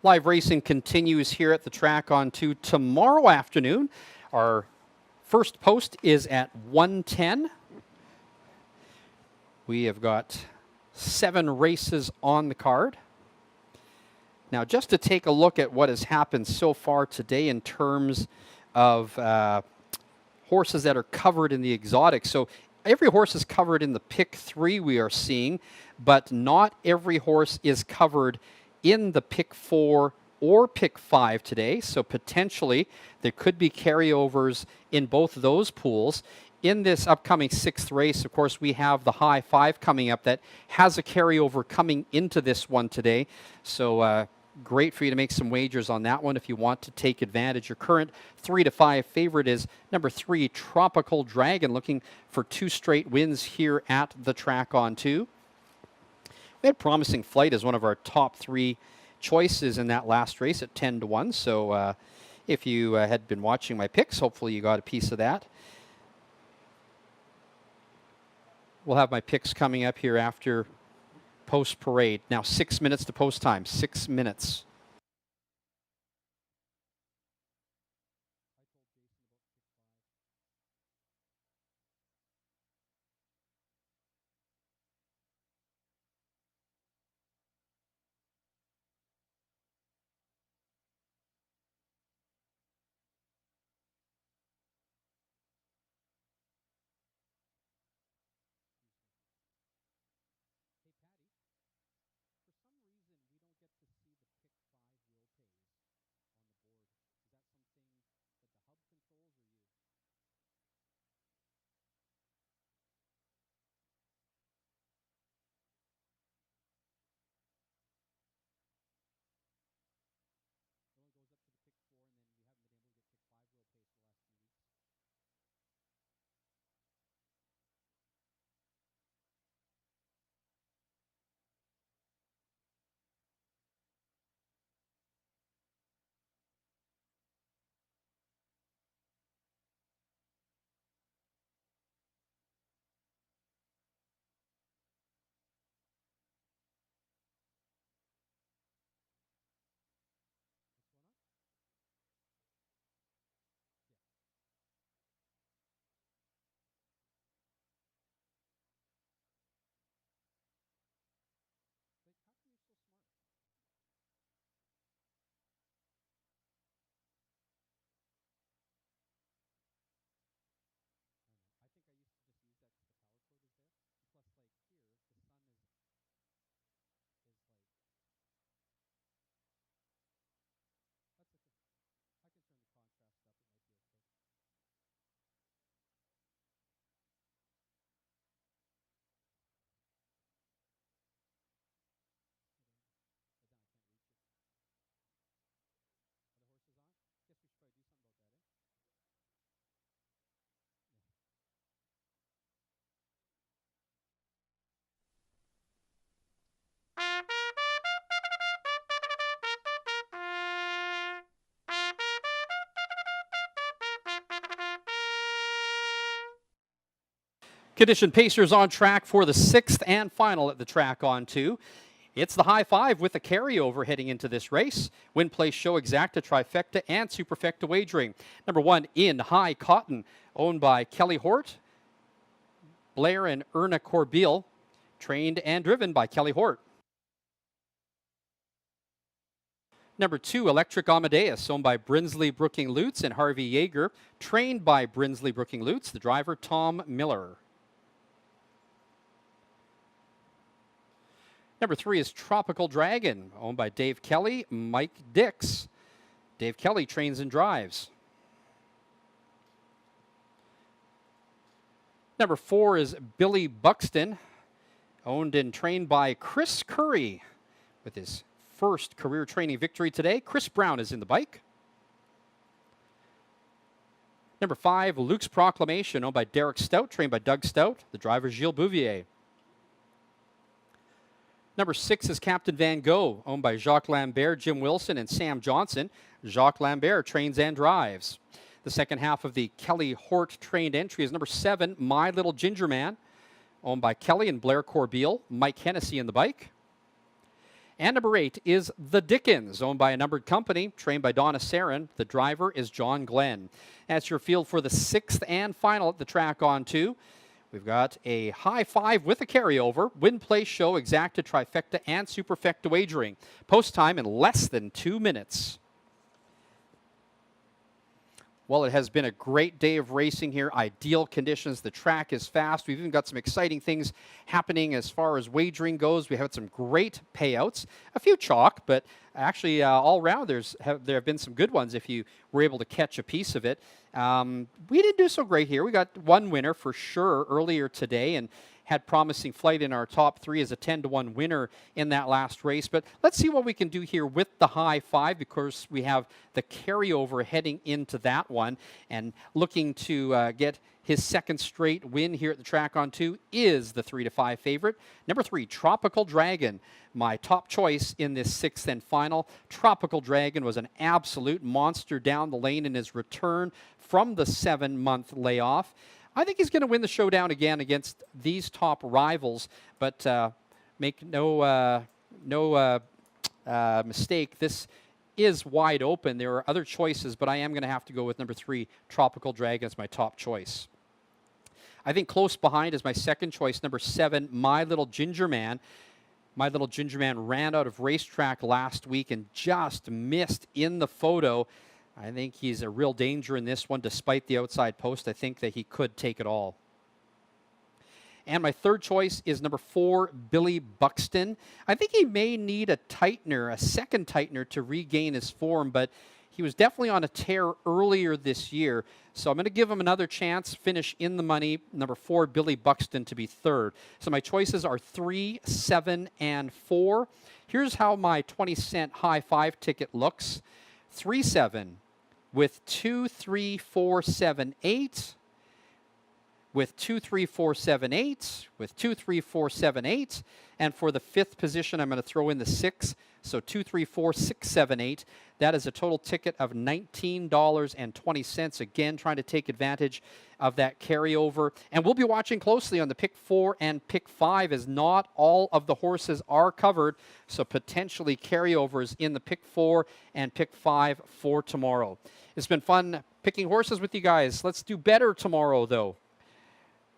Live racing continues here at the track on 2 tomorrow afternoon. Our first post is at 1:10. We have got 7 races on the card. Now, just to take a look at what has happened so far today in terms of horses that are covered in the exotics. So every horse is covered in the pick 3 we are seeing, but not every horse is covered in the pick 4 or pick 5 today. So potentially there could be carryovers in both of those pools. In this upcoming 6th race, of course, we have the high 5 coming up that has a carryover coming into this one today. So great for you to make some wagers on that one if you want to take advantage. Your current 3 to 5 favorite is number 3, Tropical Dragon, looking for 2 straight wins here at the track on 2. We had Promising Flight as one of our top 3 choices in that last race at 10 to 1. So if you had been watching my picks, hopefully you got a piece of that. We'll have my picks coming up here after post parade. Now 6 minutes to post time. 6 minutes. Condition Pacers on track for the 6th and final at the track on 2. It's the high 5 with a carryover heading into this race. Win, place, show, exacta, trifecta, and superfecta wagering. Number 1, In High Cotton, owned by Kelly Hort, Blair and Erna Corbeil, trained and driven by Kelly Hort. Number 2, Electric Amadeus, owned by Brinsley Brooking Lutz and Harvey Yeager, trained by Brinsley Brooking Lutz, the driver Tom Miller. Number 3 is Tropical Dragon, owned by Dave Kelly, Mike Dix. Dave Kelly trains and drives. Number 4 is Billy Buxton, owned and trained by Chris Curry. With his first career training victory today, Chris Brown is in the bike. Number 5, Luke's Proclamation, owned by Derek Stout, trained by Doug Stout, the driver Gilles Bouvier. Number 6 is Captain Van Gogh, owned by Jacques Lambert, Jim Wilson, and Sam Johnson. Jacques Lambert trains and drives. The second half of the Kelly Hort trained entry is number 7, My Little Ginger Man, owned by Kelly and Blair Corbeil, Mike Hennessy in the bike. And number 8 is The Dickens, owned by a numbered company, trained by Donna Sarin. The driver is John Glenn. That's your field for the 6th and final at the track on 2. We've got a high 5 with a carryover, win, play, show, exacta, trifecta, and superfecta wagering. Post time in less than 2 minutes. Well, it has been a great day of racing here. Ideal conditions. The track is fast. We've even got some exciting things happening as far as wagering goes. We had some great payouts. A few chalk, but actually all around there have been some good ones if you were able to catch a piece of it. We didn't do so great here. We got one winner for sure earlier today and had promising flight in our top 3 as a 10-to-1 winner in that last race. But let's see what we can do here with the high 5, because we have the carryover heading into that one. And looking to get his second straight win here at the track on 2 is the 3-to-5 favorite. Number 3, Tropical Dragon, my top choice in this 6th and final. Tropical Dragon was an absolute monster down the lane in his return from the 7-month layoff. I think he's going to win the showdown again against these top rivals, but make no mistake, this is wide open. There are other choices, but I am going to have to go with number 3, Tropical Dragon, as my top choice. I think close behind is my second choice, number 7, My Little Ginger Man. My Little Ginger Man ran out of racetrack last week and just missed in the photo. I think he's a real danger in this one, despite the outside post. I think that he could take it all. And my third choice is number 4, Billy Buxton. I think he may need a tightener, a second tightener, to regain his form, but he was definitely on a tear earlier this year. So I'm going to give him another chance, finish in the money. Number 4, Billy Buxton, to be third. So my choices are 3, 7, and 4. Here's how my 20-cent high 5 ticket looks. 3-7 with 2, 3, 4, 7, 8. With 2, 3, 4, 7, 8. With 2, 3, 4, 7, 8. And for the 5th position, I'm going to throw in the 6. So 2, 3, 4, 6, 7, 8. That is a total ticket of $19.20. Again, trying to take advantage of that carryover. And we'll be watching closely on the pick 4 and pick 5, as not all of the horses are covered. So potentially carryovers in the pick 4 and pick 5 for tomorrow. It's been fun picking horses with you guys. Let's do better tomorrow, though.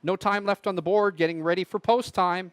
No time left on the board, getting ready for post time.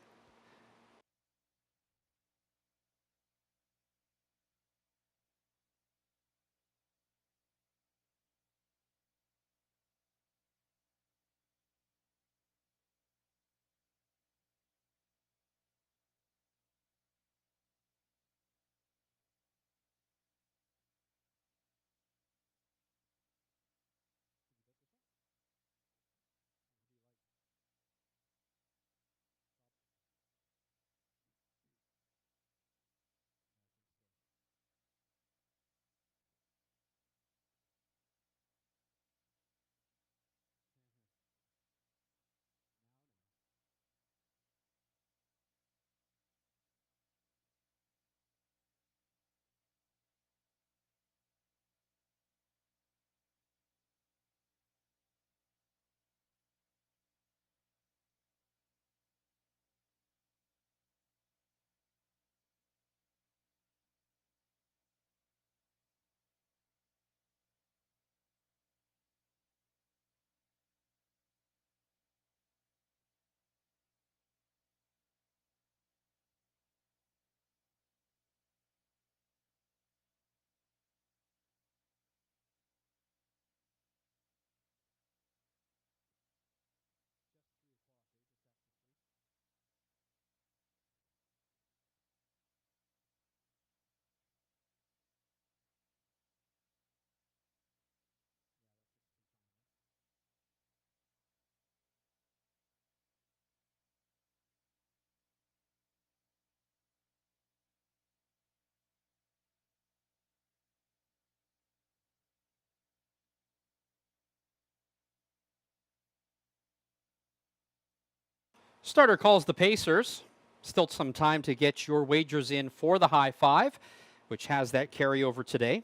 Starter calls the Pacers. Still some time to get your wagers in for the high 5, which has that carryover today.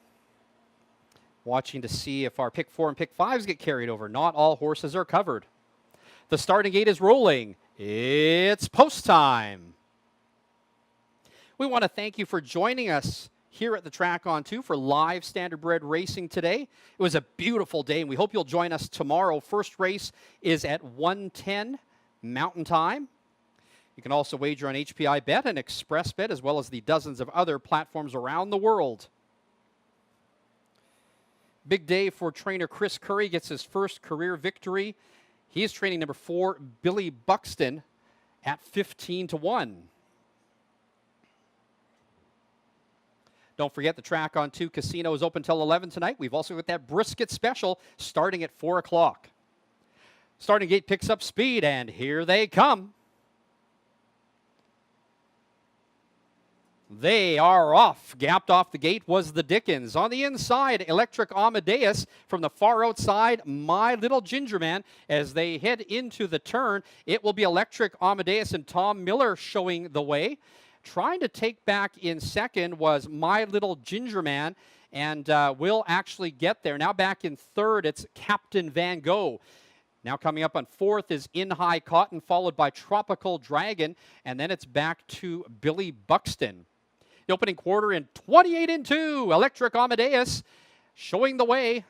Watching to see if our pick 4 and pick 5s get carried over. Not all horses are covered. The starting gate is rolling. It's post time. We want to thank you for joining us here at the Track on 2 for live standardbred racing today. It was a beautiful day, and we hope you'll join us tomorrow. First race is at 1:10 Mountain Time. You can also wager on HPI Bet and Express Bet, as well as the dozens of other platforms around the world. Big day for trainer Chris Curry, gets his first career victory. He is training number 4, Billy Buxton, at 15-1. Don't forget the Track on 2 Casino is open till 11 tonight. We've also got that brisket special starting at 4 o'clock. Starting gate picks up speed, and here they come. They are off. Gapped off the gate was the Dickens. On the inside, Electric Amadeus. From the far outside, My Little Ginger Man. As they head into the turn, it will be Electric Amadeus and Tom Miller showing the way. Trying to take back in second was My Little Ginger Man, and will actually get there. Now back in third, it's Captain Van Gogh. Now coming up on fourth is In High Cotton, followed by Tropical Dragon, and then it's back to Billy Buxton. The opening quarter in 28-2. Electric Amadeus showing the way.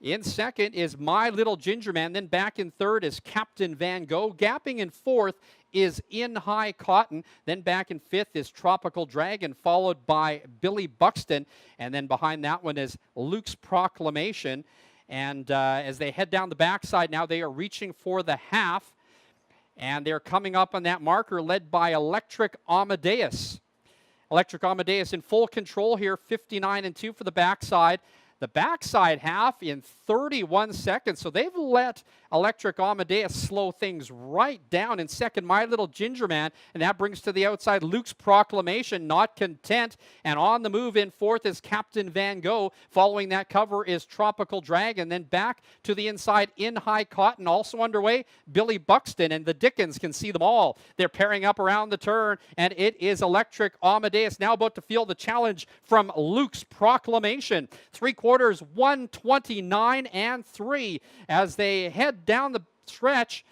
In second is My Little Ginger Man. Then back in third is Captain Van Gogh. Gapping in fourth is In High Cotton. Then back in fifth is Tropical Dragon, followed by Billy Buxton. And then behind that one is Luke's Proclamation. And as they head down the backside now, they are reaching for the half. And they're coming up on that marker led by Electric Amadeus. Electric Amadeus in full control here, 59-2 for the backside. The backside half in 31 seconds. So they've let Electric Amadeus slow things right down. In second, My Little Ginger Man. And that brings to the outside Luke's Proclamation, not content. And on the move in fourth is Captain Van Gogh. Following that cover is Tropical Dragon. Then back to the inside, In High Cotton. Also underway, Billy Buxton. And the Dickens can see them all. They're pairing up around the turn. And it is Electric Amadeus now about to feel the challenge from Luke's Proclamation. 3/4, 129-3 as they head down the stretch.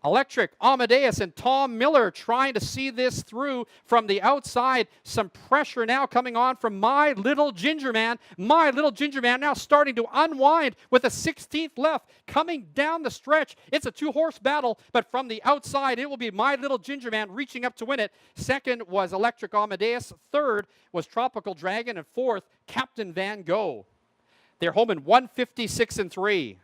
Electric Amadeus and Tom Miller trying to see this through from the outside. Some pressure now coming on from My Little Ginger Man. My Little Ginger Man now starting to unwind with a 16th left coming down the stretch. It's a 2-horse battle, but from the outside it will be My Little Ginger Man reaching up to win it. Second was Electric Amadeus. Third was Tropical Dragon, and fourth, Captain Van Gogh. They're home in 156-3.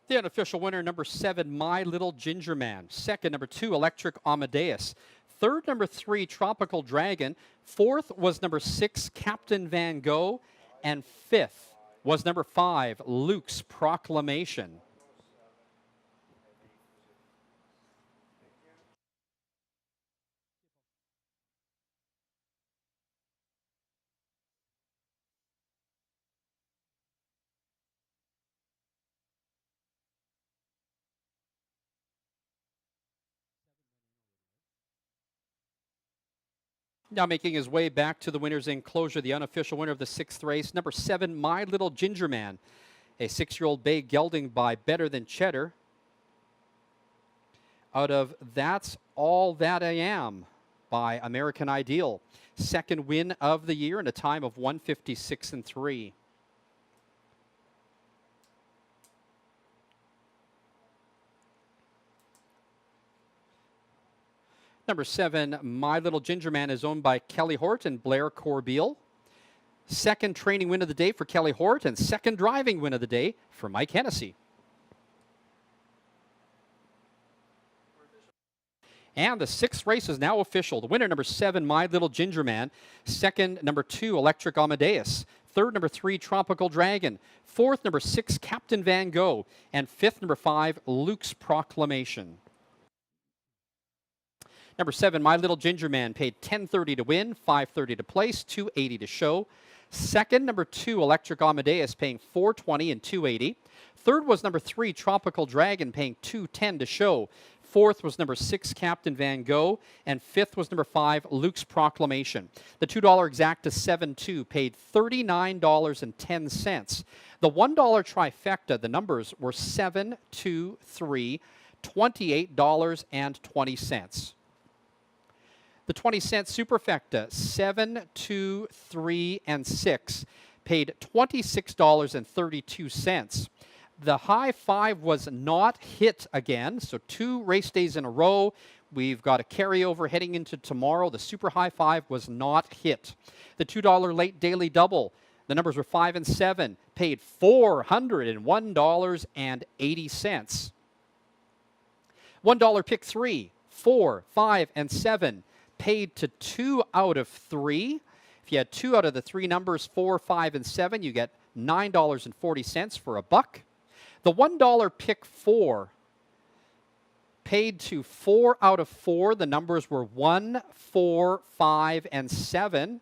The unofficial winner, number 7, My Little Ginger Man. Second, number 2, Electric Amadeus. Third, number 3, Tropical Dragon. Fourth was number 6, Captain Van Gogh. And fifth was number 5, Luke's Proclamation. Now making his way back to the winner's enclosure, the unofficial winner of the 6th race, number 7, My Little Ginger Man, a 6-year-old bay gelding by Better Than Cheddar. Out of That's All That I Am by American Ideal. 2nd win of the year in a time of 1:56.3. Number 7, My Little Ginger Man, is owned by Kelly Hort and Blair Corbeil. 2nd training win of the day for Kelly Hort, and 2nd driving win of the day for Mike Hennessy. And the 6th race is now official. The winner, number 7, My Little Ginger Man. 2nd, number 2, Electric Amadeus. 3rd, number 3, Tropical Dragon. 4th, number 6, Captain Van Gogh. And 5th, number 5, Luke's Proclamation. Number 7, My Little Ginger Man, paid $10.30 to win, $5.30 to place, $2.80 to show. 2nd, number 2, Electric Amadeus, paying $4.20 and $2.80. 3rd was number 3, Tropical Dragon, paying $2.10 to show. 4th was number 6, Captain Van Gogh, and 5th was number 5, Luke's Proclamation. The $2 exacta 7-2 paid $39.10. The $1 trifecta, the numbers were 7, 2, 3, $28.20. The 20-cent superfecta, 7, 2, 3, and 6, paid $26.32. The high 5 was not hit again, so 2 race days in a row. We've got a carryover heading into tomorrow. The super high 5 was not hit. The $2 late daily double, the numbers were 5 and 7, paid $401.80. $1 pick 3, 4, 5, and 7, paid to 2 out of 3. If you had 2 out of the 3 numbers, 4, 5, and 7, you get $9.40 for a buck. The $1 pick 4 paid to 4 out of 4. The numbers were 1, 4, 5, and 7.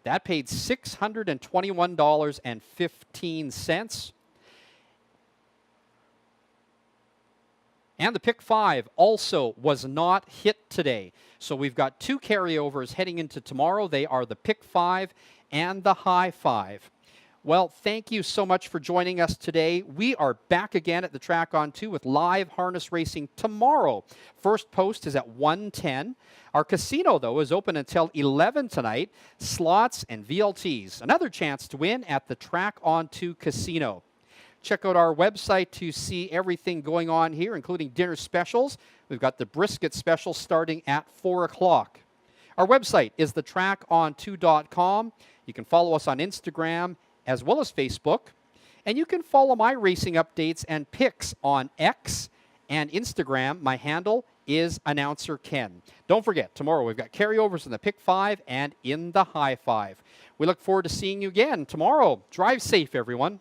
That paid $621.15. And the pick 5 also was not hit today. So we've got 2 carryovers heading into tomorrow. They are the pick 5 and the high 5. Well, thank you so much for joining us today. We are back again at the Track on 2 with live harness racing tomorrow. First post is at 1:10. Our casino, though, is open until 11 tonight. Slots and VLTs. Another chance to win at the Track on 2 Casino. Check out our website to see everything going on here, including dinner specials. We've got the brisket special starting at 4 o'clock. Our website is thetracon2.com. You can follow us on Instagram as well as Facebook. And you can follow my racing updates and picks on X and Instagram. My handle is Announcer Ken. Don't forget, tomorrow we've got carryovers in the pick 5 and in the high 5. We look forward to seeing you again tomorrow. Drive safe, everyone.